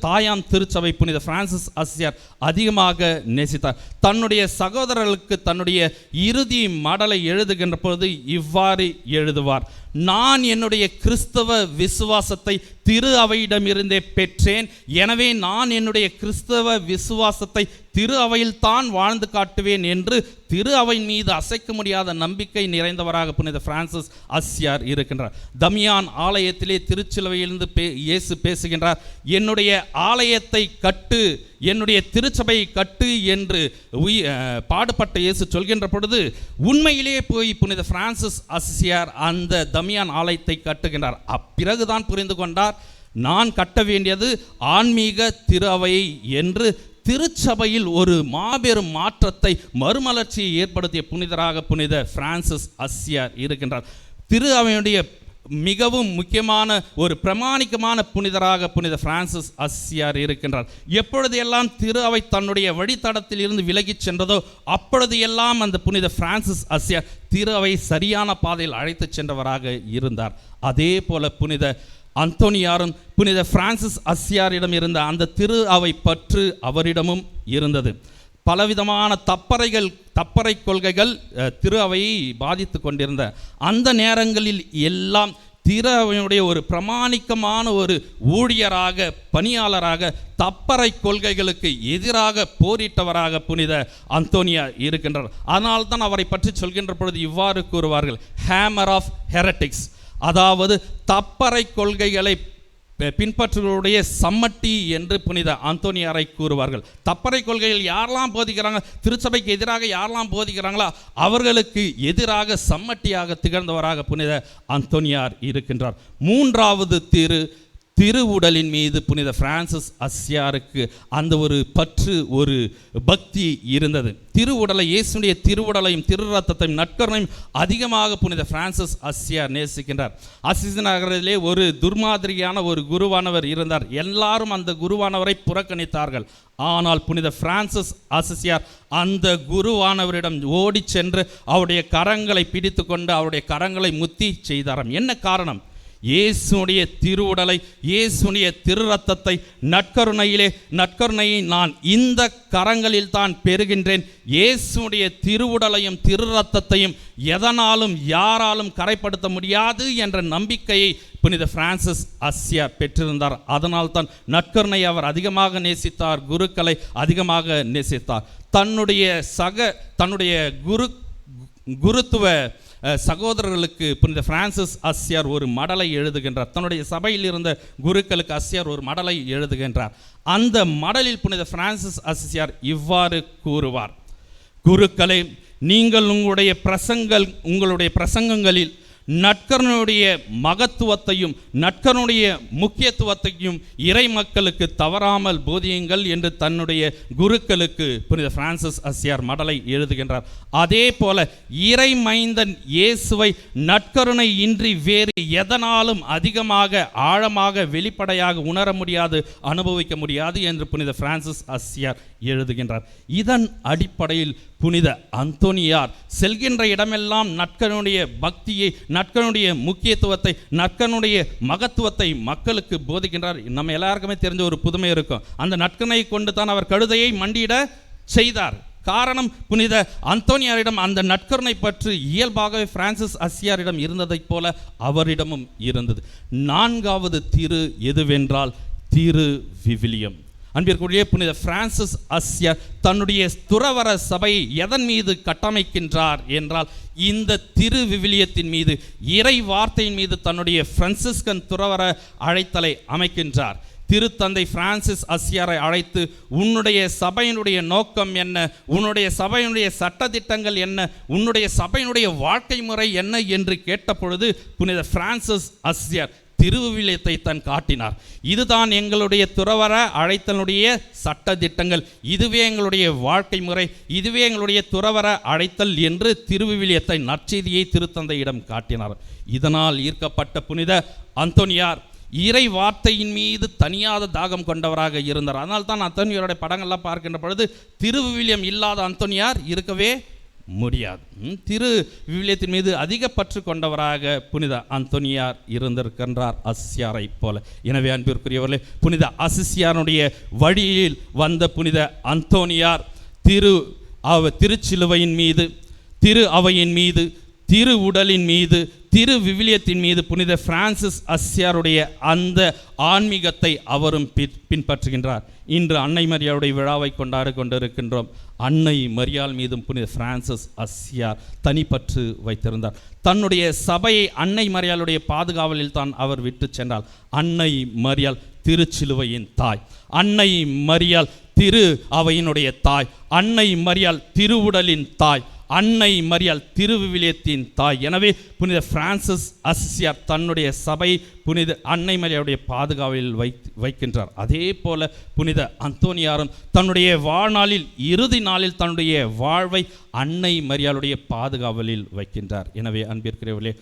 தாயாம் திருச்சபை புனித பிரான்சிஸ் அசிசியார் அதிகமாக நேசித்தார். தன்னுடைய சகோதரர்களுக்கு தன்னுடைய இறுதி மடலை எழுதுகின்ற பொழுது இவ்வாறு எழுதுவார், நான் என்னுடைய கிறிஸ்தவ விசுவாசத்தை திரு அவையிடமிருந்தே பெற்றேன், எனவே நான் என்னுடைய கிறிஸ்தவ விசுவாசத்தை திரு அவையில் தான் வாழ்ந்து காட்டுவேன் என்று திரு அவையின் மீது அசைக்க முடியாத நம்பிக்கை நிறைந்தவராக புனித பிரான்சிஸ் அசிசியார் இருக்கின்றார். தமியான் ஆலயத்திலே திருச்சிலுவையிலிருந்து இயேசு பேசுகின்றார், என்னுடைய ஆலயத்தை கட்டு, என்னுடைய திருச்சபையை கட்டு என்று பாடுபட்ட இயேசு சொல்கின்ற பொழுது உண்மையிலேயே போய் புனித பிரான்சிஸ் அசிசியார் அந்த தமியான் ஆலயத்தை கட்டுகின்றார். அப்பிறகுதான் புரிந்து கொண்டார், நான் கட்ட வேண்டியது ஆன்மீக திரு அவை என்று திருச்சபையில் ஒரு மாபெரும் மாற்றத்தை மறுமலர்ச்சியை ஏற்படுத்திய புனிதராக புனித பிரான்சிஸ் அஸ்சியார் இருக்கின்றார். திரு அவையுடைய மிகவும் முக்கியமான ஒரு பிரமாணிக்கமான புனிதராக புனித பிரான்சிஸ் அஸ்சியார் இருக்கின்றார். எப்பொழுது எல்லாம் திரு அவை தன்னுடைய வழித்தடத்தில் இருந்து விலகிச் சென்றதோ அப்பொழுது எல்லாம் அந்த புனித பிரான்சிஸ் அஸ்சியார் திரு அவை சரியான பாதையில் அழைத்து சென்றவராக இருந்தார். அதே போல புனித அந்தோனியாரும் புனித பிரான்சிஸ் அஸ்சியாரிடம் இருந்த அந்த திரு அவை பற்று அவரிடமும் இருந்தது. பலவிதமான தப்பறை கொள்கைகள் திரு அவையை பாதித்து கொண்டிருந்த அந்த நேரங்களில் எல்லாம் திரு அவையுடைய ஒரு பிரமாணிக்கமான ஒரு ஊழியராக பணியாளராக தப்பறை கொள்கைகளுக்கு எதிராக போரிட்டவராக புனித அந்தோனியா இருக்கின்றார். அதனால்தான் அவரை பற்றி சொல்கின்ற பொழுது இவ்வாறு கூறுவார்கள், ஹேமர் ஆஃப் ஹெரட்டிக்ஸ், அதாவது தப்பறை கொள்கைகளை பின்பற்றுவருடைய சம்மட்டி என்று புனித அந்தோனியாரை கூறுவார்கள். தப்பறை கொள்கைகள் யாரெல்லாம் போதிக்கிறாங்க, திருச்சபைக்கு எதிராக யாரெல்லாம் போதிக்கிறாங்களோ அவர்களுக்கு எதிராக சம்மட்டியாக திகழ்ந்தவராக புனித அந்தோனியார் இருக்கின்றார். மூன்றாவது திருவுடலின் மீது புனித பிரான்சிஸ் அஸ்சியாருக்கு அந்த ஒரு பற்று, ஒரு பக்தி இருந்தது. திருவுடலை, இயேசுடைய திருவுடலையும் திரு ரத்தத்தையும் நற்கருணையும் அதிகமாக புனித பிரான்சிஸ் அஸ்சியார் நேசிக்கின்றார். அசிசி நகரிலே ஒரு துர்மாதிரியான ஒரு குருவானவர் இருந்தார். எல்லாரும் அந்த குருவானவரை புறக்கணித்தார்கள். ஆனால் புனித பிரான்சிஸ் அஸ்சியார் அந்த குருவானவரிடம் ஓடி சென்று அவருடைய கரங்களை பிடித்து கொண்டு அவருடைய கரங்களை முத்தி செய்தாராம். என்ன காரணம்? இயேசுடைய திருவுடலை, இயேசுடைய திரு ரத்தத்தை நற்கருணையை நான் இந்த கரங்களில் தான் பெறுகின்றேன். இயேசுடைய திருவுடலையும் திரு ரத்தத்தையும் எதனாலும் யாராலும் கரைப்படுத்த முடியாது என்ற நம்பிக்கையை புனித பிரான்சிஸ் அஸ்சியார் பெற்றிருந்தார். அதனால் தான் நற்கருணை அவர் அதிகமாக நேசித்தார், குருக்களை அதிகமாக நேசித்தார். தன்னுடைய குருத்துவ சகோதரர்களுக்கு புனித பிரான்சிஸ் அஸ்சியார் ஒரு மடலை எழுதுகின்றார். தன்னுடைய சபையில் இருந்த குருக்களுக்கு அஸ்சியார் ஒரு மடலை எழுதுகின்றார். அந்த மடலில் புனித பிரான்சிஸ் அஸ்சியார் இவ்வாறு கூறுவார், குருக்களே, நீங்கள் உங்களுடைய பிரசங்கங்களில் நற்கருணையுடைய மகத்துவத்தையும் நற்கருணையுடைய முக்கியத்துவத்தையும் இறை மக்களுக்கு தவறாமல் போதியுங்கள் என்று தன்னுடைய குருக்களுக்கு புனித பிரான்சிஸ் அஸ்சியார் மடலை எழுதுகின்றார். அதே போல இறை மைந்தன் இயேசுவை நற்கருணை இன்றி வேறு எதனாலும் அதிகமாக ஆழமாக வெளிப்படையாக உணர முடியாது, அனுபவிக்க முடியாது என்று புனித பிரான்சிஸ் அஸ்சியார் எழுதுகின்றார். இதன் அடிப்படையில் புனித அந்தோனியார் செல்கின்ற இடமெல்லாம் நற்கருணையுடைய பக்தியை, நற்கருணையுடைய முக்கியத்துவத்தை, நற்கருணையுடைய மகத்துவத்தை மக்களுக்கு போதிக்கின்றார். நம்ம எல்லாருக்குமே தெரிஞ்ச ஒரு புதுமை இருக்கும். அந்த நற்கருணையை கொண்டு தான் அவர் கழுதையை மண்டியிட செய்தார். காரணம், புனித அந்தோனியாரிடம் அந்த நற்கருணை பற்றி இயல்பாகவே பிரான்சிஸ் அஸ்சியாரிடம் இருந்ததைப் போல அவரிடமும் இருந்தது. நான்காவது திரு எதுவென்றால் திரு விவிலியம். அன்பிற்குரிய புனித பிரான்சிஸ் அஸ்சியார் தன்னுடைய துறவற சபையை எதன் மீது கட்டமைக்கின்றார் என்றால் இந்த திரு விவிலியத்தின் மீது, இறை வார்த்தையின் மீது தன்னுடைய பிரான்சிஸ்கன் துறவற அழைத்தலை அமைக்கின்றார். திருத்தந்தை பிரான்சிஸ் அஸ்சியாரை அழைத்து, உன்னுடைய சபையினுடைய நோக்கம் என்ன, உன்னுடைய சபையினுடைய சட்டதிட்டங்கள் என்ன, உன்னுடைய சபையினுடைய வாழ்க்கை முறை என்ன என்று கேட்டபொழுது புனித பிரான்சிஸ் அஸ்சியார் திருவிவிலியத்தை தான் காட்டினார். இதுதான் எங்களுடைய துறவற அழைத்தலுடைய சட்டதிட்டங்கள், இதுவே எங்களுடைய வாழ்க்கை முறை, இதுவே எங்களுடைய துறவற அழைத்தல் என்று திருவிவிலியத்தை, நற்செய்தியை திருத்தந்தையிடம் காட்டினார். இதனால் ஈர்க்கப்பட்ட புனித அந்தோனியார் இறை வார்த்தையின் மீது தனியாத தாகம் கொண்டவராக இருந்தார். அதனால் தான் அந்தோனியாருடைய படங்கள்லாம் பார்க்கின்ற பொழுது திருவிவிலியம் இல்லாத அந்தோனியார் இருக்கவே முடியாது. திரு விவிலியத்தின் மீது அதிக பற்று கொண்டவராக புனித அந்தோனியார் இருந்திருக்கின்றார் அஸ்சியாரை போல. எனவே அன்பிற்குரியவர்களே, புனித அஸ்சியாருடைய வழியில் வந்த புனித அந்தோனியார் திருச்சிலுவையின் மீது, திரு அவையின் மீது, திரு உடலின் மீது, திரு விவிலியத்தின் மீது புனித பிரான்சிஸ் அஸ்சியாருடைய அந்த ஆன்மீகத்தை அவரும் பின்பற்றுகின்றார். இன்று அன்னை மரியாளுடைய விழாவை கொண்டிருக்கின்றோம். அன்னை மரியாள் மீதும் புனித பிரான்சிஸ் அஸ்சியார் தனிப்பற்று வைத்திருந்தார். தன்னுடைய சபையை அன்னை மரியாளுடைய பாதுகாவலில் தான் அவர் விட்டு சென்றார். அன்னை மரியாள் திருச்சிலுவையின் தாய், அன்னை மரியாள் திரு அவையினுடைய தாய், அன்னை மரியாள் திருவுடலின் தாய், அன்னை மரியாள் திருவிவிலியத்தின் தாய். எனவே புனித பிரான்சிஸ் அசிசியார் தன்னுடைய சபை புனித அன்னை மரியாளுடைய பாதுகாவலில் வைக்கின்றார். அதே போல புனித அந்தோனியாரும் தன்னுடைய வாழ்நாளில் இறுதி நாளில் தன்னுடைய வாழ்வை அன்னை மரியாளுடைய பாதுகாவலில் வைக்கின்றார். எனவே அன்பிற்கிறவர்களே,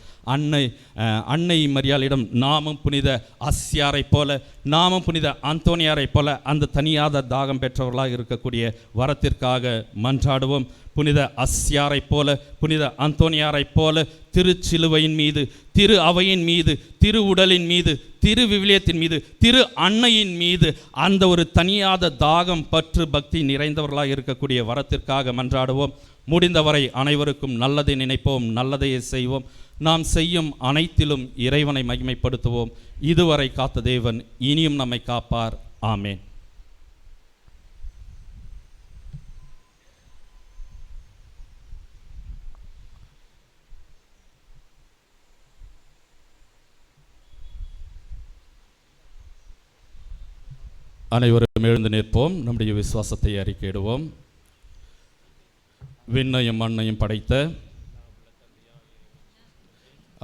அன்னை மரியாளிடம் நாமும் புனித அசியாரை போல, நாமும் புனித அந்தோனியாரை போல அந்த தனியாத தாகம் பெற்றவர்களாக இருக்கக்கூடிய வரத்திற்காக மன்றாடுவோம். புனித அஸ்யாரை போல, புனித அந்தோனியாரை போல திருச்சிலுவையின் மீது, திரு அவையின் மீது, திரு உடலின் மீது, திரு விவிலியத்தின் மீது, திரு அன்னையின் மீது அந்த ஒரு தனியாத தாகம் பற்று பக்தி நிறைந்தவர்களாக இருக்கக்கூடிய வரத்திற்காக மன்றாடுவோம். முடிந்தவரை அனைவருக்கும் நல்லதை நினைப்போம், நல்லதையே செய்வோம். நாம் செய்யும் அனைத்திலும் இறைவனை மகிமைப்படுத்துவோம். இதுவரை காத்த தேவன் இனியும் நம்மை காப்பார். ஆமேன். அனைவரும் எழுந்து நிற்போம். நம்முடைய விசுவாசத்தை அறிக்கையிடுவோம். விண்ணையும் மண்ணையும் படைத்த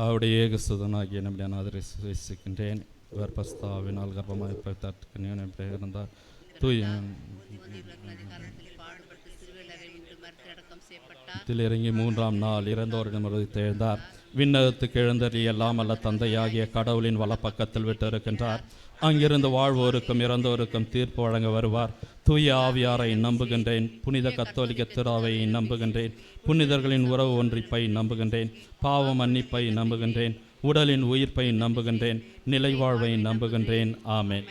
அவருடைய ஏகசுதனாகிய நம்முடைய நாதரை விசுவாசிக்கின்றேன். இவர் பஸ்தாவினால் கர்ப்பமாக இருந்தார். இறங்கி 3ஆம் நாள் இறந்தோரிடம் எழுந்தார். விண்ணகத்துக்கு எழுந்தறி எல்லாம் அல்ல தந்தையாகிய கடவுளின் வலப்பக்கத்தில் விட்டு இருக்கின்றார். அங்கிருந்து வாழ்வோருக்கும் இறந்தோருக்கும் தீர்ப்பு வழங்க வருவார். தூய ஆவியாரை நம்புகின்றேன். புனித கத்தோலிக்க திராவை நம்புகின்றேன். புனிதர்களின் உறவு ஒன்றிப்பை நம்புகின்றேன். பாவ மன்னிப்பை நம்புகின்றேன். உடலின் உயிர்ப்பை நம்புகின்றேன். நிலைவாழ்வை நம்புகின்றேன். ஆமென்.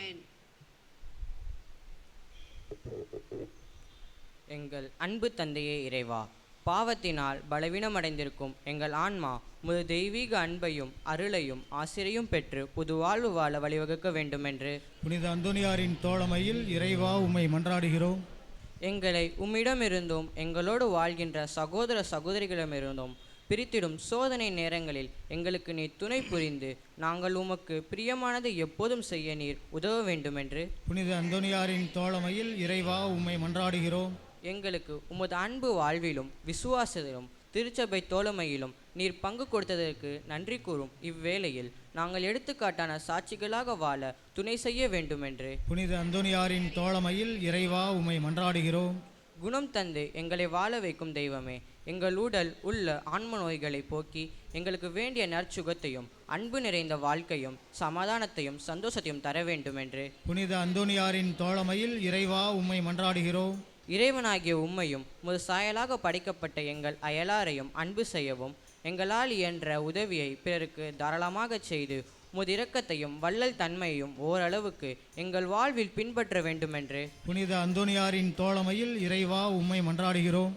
எங்கள் அன்பு தந்தையே இறைவா, பாவத்தினால் பலவீனமடைந்திருக்கும் எங்கள் ஆன்மா முழு தெய்வீக அன்பையும் அருளையும் ஆசிரியும் பெற்று புது வாழ்வு வாழ வழிவகுக்க வேண்டுமென்று புனித அந்தோனியாரின் தோழமையில் இறைவா உம்மை மன்றாடுகிறோம். எங்களை உம்மிடமிருந்தும் எங்களோடு வாழ்கின்ற சகோதர சகோதரிகளிடமிருந்தும் பிரித்திடும் சோதனை நேரங்களில் எங்களுக்கு நீர் துணை புரிந்து நாங்கள் உமக்கு பிரியமானதை எப்போதும் செய்ய நீர் உதவ வேண்டுமென்று புனித அந்தோனியாரின் தோழமையில் இறைவா உம்மை மன்றாடுகிறோம். எங்களுக்கு உமது அன்பு வாழ்விலும் விசுவாசத்திலும் திருச்சபை தோழமையிலும் நீர் பங்கு கொடுத்ததற்கு நன்றி கூறும் இவ்வேளையில் நாங்கள் எடுத்துக்காட்டான சாட்சிகளாக வாழ துணை செய்ய வேண்டுமென்று புனித அந்தோனியாரின் தோழமையில் இறைவா உம்மை மன்றாடுகிறோம். குணம் தந்து எங்களை வாழ வைக்கும் தெய்வமே, எங்கள் உடல் உள்ள ஆன்ம நோய்களை போக்கி எங்களுக்கு வேண்டிய நற்சுகத்தையும் அன்பு நிறைந்த வாழ்க்கையும் சமாதானத்தையும் சந்தோஷத்தையும் தர வேண்டுமென்று புனித அந்தோனியாரின் தோழமையில் இறைவா உம்மை மன்றாடுகிறோம். இறைவனாகிய உம்மையும் முது சாயலாக படைக்கப்பட்ட எங்கள் அயலாரையும் அன்பு செய்யவும் எங்களால் இயன்ற உதவியை பிறருக்கு தாராளமாக செய்து முது இரக்கத்தையும் வள்ளல் தன்மையையும் ஓரளவுக்கு எங்கள் வாழ்வில் பின்பற்ற வேண்டுமென்று புனித அந்தோனியாரின் தோழமையில் இறைவா உம்மை மன்றாடுகிறோம்.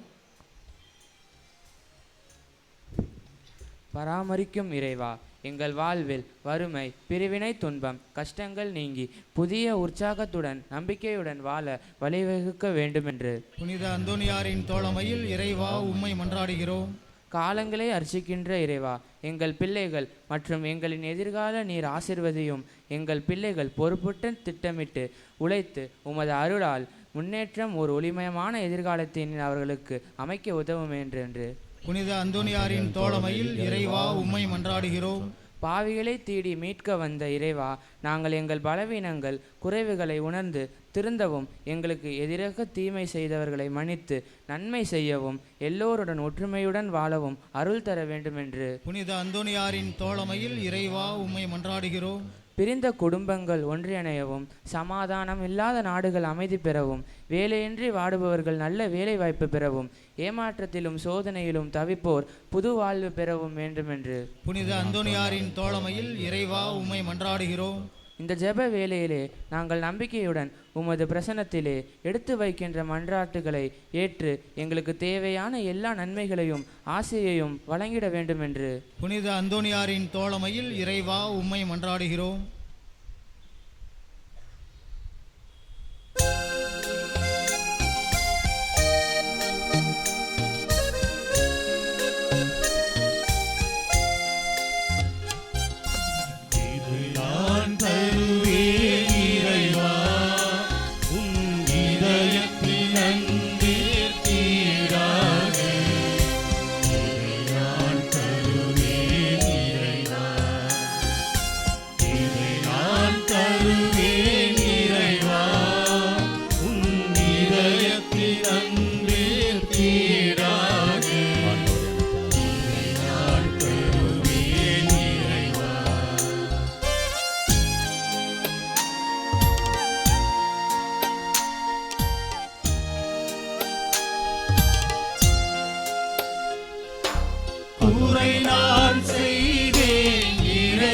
பராமரிக்கும் இறைவா, எங்கள் வாழ்வில் வறுமை, பிரிவினை, துன்பம், கஷ்டங்கள் நீங்கி புதிய உற்சாகத்துடன் நம்பிக்கையுடன் வாழ வழிவகுக்க வேண்டுமென்று புனித அந்தோனியாரின் தோழமையில் இறைவா உம்மை மன்றாடுகிறோம். காலங்களை அர்ச்சிக்கின்ற இறைவா, எங்கள் பிள்ளைகள் மற்றும் எங்களின் எதிர்கால நீர் ஆசிர்வதியும். எங்கள் பிள்ளைகள் பொறுப்புடன் திட்டமிட்டு உழைத்து உமது அருளால் முன்னேற்றம் ஒரு ஒளிமயமான எதிர்காலத்தின் அவர்களுக்கு அமைக்க உதவும் என்று புனித அந்தோனியாரின் தோழமையில் இறைவா உம்மை மன்றாடுகிறோம். பாவிகளை தேடி மீட்க வந்த இறைவா, நாங்கள் எங்கள் பலவீனங்கள் குறைவுகளை உணர்ந்து திருந்தவும் எங்களுக்கு எதிராக தீமை செய்தவர்களை மன்னித்து நன்மை செய்யவும் எல்லோருடன் ஒற்றுமையுடன் வாழவும் அருள் தர வேண்டுமென்று புனித அந்தோனியாரின் தோழமையில் இறைவா உம்மை மன்றாடுகிறோம். பிரிந்த குடும்பங்கள் ஒன்றிணையவும், சமாதானம் இல்லாத நாடுகள் அமைதி பெறவும், வேலையின்றி வாடுபவர்கள் நல்ல வேலை வாய்ப்பு பெறவும், ஏமாற்றத்திலும் சோதனையிலும் தவிப்போர் புது வாழ்வு பெறவும் வேண்டுமென்று புனித அந்தோனியாரின் தோழமையில் இறைவா உம்மை மன்றாடுகிறோம். இந்த ஜெப வேளையிலே நாங்கள் நம்பிக்கையுடன் உமது பிரசன்னத்திலே எடுத்து வைக்கின்ற மன்றாட்டுகளை ஏற்று எங்களுக்கு தேவையான எல்லா நன்மைகளையும் ஆசையையும் வழங்கிட வேண்டுமென்று புனித அந்தோனியாரின் தோழமையில் இறைவா உம்மை மன்றாடுகிறோம்.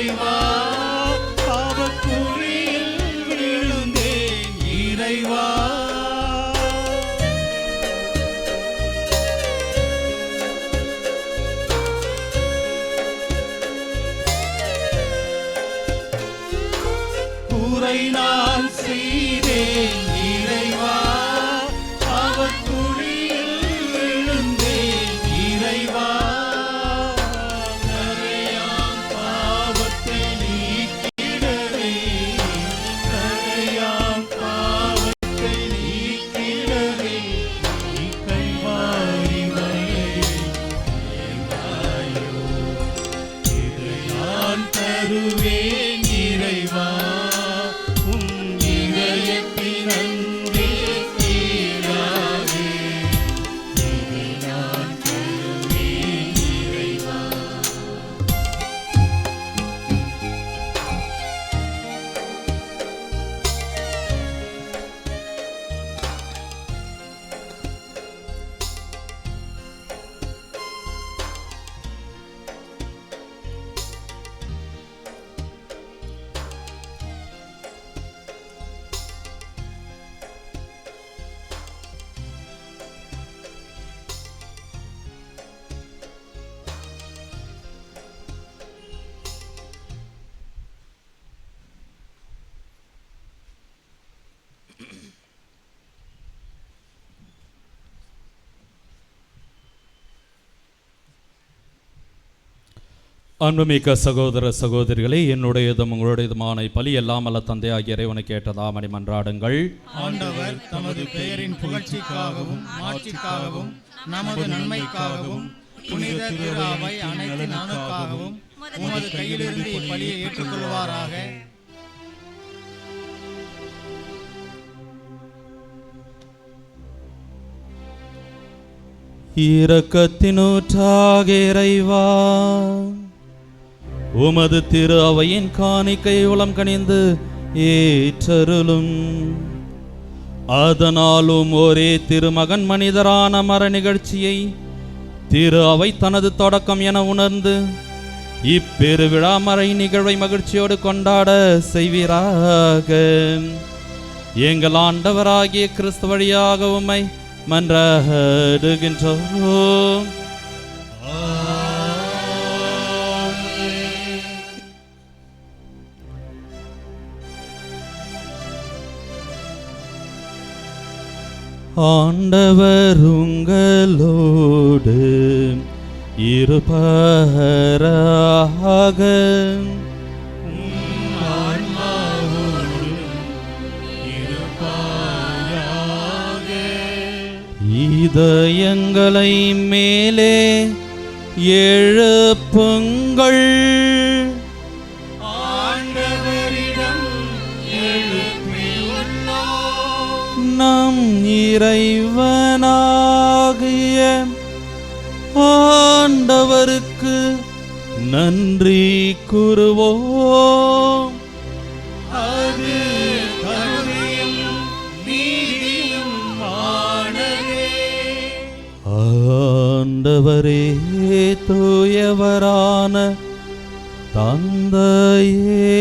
இறைவா, பாவக்குழியில் விழுந்தேன் இறைவா. குறை நான் செய்தேன் இறைவா, பாவக்குழியில் விழுந்தேன் இறைவா. கரையாம் பாவத்தை நீக்கிடவே, கரையாம் பாவத்தை நீக்கிடவே, நீ கல்வாரி மலையில் ஏந்தாயோ. இதை நான் தருவேன் இறைவா, உம் இதயத்தின் அன்பே தீராதே. இதை நான் தருவேன் இறைவா. அன்புமிக்க சகோதர சகோதரிகளே, என்னுடையதும் உங்களுடையதுமான பலி எல்லாம் அல்ல தந்தையாகிய இறைவனை கேட்டதாமணி மன்றாடுங்கள். ஆண்டவர் தமது பெயரின் புகழ்ச்சிக்காகவும் மாட்சிக்காகவும் நமது நன்மைக்காகவும் புனித திரு அவை அனைத்து நலனுக்காகவும் உமது கையிலிருந்து இப்பலியை ஏற்றுக்கொள்வாராக. இரக்கத்தினூற்றாக இறைவா, உமது திரு அவையின் காணிக்கை உளம் கனிந்து ஏற்றருளும். அதனாலும் ஒரே திருமகன் மனிதரான மர நிகழ்ச்சியை திரு அவை தனது தொடக்கம் என உணர்ந்து இப்பெருவிழா மறை நிகழ்வை மகிழ்ச்சியோடு கொண்டாட செய்வீராக. எங்கள் ஆண்டவராகிய கிறிஸ்து வழியாக உம்மை மன்றாடுகின்றோம். ஆண்டவர் உங்களோடு இருப்பாராக. இதயங்களை மேலே எழுப்புங்கள். ஆண்டவரிடம் எழுப்பியுள்ளோம். நம் இறைவனாகிய ஆண்டவருக்கு நன்றி கூறுவோம். அது கருணையும் நீதியும் ஆனதே. ஆண்டவரே, தூயவரான தந்தையே,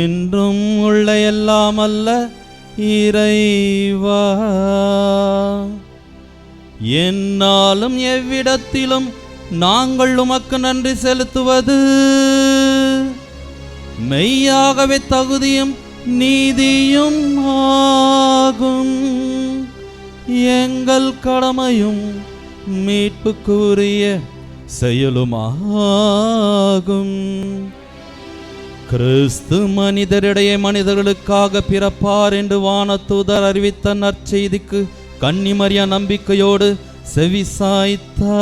என்றும் உள்ள எல்லாம் அல்ல இறைவா, என்னாலும் எவ்விடத்திலும் நாங்கள் உமக்கு நன்றி செலுத்துவது மெய்யாகவே தகுதியும் நீதியும் ஆகும். எங்கள் கடமையும் மீட்புக்குரிய செயலுமாகும். கிறிஸ்து மனிதரிடையே மனிதர்களுக்காக பிறப்பார் என்று வானதூதர் அறிவித்த நற்செய்திக்கு கன்னிமரியா நம்பிக்கையோடு செவிசாய்த்தார்.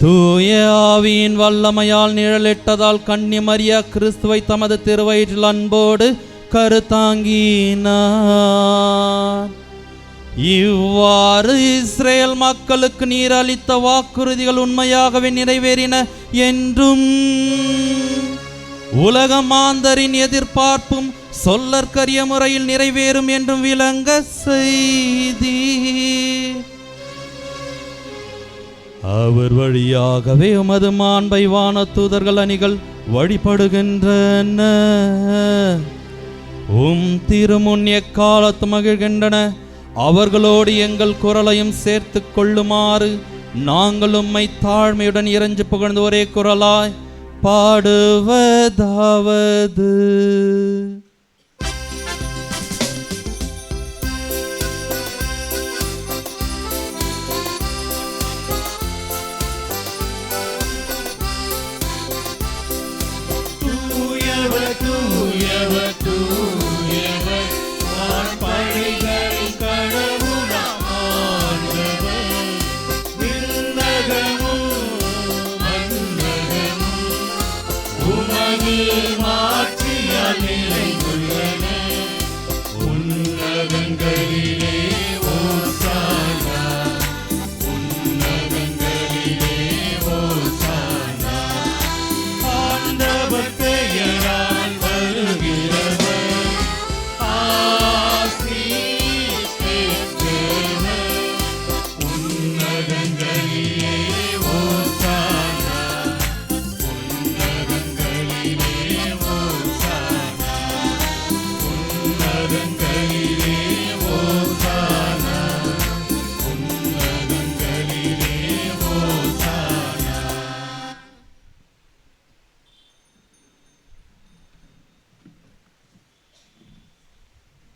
தூய ஆவியின் வல்லமையால் நிழலிட்டதால் கன்னிமரியா கிறிஸ்துவை தமது திருவயிற்றில் அன்போடு கருத்தாங்கினார். இவ்வாறு இஸ்ரேல் மக்களுக்கு நீர் அளித்த வாக்குறுதிகள் உண்மையாகவே நிறைவேறின என்றும் உலக மாந்தரின் எதிர்பார்ப்பும் சொல்லற்கரிய முறையில் நிறைவேறும் என்றும் விளங்க செய்தி. அவர் வழியாகவே உமது மாண்பை வான தூதர்கள் அணிகள் வழிபடுகின்றன. திருமுன் எக்காலத்து மகிழ்கின்றன. அவர்களோடு எங்கள் குரலையும் சேர்த்து கொள்ளுமாறு நாங்கள் உம்மை தாழ்மையுடன் இறைஞ்சு புகழ்ந்து ஒரே குரலாய் பாடுவதாவது.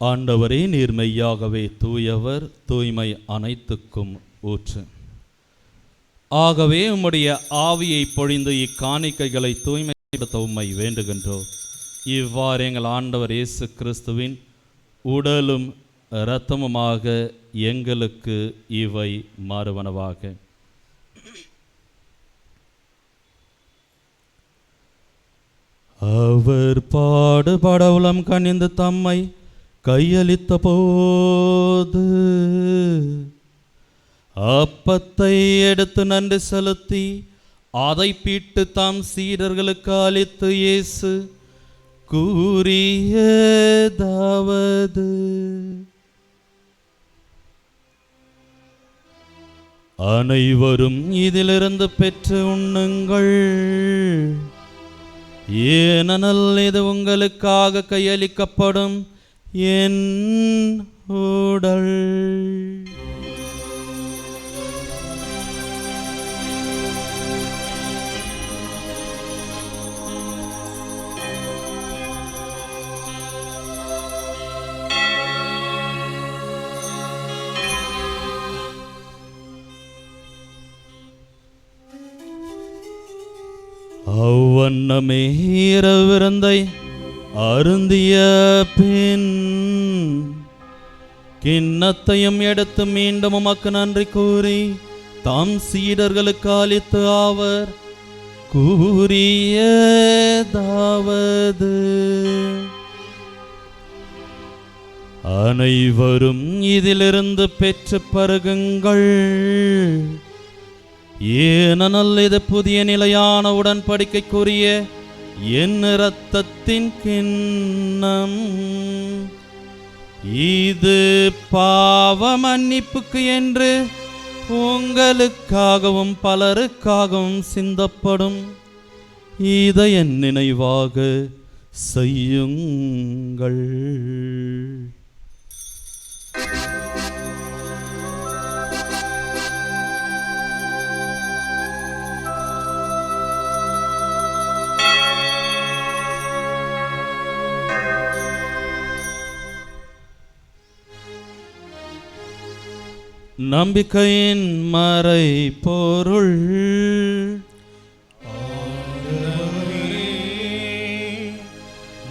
ஆண்டவரே, நீர் மெய்யாகவே தூயவர், தூய்மை அனைத்துக்கும் ஊற்று. ஆகவே உம்முடைய ஆவியை பொழிந்து இக்காணிக்கைகளை தூய்மைப்படுத்த உம்மை வேண்டுகின்றோம். இவ்வாறு எங்கள் ஆண்டவர் இயேசு கிறிஸ்துவின் உடலும் இரத்தமுமாக எங்களுக்கு இவை மாறுவனவாக. அவர் பாடுபட உளம் கனிந்து தம்மை கையளித்த போது அப்பத்தை எடுத்து நன்றி செலுத்தி அதை பீட்டு தாம் சீடர்களுக்கு அளித்து இயேசு கூறியதாவது: அனைவரும் இதிலிருந்து பெற்று உண்ணுங்கள், ஏனெனில் இது உங்களுக்காக கையளிக்கப்படும் என் உடல். அவ்வண்ணமே இரவிருந்தை அருந்திய பின் கிண்ணத்தையும் எடுத்து மீண்டும் உமக்கு நன்றி கூறி தாம் சீடர்களுக்கு அளித்து அவர் கூறியதாவது: அனைவரும் இதிலிருந்து பெற்று பருகுங்கள், ஏனெனில் இது புதிய நிலையான உடன்படிக்கைக்குரிய என் இரத்தத்தின் கிண்ணம். இது பாவ மன்னிப்புக்கு என்று உங்களுக்காகவும் பலருக்காகவும் சிந்தப்படும். இதை என் நினைவாக செய்யுங்கள். நம்பிக்கையின் மறை பொருள்.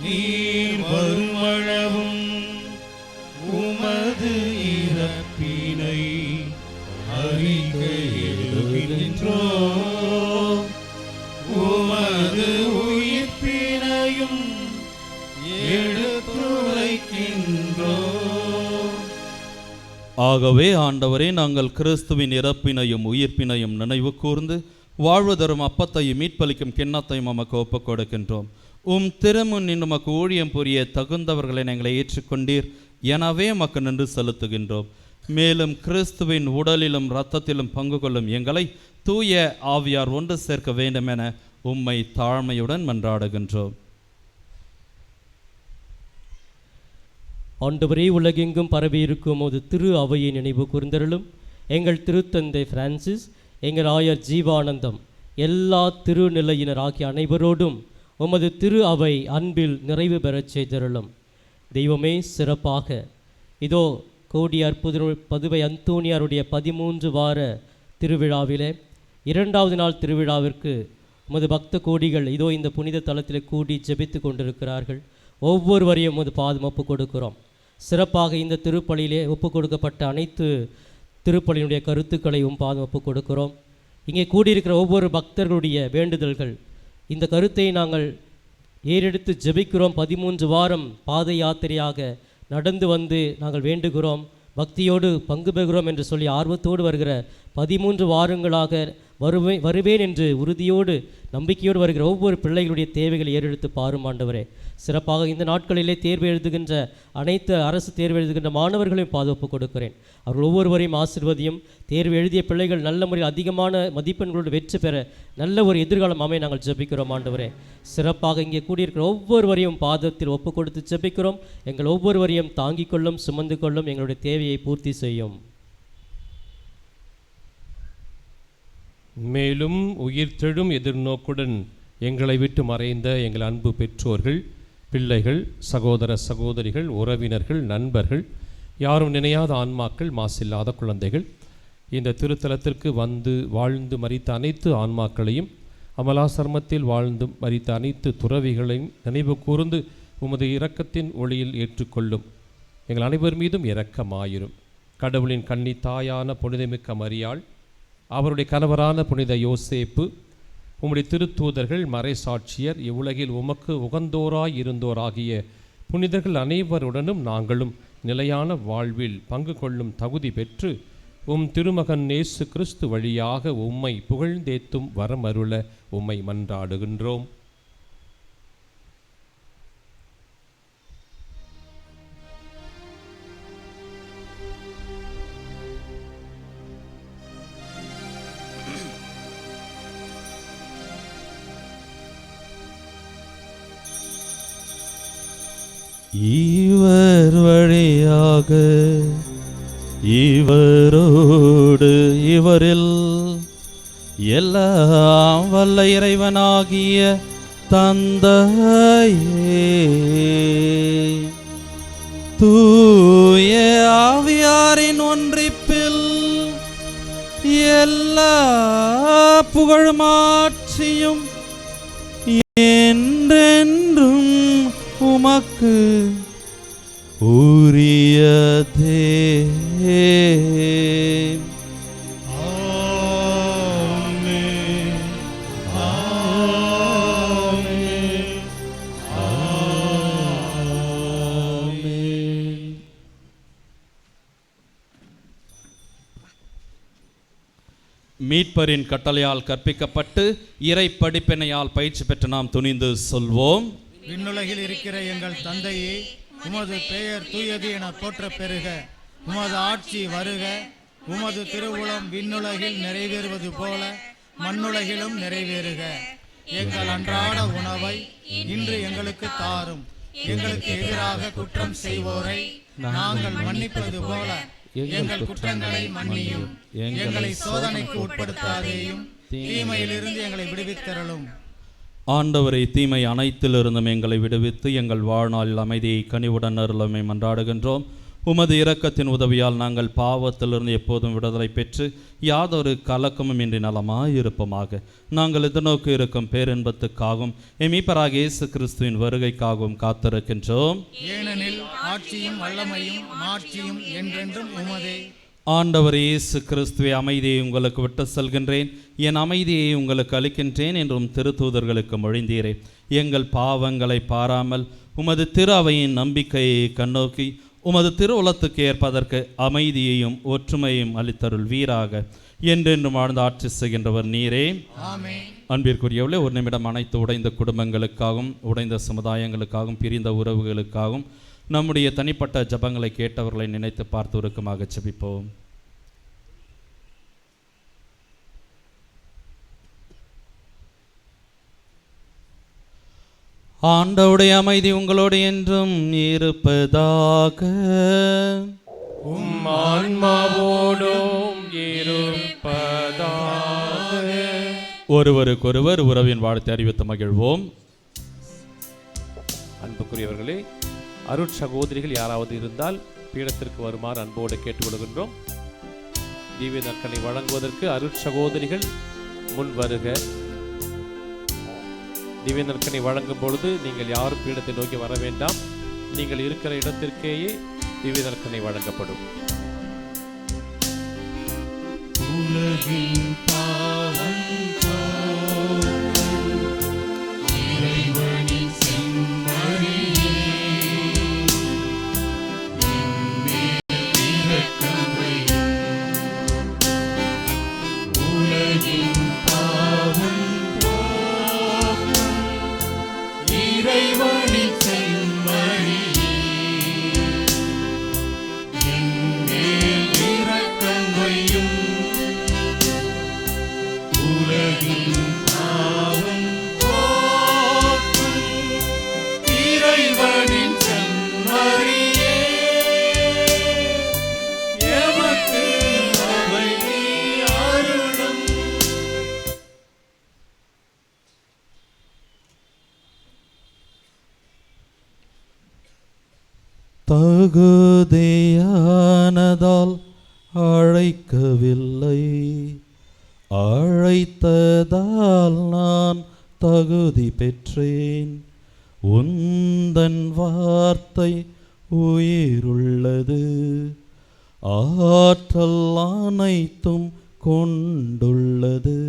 நீர் வருமளவும் உமது இறப்பினை அறிக்கையிடுகின்றோம், உமது உயிர்ப்பினையும் எடுத்துரைக்கின்றோம். ஆகவே ஆண்டவரே, நாங்கள் கிறிஸ்துவின் இறப்பினையும் உயிர்ப்பினையும் நினைவு கூர்ந்து வாழ்வு தரும் அப்பத்தையும் மீட்பளிக்கும் கிண்ணத்தையும் நமக்கு ஒப்புக் கொடுக்கின்றோம். திருமுன்னின் உமக்கு ஊழியம் புரிய தகுந்தவர்களை நாங்களை ஏற்றுக்கொண்டீர், எனவே உமக்கு நன்றி செலுத்துகின்றோம். மேலும் கிறிஸ்துவின் உடலிலும் இரத்தத்திலும் பங்கு கொள்ளும் எங்களை தூய ஆவியார் ஒன்று சேர்க்க வேண்டும் என உம்மை தாழ்மையுடன் மன்றாடுகின்றோம். ஆண்டவரே, உலகெங்கும் பரவியிருக்கும் ஒரு திரு அவையை நினைவு கூர்ந்தருளும். எங்கள் திருத்தந்தை பிரான்சிஸ், எங்கள் ஆயர் ஜீவானந்தம், எல்லா திருநிலையினர் ஆகிய அனைவரோடும் உமது திரு அவை அன்பில் நிறைவு பெறச் செய்தருளும். தெய்வமே, சிறப்பாக இதோ கோடியார் பதுவை அந்தோணியாருடைய 13 வார திருவிழாவிலே 2வது நாள் திருவிழாவிற்கு உமது பக்த கோடிகள் இதோ இந்த புனித தலத்தில் கூடி ஜெபித்து கொண்டிருக்கிறார்கள். ஒவ்வொருவரையும் உமது பாதம் ஒப்புக் கொடுக்கிறோம். சிறப்பாக இந்த திருப்பலியிலே ஒப்புக் கொடுக்கப்பட்ட அனைத்து திருப்பலியினுடைய கருத்துக்களையும் பாதம் ஒப்புக் கொடுக்கிறோம். இங்கே கூடியிருக்கிற ஒவ்வொரு பக்தர்களுடைய வேண்டுதல்கள், இந்த கருத்தை நாங்கள் ஏறெடுத்து ஜெபிக்கிறோம். 13 வாரம் பாத யாத்திரையாக நடந்து வந்து நாங்கள் வேண்டுகிறோம், பக்தியோடு பங்கு பெறுகிறோம் என்று சொல்லி ஆர்வத்தோடு வருகிற 13 வாரங்களாக வருவேன் என்று உறுதியோடு நம்பிக்கையோடு வருகிற ஒவ்வொரு பிள்ளைகளுடைய தேவைகளை ஏறெடுத்து பாரும் ஆண்டவரே. சிறப்பாக இந்த நாட்களிலே தேர்வு எழுதுகின்ற அனைத்து அரசு தேர்வு எழுதுகின்ற மாணவர்களையும் பாதுகாப்பு கொடுக்கிறேன். அவர்கள் ஒவ்வொருவரையும் ஆசீர்வதியும். தேர்வு எழுதிய பிள்ளைகள் நல்ல முறையில் அதிகமான மதிப்பெண்களோடு வெற்றி பெற நல்ல ஒரு எதிர்காலம் அமைய நாங்கள் ஜெபிக்கிறோம் ஆண்டவரே. சிறப்பாக இங்கே கூடியிருக்கிற ஒவ்வொருவரையும் பாதத்தில் ஒப்பு கொடுத்து ஜெபிக்கிறோம். எங்கள் ஒவ்வொருவரையும் தாங்கிக் கொள்ளும், சுமந்து கொள்ளும், எங்களுடைய தேவையை பூர்த்தி செய்யும். மேலும் உயிர்த்தெழும் எதிர்நோக்குடன் எங்களை விட்டு மறைந்த எங்கள் அன்பு பெற்றோர்கள், பிள்ளைகள், சகோதர சகோதரிகள், உறவினர்கள், நண்பர்கள், யாரும் நினையாத ஆன்மாக்கள், மாசில்லாத குழந்தைகள், இந்த திருத்தலத்திற்கு வந்து வாழ்ந்து மரித்த அனைத்து ஆன்மாக்களையும், அமலாசர்மத்தில் வாழ்ந்து மரித்த அனைத்து துறவிகளையும் நினைவு கூர்ந்து உமது இரக்கத்தின் ஒளியில் ஏற்றுக்கொள்ளும். எங்கள் அனைவர் மீதும் இரக்கமாயிரும். கடவுளின் கன்னி தாயான புனிதமிக்க மரியாள், அவருடைய கணவரான புனித யோசேப்பு, உம்முடைய திருத்தூதர்கள், மறைசாட்சியர், இவ்வுலகில் உமக்கு உகந்தோராய் இருந்தோராகிய புனிதர்கள் அனைவருடனும் நாங்களும் நிலையான வாழ்வில் பங்கு கொள்ளும் தகுதி பெற்று உம் திருமகன் இயேசு கிறிஸ்து வழியாக உம்மை புகழ்ந்தேத்தும் வரமருள உம்மை மன்றாடுகின்றோம். இவர் வழியாக இவரோடு இவரில் எல்லாம் வல்ல இறைவனாகிய தந்தையே தூய ஆவியாரின் ஒன்றிப்பில் எல்லா புகழ்மாட்சியும் என்றென்றும் உமக்கு உரியதே. ஆமென், ஆமென், ஆமென். மீட்பரின் கட்டளையால் கற்பிக்கப்பட்டு இறை படிப்பினையால் பயிற்சி பெற்று நாம் துணிந்து சொல்வோம். விண்ணுலகில் இருக்கிற எங்கள் தந்தையே, உமது பெயர் தூயது என போற்ற பெறுக. உமது ஆட்சி வருக. உமது திருவுளம் விண்ணுலகில் நிறைவேறுவது போல மண்ணுலகிலும் நிறைவேறுக. எங்கள் அன்றாட உணவை இன்று எங்களுக்கு தாரும். எங்களுக்கு எதிராக குற்றம் செய்வோரை நாங்கள் மன்னிப்பது போல எங்கள் குற்றங்களை மன்னியும். எங்களை சோதனைக்கு உட்படுத்தாதேயும், தீமையிலிருந்து எங்களை விடுவித்தருளும். ஆண்டவரை, தீமை அனைத்திலிருந்தும் எங்களை விடுவித்து எங்கள் வாழ்நாளில் அமைதியை கனிவுடன் அருளமை மன்றாடுகின்றோம். உமது இரக்கத்தின் உதவியால் நாங்கள் பாவத்திலிருந்து எப்போதும் விடுதலை பெற்று யாதொரு கலக்கமும் இன்றி நலமாயிருப்போமாக. நாங்கள் எதிர்நோக்கி இருக்கும் பேரின்பத்துக்காகவும் எமீப்பராக இயேசு கிறிஸ்துவின் வருகைக்காகவும் காத்திருக்கின்றோம். ஏனெனில் ஆட்சியும் வல்லமையும் மாட்சியும் என்றென்றும் உமதே. ஆண்டவர் இயேசு கிறிஸ்துவை, அமைதியை உங்களுக்கு விட்டு செல்கின்றேன், என் அமைதியை உங்களுக்கு அளிக்கின்றேன் என்றும் திருத்தூதர்களுக்கு மொழிந்தீரே. எங்கள் பாவங்களை பாராமல் உமது திரு அவையின் நம்பிக்கையை கண்ணோக்கி உமது திருவுலத்துக்கு ஏற்பதற்கு அமைதியையும் ஒற்றுமையும் அளித்தருள் வீராக. என்றென்றும் வாழ்ந்து ஆட்சி செய்கின்றவர் நீரே. அன்பிற்குரியவர்களே, ஒரு நிமிடம் அனைத்து உடைந்த குடும்பங்களுக்காகவும், உடைந்த சமுதாயங்களுக்காகவும், பிரிந்த உறவுகளுக்காகவும், நம்முடைய தனிப்பட்ட ஜெபங்களை கேட்டவர்களை நினைத்து பார்த்து உருக்கமாக ஜெபிப்போம். ஆண்டவருடைய அமைதி உங்களோடு என்றும் இருப்பதாக. ஆன்மாவோடும் இருப்பதாக. ஒருவருக்கொருவர் உறவின் வாழ்த்து அறிவித்து மகிழ்வோம். அன்புக்குரியவர்களே, அருட்சகோதரிகள் யாராவது இருந்தால் பீடத்திற்கு வருமாறு அன்போடு கேட்டுக்கொள்கின்றோம். திவ்ய நற்கனை வழங்குவதற்கு அருட்சகோதரிகள் முன் வருக. திவ்ய நற்கனை வழங்கும் பொழுது நீங்கள் யாரும் பீடத்தை நோக்கி வர வேண்டாம். நீங்கள் இருக்கிற இடத்திற்கேயே திவ்ய நற்கனை வழங்கப்படும். உலகின் பாவம் போக்கும் இறைவனின் செம்மறியே, என்மேல் இரக்கம் வையும். உலகின் பாவம் போக்கும் இறைவனின் செம்மறியே, என்மேல் இரக்கம் வையும். உலகின் பாவம் போக்கும் இறைவனின் செம்மறியே, எமக்கு அமைதி அருளும். தகுதியானதால் அழைக்கவில்லை, அழைத்ததால் நான் தகுதி பெற்றேன். உந்தன் வார்த்தை உயிருள்ளது, ஆற்றல் அனைத்தும் கொண்டுள்ளது.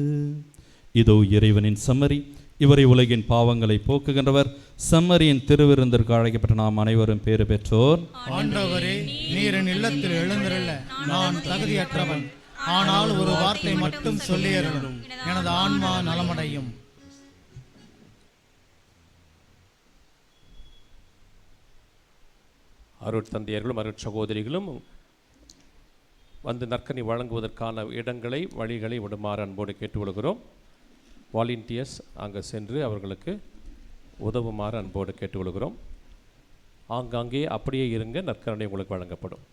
இதோ இறைவனின் செம்மறி, இவரை உலகின் பாவங்களை போக்குகின்றவர். செம்மறியின் திருவிருந்திற்கு அழைக்கப்பட்ட நாம் அனைவரும் பேறு பெற்றோர். ஆண்டவரே, நீர் என் இல்லத்தில் எழுந்திருள்ள நான் தகுதியற்றவன். ஆனால் ஒரு வார்த்தை மட்டும் சொல்லியருளும், எனது ஆன்மா நலமடையும். அருட்தந்தையர்களும் அருட்சகோதரிகளும் வந்து நற்கனி வழங்குவதற்கான இடங்களை வழிகளை விடுமாறு அன்போடு கேட்டுக்கொள்கிறோம். வாலண்டியர்ஸ் அங்கே சென்று அவர்களுக்கு உதவுமாறு அன்போடு கேட்டுக்கொள்கிறோம். ஆங்காங்கே அப்படியே இருங்க, நற்கரணை உங்களுக்கு வழங்கப்படும்.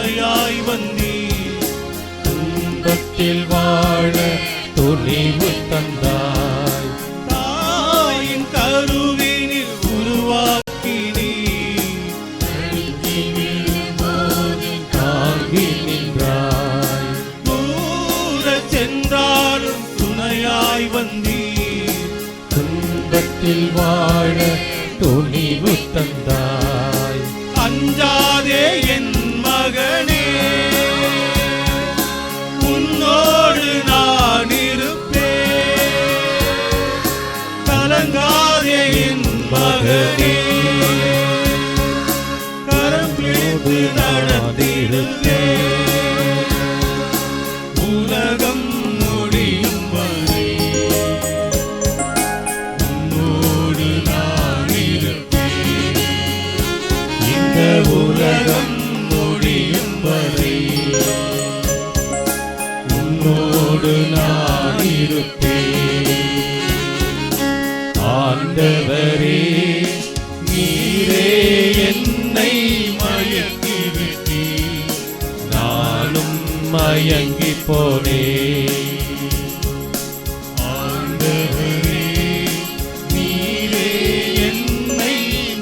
துணையாய் வந்தீர். துன்பத்தில் வாழ துணிவு தந்தாய். தாயின் கருவினில் உருவாக்கினீர். தாங்கி நின்றாய். தூரச் சென்றாலும் துணையாய் வந்தீர். துன்பத்தில் வாழ துணிவு தந்தாய். அஞ்சாதே என் மகனே, உன்னோடு நான் இருப்பேன். கலங்காதே என் மகனே, கரம் பிடித்து நடத்திடுவேன். உலகம் முடியும் வரை உன்னோடு நான் இருப்பேன். இந்த உலகம் முடியும் வரை உன்னோடு நான் இருப்பேன். ஆண்டவரே, நீரே என்னை மயக்கிவிட்டீர். நானும் மயங்கி போனேன். ஆண்டவரே, நீரே என்னை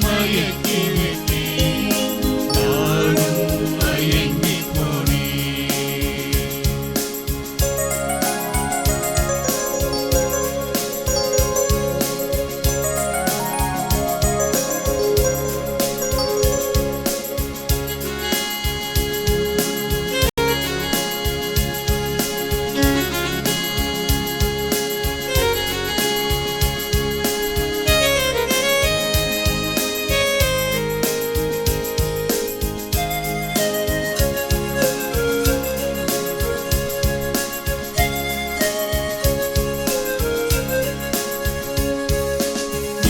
மயக்கிவிட்டீர். நானும் மயங்கி போனேன்.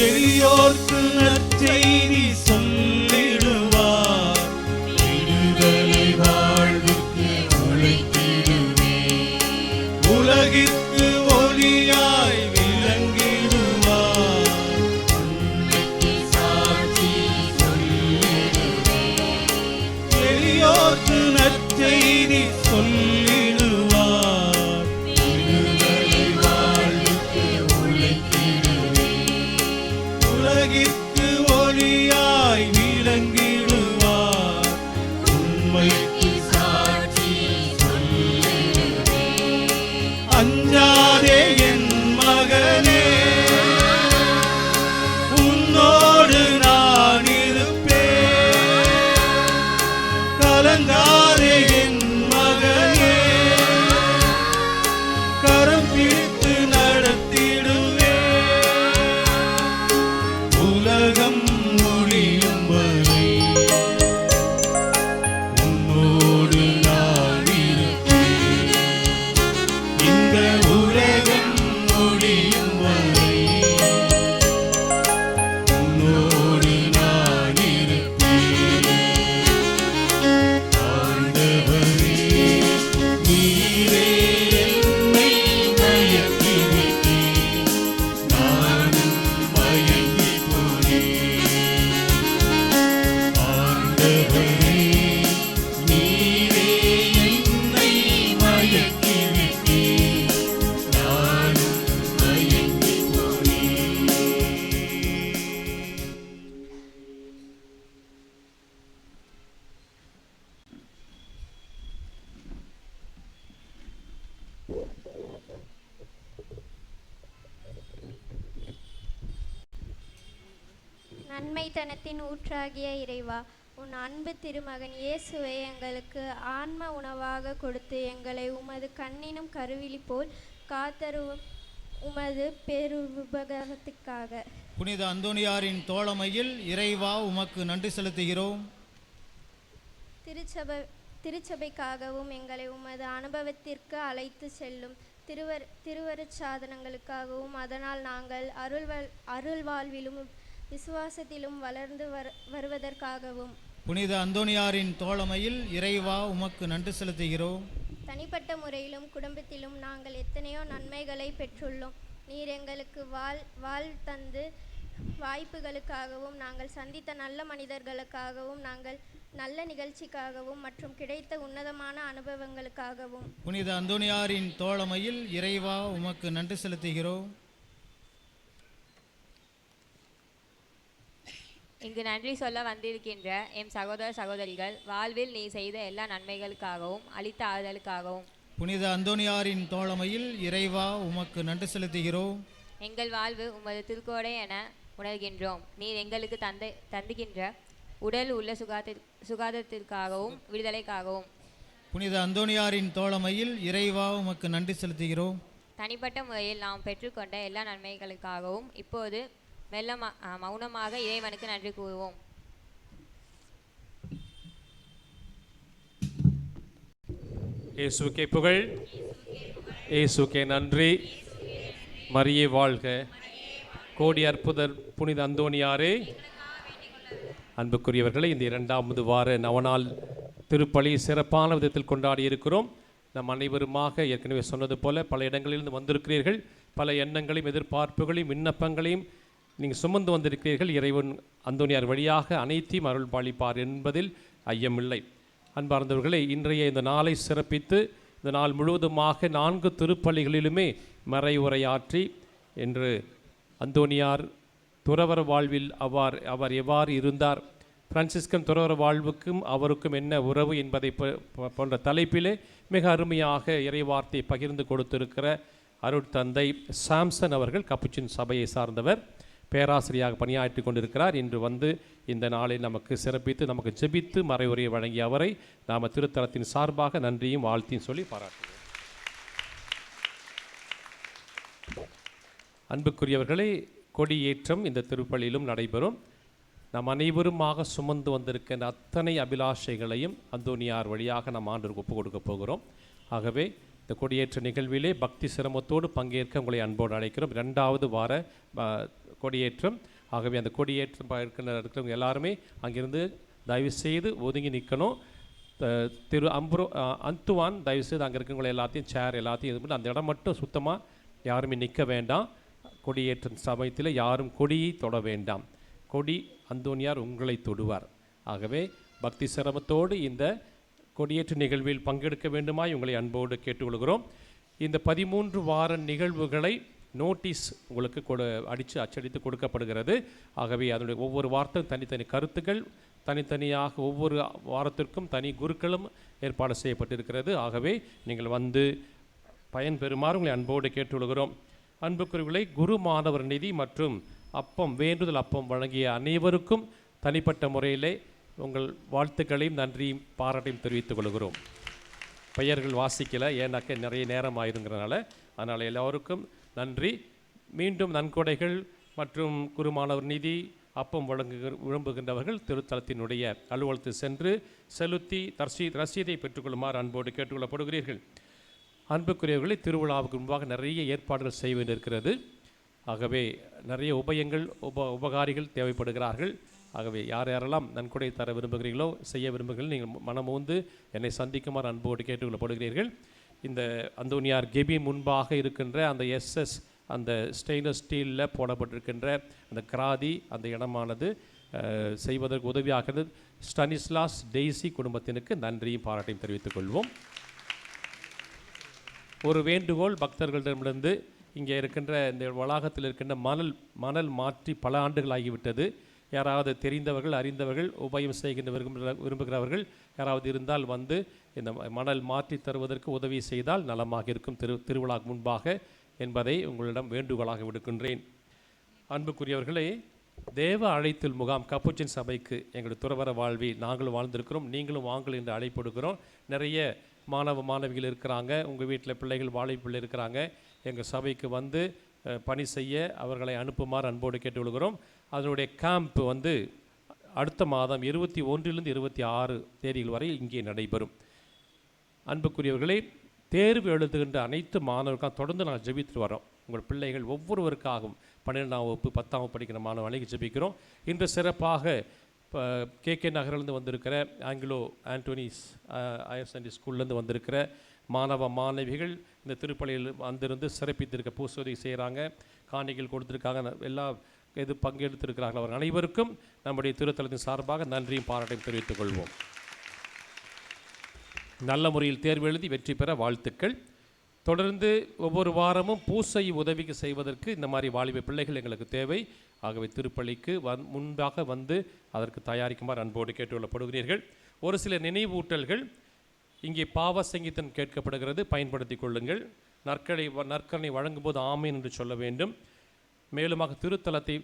எளியோர்க்கு நற்செய்தி சொல்லிடுவார். விடுதலை வாழ்வுக்கு உழைத்திடுவேன். உலகிற்கு ஒளியாய் விளங்கிடுவார். சாட்சி சொல்லிடுவேன். எளியோர்க்கு நற்செய்தி சொல்லிடுவார். விடுதலை வாழ்வுக்கு உழைத்திடுவேன். உலகிற்கு ஒளியாய் விளங்கிடுவார். உண்மைக்கு சாட்சி சொல்லிடுவேன். அஞ்சாதே என் மகனே, உன்னோடு நான் இருப்பேன். கலங்காதே என் மகனே, கரம் பிடித்து நடத்திடுவேன். உலகம் முடியும் வரை உன்னோடு நான் இருப்பேன். இந்த உலகம் முடியும் வரை உன்னோடு நான் இருப்பேன். ஆண்டவரே, நீரே என்னை மயக்கிவிட்டீர். நானும் மயங்கி போனேன். ஆண்டவரே, நீரே என்னை மயக்கிவிட்டீர். நானும் மயங்கி போனேன். நன்மைத்தனத்தின் ஊற்றாகிய இறைவா, உன் அன்பு திருமகன் இயேசுவை எங்களுக்கு ஆன்ம உணவாக கொடுத்து எங்களை உமது கண்ணினும் கருவிழி போல் காத்தருவும் உமது பெருபகாரத்துக்காக புனித அந்தோனியாரின் தோழமையில் இறைவா உமக்கு நன்றி செலுத்துகிறோம். திருச்சபைக்காகவும் எங்களை உமது அனுபவத்திற்கு அழைத்து செல்லும் திருவருட்சாதனங்களுக்காகவும் அதனால் நாங்கள் அருள்வாழ்விலும் விசுவாசத்திலும் வளர்ந்து வருவதற்காகவும் புனித அந்தோனியாரின் தோழமையில் இறைவா உமக்கு நன்றி செலுத்துகிறோம். தனிப்பட்ட முறையிலும் குடும்பத்திலும் நாங்கள் எத்தனையோ நன்மைகளை பெற்றுள்ளோம். நீர் எங்களுக்கு வாழ் தந்து வாய்ப்புகளுக்காகவும், நாங்கள் சந்தித்த நல்ல மனிதர்களுக்காகவும், நாங்கள் நல்ல நிகழ்ச்சிக்காகவும் மற்றும் கிடைத்த உன்னதமான அனுபவங்களுக்காகவும் புனித அந்தோனியாரின் தோழமையில் இறைவா உமக்கு நன்றி செலுத்துகிறோம். இங்கு நன்றி சொல்ல வந்திருக்கின்ற எம் சகோதர சகோதரிகள் வாழ்வில் நீ செய்த எல்லா நன்மைகளுக்காகவும் அளித்த ஆறுதலுக்காகவும் புனித அந்தோனியாரின் தோழமையில் இறைவா உமக்கு நன்றி செலுத்துகிறோம். எங்கள் வாழ்வு உமது திருக்கோடை என உணர்கின்றோம். நீர் எங்களுக்கு தந்துகின்ற உடல் உள்ள சுகாதாரத்திற்காகவும் விடுதலைக்காகவும் புனித அந்தோனியாரின் தோழமையில் இறைவா உமக்கு நன்றி செலுத்துகிறோம். தனிப்பட்ட முறையில் நாம் பெற்றுக்கொண்ட எல்லா நன்மைகளுக்காகவும் இப்போது மௌனமாக இறைவனுக்கு நன்றி கூறுவோம். இயேசுக்கே புகழ், இயேசுக்கே நன்றி. மரியே வாழ்க. கோடி அற்புதர் புனித அந்தோனியாரே. அன்புக்குரியவர்களை, இந்த 2வது வார நவநாள் திருப்பலி சிறப்பான விதத்தில் கொண்டாடி இருக்கிறோம். நம் அனைவருமாக ஏற்கனவே சொன்னது போல பல இடங்களிலிருந்து வந்திருக்கிறீர்கள். பல எண்ணங்களையும் எதிர்பார்ப்புகளையும் விண்ணப்பங்களையும் நீங்கள் சுமந்து வந்திருக்கிறீர்கள். இறைவன் அந்தோனியார் வழியாக அனைத்தையும் அருள் பாலிப்பார் என்பதில் ஐயமில்லை. அன்பார்ந்தவர்களை, இன்றைய இந்த நாளை சிறப்பித்து இந்த நாள் முழுவதுமாக 4 திருப்பலிகளிலுமே மறைவுரையாற்றி என்று அந்தோனியார் துறவற வாழ்வில் அவர் எவ்வாறு இருந்தார், பிரான்சிஸ்கன் துறவற வாழ்வுக்கும் அவருக்கும் என்ன உறவு என்பதை போன்ற தலைப்பிலே மிக அருமையாக இறைவார்த்தை பகிர்ந்து கொடுத்திருக்கிற அருட்தந்தை சாம்சன் அவர்கள் கப்புச்சின் சபையை சார்ந்தவர், பேராசிரியராக பணியாற்றி கொண்டிருக்கிறார். இன்று வந்து இந்த நாளை நமக்கு சிறப்பித்து நமக்கு ஜெபித்து மறைவுரையை வழங்கிய அவரை நாம் திருத்தலத்தின் சார்பாக நன்றியும் வாழ்த்தையும் சொல்லி பாராட்டுவோம். அன்புக்குரியவர்களே, கொடியேற்றம் இந்த திருப்பலியிலும் நடைபெறும். நாம் அனைவருமாக சுமந்து வந்திருக்கின்ற அத்தனை அபிலாஷைகளையும் அந்தோனியார் வழியாக நாம் ஆண்டவருக்கு ஒப்புக் கொடுக்க போகிறோம். ஆகவே இந்த கொடியேற்ற நிகழ்விலே பக்தி சிரமத்தோடு பங்கேற்க உங்களை அன்போடு அழைக்கிறோம். 2வது வார கொடியேற்றம். ஆகவே அந்த கொடியேற்றம் இருக்கிறவங்க எல்லாருமே அங்கிருந்து தயவுசெய்து ஒதுங்கி நிற்கணும். திரு அந்துவான் தயவுசெய்து அங்கே இருக்கிறவங்களை எல்லாத்தையும் சேர் எல்லாத்தையும் இது பண்ணி அந்த இடம் மட்டும் சுத்தமாக யாருமே நிற்க வேண்டாம். கொடியேற்ற சமயத்தில் யாரும் கொடியை தொட வேண்டாம். கொடி அந்தோனியார் உங்களை தொடுவார். ஆகவே பக்தி சிரமத்தோடு இந்த கொடியேற்ற நிகழ்வில் பங்கெடுக்க வேண்டுமாய் உங்களை அன்போடு கேட்டுக்கொள்கிறோம். இந்த 13 வார நிகழ்வுகளை நோட்டீஸ் உங்களுக்கு அச்சடித்து கொடுக்கப்படுகிறது. ஆகவே அதனுடைய ஒவ்வொரு வாரத்தும் தனித்தனி கருத்துக்கள், தனித்தனியாக ஒவ்வொரு வாரத்திற்கும் தனி குருக்களும் ஏற்பாடு செய்யப்பட்டிருக்கிறது. ஆகவே நீங்கள் வந்து பயன்பெறுமாறு உங்களை அன்போடு கேட்டுக்கொள்கிறோம். அன்புக்குரியவர்களை, குரு மாணவர் நிதி மற்றும் வேண்டுதல் அப்பம் வழங்கிய அனைவருக்கும் தனிப்பட்ட முறையிலே உங்கள் வாழ்த்துக்களையும் நன்றியும் பாராட்டையும் தெரிவித்துக் கொள்கிறோம். பெயர்கள் வாசிக்கலை, ஏன்னாக்க நிறைய நேரம் ஆயிருங்கிறனால. அதனால் எல்லோருக்கும் நன்றி. மீண்டும் நன்கொடைகள் மற்றும் குரு மாணவர் நிதி அப்பம் விரும்புகின்றவர்கள் திருத்தலத்தினுடைய அலுவலகத்தில் சென்று செலுத்தி ரசீதை பெற்றுக்கொள்ளுமாறு அன்போடு கேட்டுக்கொள்ளப்படுகிறீர்கள். அன்புக்குரியவர்களை, திருவிழாவுக்கு முன்பாக நிறைய ஏற்பாடுகள் செய்ய வேண்டியிருக்கிறது. ஆகவே நிறைய உபகாரிகள் தேவைப்படுகிறார்கள். ஆகவே யாரெல்லாம் நன்கொடை தர விரும்புகிறீர்களோ, செய்ய விரும்புகிறீர்கள், நீங்கள் மனமோந்து என்னை சந்திக்குமாறு அன்போடு கேட்டுக்கொள்ளப்படுகிறீர்கள். இந்த அந்தோனியார் கெபி முன்பாக இருக்கின்ற அந்த எஸ்எஸ் அந்த ஸ்டெயின்லெஸ் ஸ்டீலில் போடப்பட்டிருக்கின்ற அந்த கிராதி அந்த இடமானது செய்வதற்கு உதவியாகிறது. ஸ்டானிஸ்லாஸ் டெய்சி குடும்பத்தினருக்கு நன்றியும் பாராட்டையும் தெரிவித்துக் கொள்வோம். ஒரு வேண்டுகோள் பக்தர்களிடமிருந்து, இங்கே இருக்கின்ற இந்த வளாகத்தில் இருக்கின்ற மணல் மாற்றி பல ஆண்டுகள் ஆகிவிட்டது. யாராவது தெரிந்தவர்கள் அறிந்தவர்கள் உபயம் செய்கின்ற விரும்புகிறவர்கள் யாராவது இருந்தால் வந்து இந்த மணல் மாற்றி தருவதற்கு உதவி செய்தால் நலமாக இருக்கும் திருவிழா முன்பாக என்பதை உங்களிடம் வேண்டுகோளாக விடுக்கின்றேன். அன்புக்குரியவர்களே, தேவ அழைத்தல் முகாம் கப்புச்சின் சபைக்கு எங்களுடைய துறவற வாழ்வில் நாங்களும் வாழ்ந்திருக்கிறோம். நீங்களும் வாங்கள் என்று அழைப்படுகிறோம். நிறைய மாணவிகள் இருக்கிறாங்க, உங்கள் வீட்டில் பிள்ளைகள் வாழைப்பிள்ளை இருக்கிறாங்க. எங்கள் சபைக்கு வந்து பணி செய்ய அவர்களை அனுப்புமாறு அன்போடு கேட்டுக்கொள்கிறோம். அதனுடைய கேம்ப் வந்து அடுத்த மாதம் 21 to 26 தேதிகள் வரை இங்கே நடைபெறும். அன்புக்குரியவர்களே, தேர்வு எழுதுகின்ற அனைத்து மாணவர்களுக்காக தொடர்ந்து நாங்கள் ஜெபித்து வரோம். உங்கள் பிள்ளைகள் ஒவ்வொருவருக்காகவும் 12ஆம் வகுப்பு 10ஆம் வகுப்பு படிக்கிற மாணவர்களுக்கு ஜெபிக்கிறோம். இன்று சிறப்பாக KK நகரிலிருந்து வந்திருக்கிற ஆங்கிலோ ஆண்டோனிஸ் ஹையர் செகண்டரி ஸ்கூல்லேருந்து வந்திருக்கிற மாணவிகள் இந்த திருப்பலியில் வந்திருந்து சிறப்பித்திருக்க பூசோதவி செய்கிறாங்க, காணிகள் கொடுத்துருக்காங்க. எல்லா பங்கெடுத்திருக்கிறார்கள். அவர்கள் அனைவருக்கும் நம்முடைய திருத்தலத்தின் சார்பாக நன்றியும் பாராட்டையும் தெரிவித்துக் கொள்வோம். நல்ல முறையில் தேர்வு எழுதி வெற்றி பெற வாழ்த்துக்கள். தொடர்ந்து ஒவ்வொரு வாரமும் பூசை உதவிக்கு செய்வதற்கு இந்த மாதிரி வாலிப பிள்ளைகள் எங்களுக்கு தேவை. ஆகவே திருப்பள்ளிக்கு முன்பாக வந்து அதற்கு தயாரிக்குமாறு அன்போடு கேட்டுக்கொள்ளப்படுகிறீர்கள். ஒரு சில நினைவூட்டல்கள். இங்கே பாவ சங்கீதம் கேட்கப்படுகிறது, பயன்படுத்தி கொள்ளுங்கள். நற்கனை வழங்கும்போது ஆமீன் என்று சொல்ல வேண்டும். மேலுமாக திருத்தலத்தை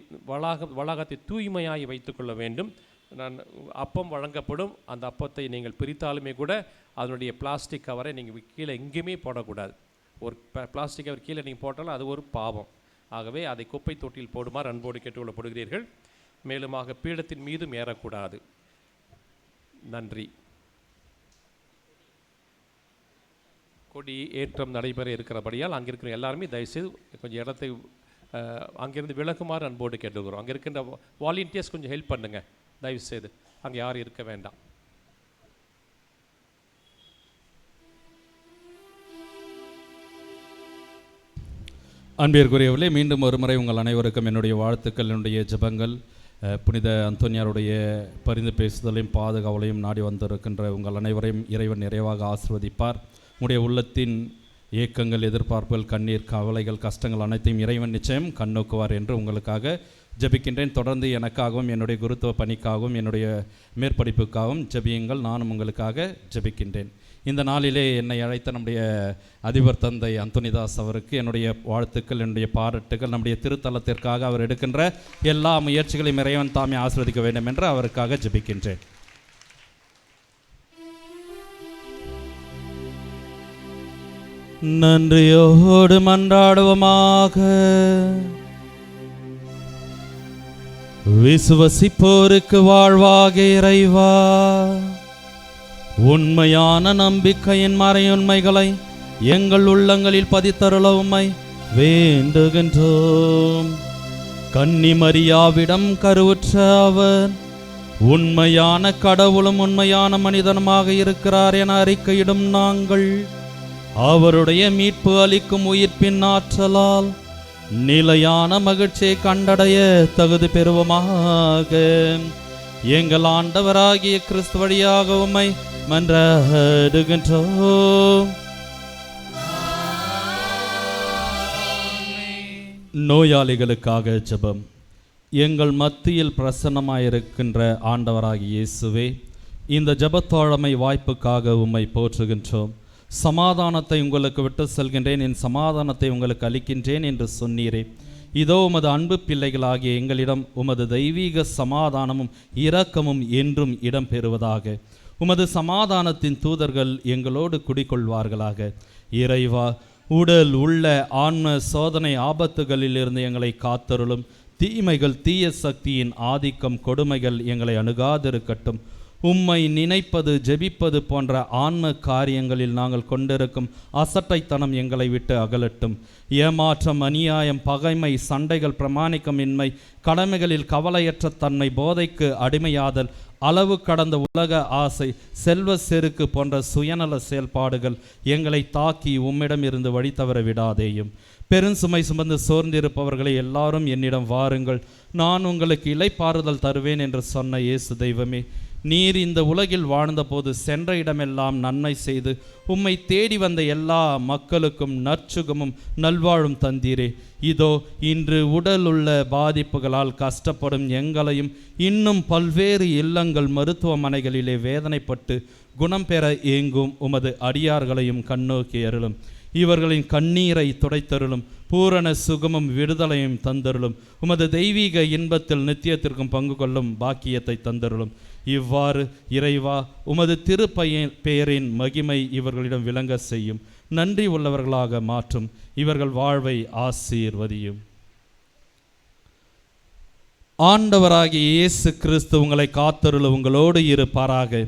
வளாகத்தை தூய்மையாகி வைத்துக்கொள்ள வேண்டும். அப்பம் வழங்கப்படும். அந்த அப்பத்தை நீங்கள் பிரித்தாலுமே கூட அதனுடைய பிளாஸ்டிக் கவரை நீங்கள் கீழே எங்கேயுமே போடக்கூடாது. ஒரு பிளாஸ்டிக் கவர் கீழே நீங்கள் போட்டாலும் அது ஒரு பாவம். ஆகவே அதை குப்பை தொட்டியில் போடுமாறு அன்போடு கேட்டுக்கொள்ளப்படுகிறீர்கள். மேலுமாக பீடத்தின் மீதும் ஏறக்கூடாது. நன்றி. கொடி ஏற்றம் நடைபெற இருக்கிறபடியால் அங்கே இருக்கிற எல்லாருமே தயவுசெய்து கொஞ்சம் இடத்தை அங்கேருந்து விலகுமாறு அன்போடு கேட்டுக்கிறோம். அங்கே இருக்கின்ற வாலண்டியர்ஸ் கொஞ்சம் ஹெல்ப் பண்ணுங்கள் தயவுசெய்து. அங்கே யாரும் இருக்க வேண்டாம். அன்பிற்குரியவர்களே, மீண்டும் ஒரு முறை உங்கள் அனைவருக்கும் என்னுடைய வாழ்த்துக்கள், என்னுடைய ஜெபங்கள். புனித அந்தோனியாருடைய பரிந்து பேசுதலையும் பாதுகாவலையும் நாடி வந்திருக்கின்ற உங்கள் அனைவரையும் இறைவன் நிறைவாக ஆசீர்வதிப்பார். உங்களுடைய உள்ளத்தின் ஏக்கங்கள், எதிர்பார்ப்புகள், கண்ணீர், கவலைகள், கஷ்டங்கள் அனைத்தையும் இறைவன் நிச்சயம் கண்ணோக்குவார் என்று உங்களுக்காக ஜெபிக்கின்றேன். தொடர்ந்து எனக்காகவும் என்னுடைய குருத்துவ பணிக்காகவும் என்னுடைய மேற்படிப்புக்காகவும் ஜெபியுங்கள். நானும் உங்களுக்காக ஜெபிக்கின்றேன். இந்த நாளிலே என்னை அழைத்த நம்முடைய அதிபர் தந்தை அந்தோனிதாஸ் அவருக்கு என்னுடைய வாழ்த்துக்கள், என்னுடைய பாராட்டுகள். நம்முடைய திருத்தலத்திற்காக அவர் எடுக்கின்ற எல்லா முயற்சிகளையும் இறைவன் தாமே ஆசீர்வதிக்க வேண்டும் என்று அவருக்காக ஜெபிக்கின்றேன். நன்றியோடு மன்றாடுவோமாக. விசுவசிப்போருக்கு வாழ்வாக இறைவா, உண்மையான நம்பிக்கையின் மறையுண்மைகளை எங்கள் உள்ளங்களில் பதித்தருள உம்மை வேண்டுகின்றோம். கன்னி மரியாவிடம் கருவுற்ற அவர் உண்மையான கடவுளும் உண்மையான மனிதனுமாக இருக்கிறார் என அறிக்கையிடும் நாங்கள் அவருடைய மீட்பு அளிக்கும் உயிர்ப்பின் ஆற்றலால் நிலையான மகிழ்ச்சியை கண்டடைய தகுதி பெறுவோமாக. எங்கள் ஆண்டவராகிய கிறிஸ்து வழியாக உம்மை மன்றாடுகின்றோம். நோயாளிகளுக்காக ஜெபம். எங்கள் மத்தியில் பிரசன்னமாயிருக்கின்ற ஆண்டவராகிய இயேசுவே, இந்த ஜெபத்தோழமை வாய்ப்புக்காக உம்மை போற்றுகின்றோம். சமாதானத்தை உங்களுக்கு விட்டு செல்கின்றேன், என் சமாதானத்தை உங்களுக்கு அளிக்கின்றேன் என்று சொன்னீரே. இதோ உமது அன்பு பிள்ளைகளாகிய எங்களிடம் உமது தெய்வீக சமாதானமும் இரக்கமும் என்றும் இடம் பெறுவதாக. உமது சமாதானத்தின் தூதர்கள் எங்களோடு குடிகொள்வார்களாக. இறைவா, உடல் உள்ள ஆன்ம சோதனை ஆபத்துகளிலிருந்து எங்களை காத்தருளும். தீமைகள், தீய சக்தியின் ஆதிக்கம், கொடுமைகள் எங்களை அணுகாதிருக்கட்டும். உம்மை நினைப்பது, ஜெபிப்பது போன்ற ஆன்ம காரியங்களில் நாங்கள் கொண்டிருக்கும் அசட்டைத்தனம் எங்களை விட்டு அகலட்டும். ஏமாற்றம், அநியாயம், பகைமை, சண்டைகள், பிரமாணிக்கமின்மை, கடமைகளில் கவலையற்ற தன்மை, போதைக்கு அடிமையாதல், அளவு கடந்த உலக ஆசை, செல்வ செருக்கு போன்ற சுயநல செயல்பாடுகள் எங்களை தாக்கி உம்மிடம் இருந்து வழி தவற விடாதேயும். பெருஞ்சுமை சுமந்து சோர்ந்திருப்பவர்களை எல்லாரும் என்னிடம் வாருங்கள், நான் உங்களுக்கு இளைப்பாறுதல் தருவேன் என்று சொன்ன இயேசு தெய்வமே, நீர் இந்த உலகில் வாழ்ந்தபோது சென்ற இடமெல்லாம் நன்மை செய்து உம்மை தேடி வந்த எல்லா மக்களுக்கும் நற்சுகமும் நல்வாழும் தந்தீரே. இதோ இன்று உடல் உள்ள பாதிப்புகளால் கஷ்டப்படும் எங்களையும் இன்னும் பல்வேறு இல்லங்கள், மருத்துவமனைகளிலே வேதனைப்பட்டு குணம் பெற ஏங்கும் உமது அடியார்களையும் கண்ணோக்கி அருளும். இவர்களின் கண்ணீரை துடைத்தருளும். பூரண சுகமும் விடுதலையும் தந்தருளும். உமது தெய்வீக இன்பத்தில் நித்தியத்திற்கும் பங்கு கொள்ளும் பாக்கியத்தை தந்தருளும். இவ்வாறு இறைவா, உமது பெயரின் மகிமை இவர்களிடம் விளங்க செய்யும். நன்றி உள்ளவர்களாக மாற்றும். இவர்கள் வாழ்வை ஆசீர்வதியும். ஆண்டவராகிய இயேசு கிறிஸ்து உங்களை காத்தருள உங்களோடு இருப்பாராக.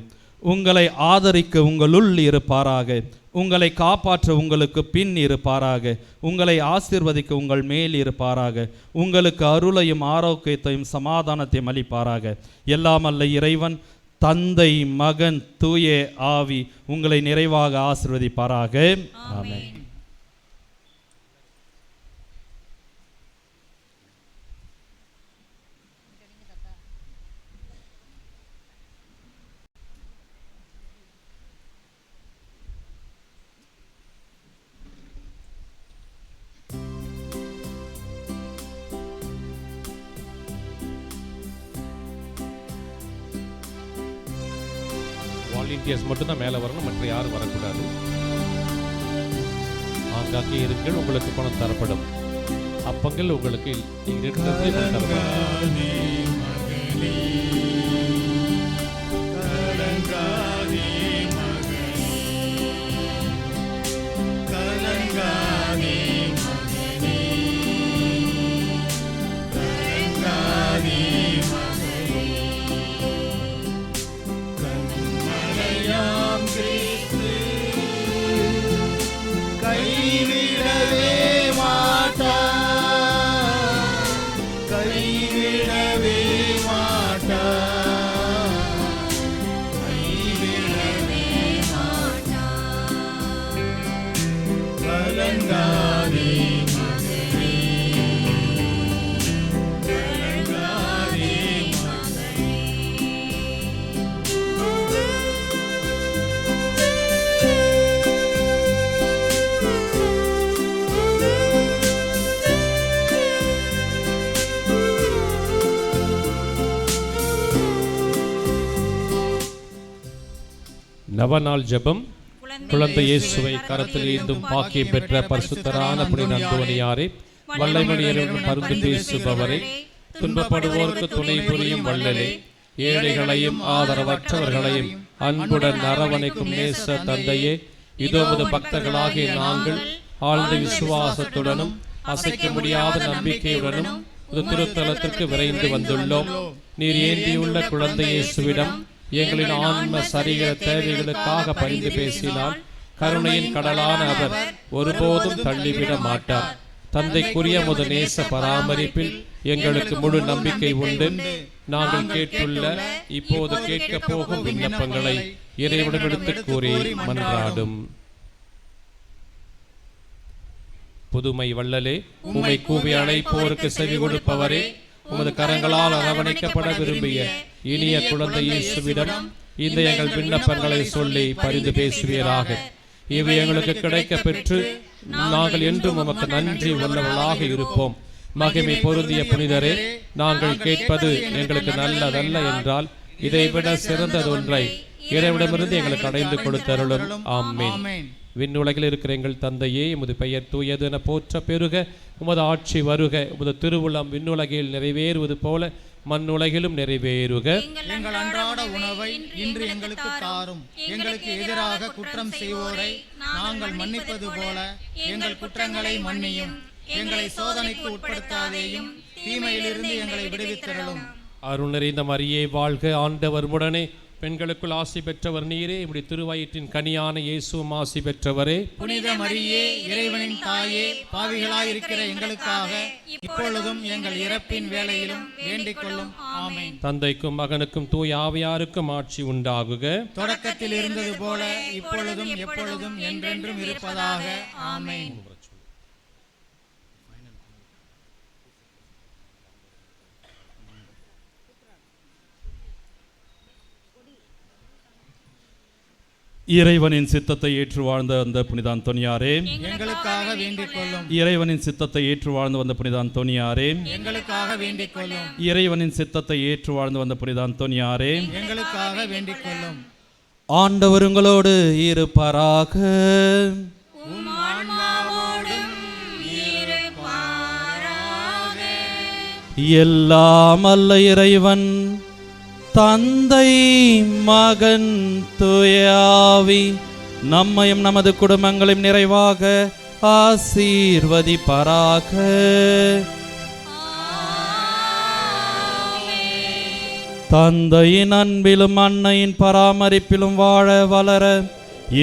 உங்களை ஆதரிக்க உங்களுள் இருப்பாராக. உங்களை காப்பாற்ற உங்களுக்கு பின் இருப்பாராக. உங்களை ஆசீர்வதிக்க உங்கள் மேல் இருப்பாராக. உங்களுக்கு அருளையும் ஆரோக்கியத்தையும் சமாதானத்தையும் அளிப்பாராக. எல்லாம் அல்ல இறைவன் தந்தை, மகன், தூய ஆவி உங்களை நிறைவாக ஆசீர்வதிப்பாராக. ஆமென். வாலண்டியர்ஸ் மட்டும்தான் மேலே வரணும், மற்ற யாரும் வரக்கூடாது. ஆங்காங்கே இருங்கள், உங்களுக்கு பணம் தரப்படும். அப்பங்கள் உங்களுக்கு நீங்கள் இருக்கிறதே பணம் தரப்படும். கைவிடவே மாட்டா, கைவிடவே மாட்டா, கைவிடவே மாட்டா. கலங்காதே மகனே, கலங்காதே மகனே. நவநாள் ஜெபம். குழந்தை இயேசுவை கரத்தில் ஏந்தும் பாக்கியம் பெற்ற பரிசுத்தரான புனித அந்தோனியாரே, வல்லைமணியரின் பருந்து பேசுபவரே, துன்பப்படுவோருக்கு துணை புரியும் வள்ளலே, ஏழைகளையும் ஆதரவற்றவர்களையும் அன்புடன் அரவணைக்கும் நேச தந்தையே, இதோமது பக்தர்களாகிய நாங்கள் ஆழ்ந்த விசுவாசத்துடனும் அசைக்க முடியாத நம்பிக்கையுடனும் திருத்தலத்திற்கு விரைந்து வந்துள்ளோம். நீர் ஏந்தியுள்ள குழந்தை இயேசுவிடம் எங்களின் ஆன்ம சரீர தேவைகளுக்காக பரிந்து பேசினால் கருணையின் கடலான அவர் ஒருபோதும் தள்ளிவிட மாட்டார். தந்தைக்குரிய முத நேச பராமரிப்பில் எங்களுக்கு முழு நம்பிக்கை உண்டு. நாங்கள் கேட்டுள்ள இப்போது கேட்க போகும் விண்ணப்பங்களை இறைவனிடத்து கூறி மன்றாடும். புதுமை வள்ளலே, உம்மை கூவி அழைப்போருக்கு செவி கொடுப்பவரே, உமது கரங்களால் அரவணைக்கப்பட விரும்பிய இனிய குழந்தை இயேசுவிடம் இந்த எங்கள் விண்ணப்பங்களை சொல்லி பரிந்து பேசுவீராக. இவை எங்களுக்கு கிடைக்க பெற்று நாங்கள் என்றும் உமக்கு நன்றி உள்ளவர்களாக இருப்போம். மகிமை பொருந்திய புனிதரே, நாங்கள் கேட்பது எங்களுக்கு நல்லதல்ல என்றால் இதைவிட சிறந்ததொன்றை இறைவிடமிருந்து எங்களுக்கு அடைந்து கொடுத்தருளும். ஆமென். விண்ணுலகில் இருக்கிற எங்கள் தந்தையே, உமது பெயர் தூயது என போற்ற பெருக, உமது ஆட்சி வருக, உமது திருவுளம் விண்ணுலகில் நிறைவேறுவது போல மண்ணுலகிலும் நிறைவேறுக. எங்கள் அன்றாட உணவை இன்று எங்களுக்கு தாரும். எங்களுக்கு எதிராக குற்றம் செய்வோரை நாங்கள் மன்னிப்பது போல எங்கள் குற்றங்களை மன்னியும். எங்களை சோதனைக்கு உட்படுத்தாதேயும், தீமையிலிருந்து எங்களை விடுவித்தருளும். அருள் நிறைந்த மரியே வாழ்க, ஆண்டவர் உடனே, பெண்களுக்குள் ஆசி பெற்றவர் நீரே, இப்படி திருவயிற்றின் கனியான இயேசுவும் ஆசி பெற்றவரே. புனித மரியே, இறைவனின் தாயே, பாவிகளாயிருக்கிற எங்களுக்காக இப்பொழுதும் எங்கள் இறப்பின் வேளையிலும் வேண்டிக் கொள்ளும். ஆமென். தந்தைக்கும் மகனுக்கும் தூய ஆவியாருக்கும் ஆட்சி உண்டாகுக. தொடக்கத்தில் இருந்தது போல இப்பொழுதும் எப்பொழுதும் என்றென்றும் இருப்பதாக. ஆமென். இறைவனின் சித்தத்தை ஏற்று வாழ்ந்த அந்த புனித அந்தோனியாரே, எங்களுக்காக வேண்டிக் கொள்ளும். இறைவனின் சித்தத்தை ஏற்று வாழ்ந்து வந்த புனித அந்தோனியாரே, எங்களுக்காக வேண்டிக் கொள்ளும். இறைவனின் சித்தத்தை ஏற்று வாழ்ந்து வந்த புனித அந்தோனியாரே, எங்களுக்காக வேண்டிக் கொள்ளும். ஆண்டவர் உங்களோடு இருப்பாராக. உம் ஆன்மாவோடும் இருப்பாராக. எல்லாம் அல்ல இறைவன் தந்தை மகன் தூயாவி நம்மையும் நமது குடும்பங்களையும் நிறைவாக ஆசீர்வதிப்பாராக. தந்தையின் அன்பிலும் அன்னையின் பராமரிப்பிலும் வாழ வளர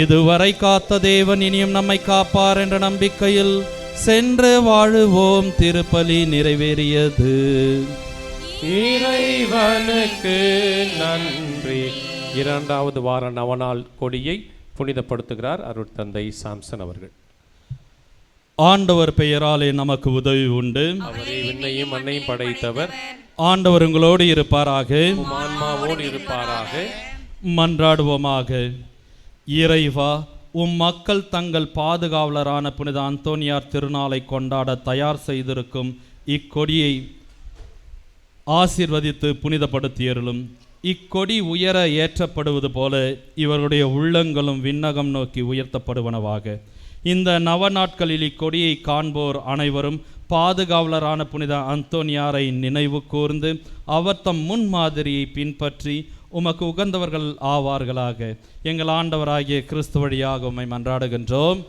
இதுவரை காத்த தேவன் இனியும் நம்மை காப்பார் என்ற நம்பிக்கையில் சென்று வாழுவோம். திருப்பலி நிறைவேறியது. இறைவனுக்கு நன்றி. இரண்டாவது வார நவநாள் கொடியை புனிதப்படுத்துகிறார் அருட்தந்தை சாம்சன் அவர்கள். ஆண்டவர் பெயராலே நமக்கு உதவி உண்டு. அவரே விண்ணையும் மண்ணையும் படைத்தவர். ஆண்டவர் உங்களோடு இருப்பாராக. ஆன்மாவோடு இருப்பாராக. மன்றாடுவோமாக. இறைவா, உம் மக்கள் தங்கள் பாதுகாவலரான புனித அந்தோனியார் திருநாளை கொண்டாட தயார் செய்திருக்கும் இக்கொடியை ஆசீர்வதித்து புனிதப்படுத்தியருளும். இக்கொடி உயர ஏற்றப்படுவது போல இவருடைய உள்ளங்களும் விண்ணகம் நோக்கி உயர்த்தப்படுவனவாக. இந்த நவ நாட்களில் இக்கொடியை காண்போர் அனைவரும் பாதுகாவலரான புனித அந்தோனியாரை நினைவு கூர்ந்து அவர் தம் முன்மாதிரியை பின்பற்றி உமக்கு உகந்தவர்கள் ஆவார்களாக. எங்கள் ஆண்டவராகிய கிறிஸ்து வழியாக உம்மை மன்றாடுகின்றோம்.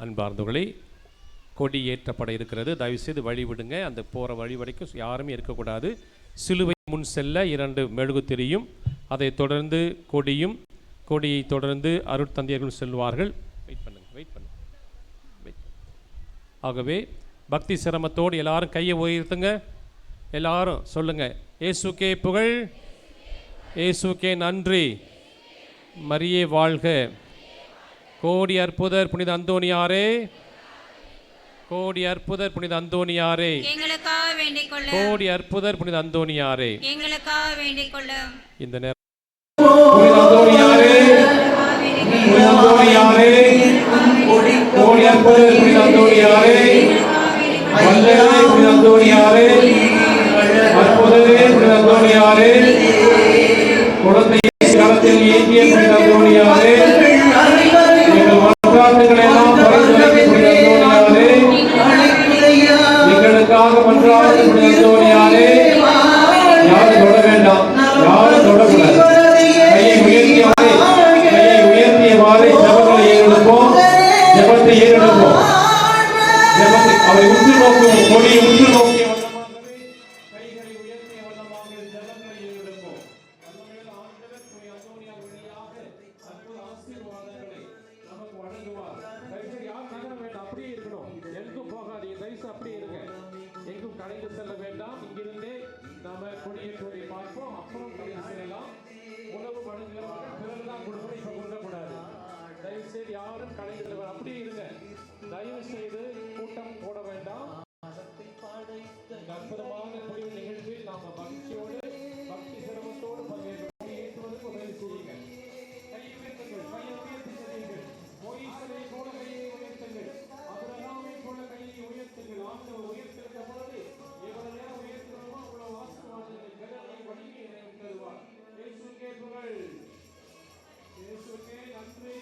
அன்பார்ந்தவர்களே, கொடி ஏற்றப்பட இருக்கிறது. தயவுசெய்து வழிவிடுங்க. அந்த போகிற வழி வரைக்கும் யாருமே இருக்கக்கூடாது. சிலுவை முன் செல்ல 2 மெழுகுத்திரியும், அதை தொடர்ந்து கொடியும், கொடியை தொடர்ந்து அருட்தந்தையர்கள் செல்வார்கள். வெயிட் பண்ணுங்க. ஆகவே பக்தி சிரமத்தோடு எல்லாரும் கையை உயர்த்துங்க. எல்லாரும் சொல்லுங்க, இயேசுக்கே புகழ், இயேசுக்கே நன்றி, மரியே வாழ்க. கோடி அற்புதர் புனித அந்தோனியாரே, கோடி அற்புதர் புனித அந்தோனியாரே, எங்களுக்காக வேண்டிக் கொள்ள. கோடி அற்புதர் புனித அந்தோனியாரே, எங்களுக்காக வேண்டிக் கொள்ள. இந்த நேரம் புனித அந்தோனியாரே, புனித அந்தோனியாரே, கோடி அற்புதர் புனித அந்தோனியாரே, வல்லரே புனித அந்தோனியாரே, அற்புதரே புனித அந்தோனியாரே, குழந்தையை களத்தில் ஏற்றிய புனித அந்தோனியாரே, எங்கள் மன்றாட்டுகளை எல்லாம் பரிந்துரைக்கும் புனித அந்தோனியாரே, எங்களுக்காக மன்றாடும் புனித அந்தோனியாரே. யாரும் தொட வேண்டாம், யாரும் தொடக்கூடாது. கையை உயர்த்தியவாறு ஜபங்களை ஏறெடுப்போம், ஜபத்தை ஏறெடுப்போம். ஜபத்தை அவரை உற்று நோக்கும், கொடியை உற்று நோக்கிய வண்ணமாகவே கைகளை உயர்த்திய வண்ணமாக ஜபங்களை ஏறெடுப்போம். ஆண்டவர் புனித அந்தோனியார் வழியாக அற்புத ஆசீர்வாதங்களை நமக்கு வழங்குவார். தயவுசெய்து யாரும் நகர வேண்டாம், அப்படியே இருக்கணும். எங்கும் போகாதீங்க, தயவுசெய்து அப்படியே இருங்க. எங்கும் கலைந்து செல்ல வேண்டாம். இங்கிருந்தே நாம கொடியேற்றுவதை பார்ப்போம், அப்புறம் கலைந்து செல்லலாம். உணவு வழங்குகிறவர்கள் பிறகுதான் கொடுக்கணும், இப்ப கொடுக்கக்கூடாது. தயவு செய்து யாரும் கலைந்து செல்ல, அப்படியே இருங்க. தயவு செய்து கூட்டம் போட வேண்டாம். அற்புதமான புனித நிகழ்வில் நாம பக்தியோடு, பக்தி சிரமத்தோடு பங்கேற்பதற்கு உதவி செய்யுங்க. கையை உயர்த்துங்கள், கையை உயர்த்தி செய்யுங்கள். மோயிசனை போல கையை உயர்த்துங்கள், அபிரகாமை போல கையை உயர்த்துங்கள். ஆண்டவர் உயர்த்திருக்க பொழுது எவ்வளவு நேரம் உயர்த்துகிறோமோ அவ்வளவு ஆசீர்வாதங்களை, கருணை, வலிமையை தருவார். இயேசுக்கே புகழ், இயேசுக்கே நன்றி.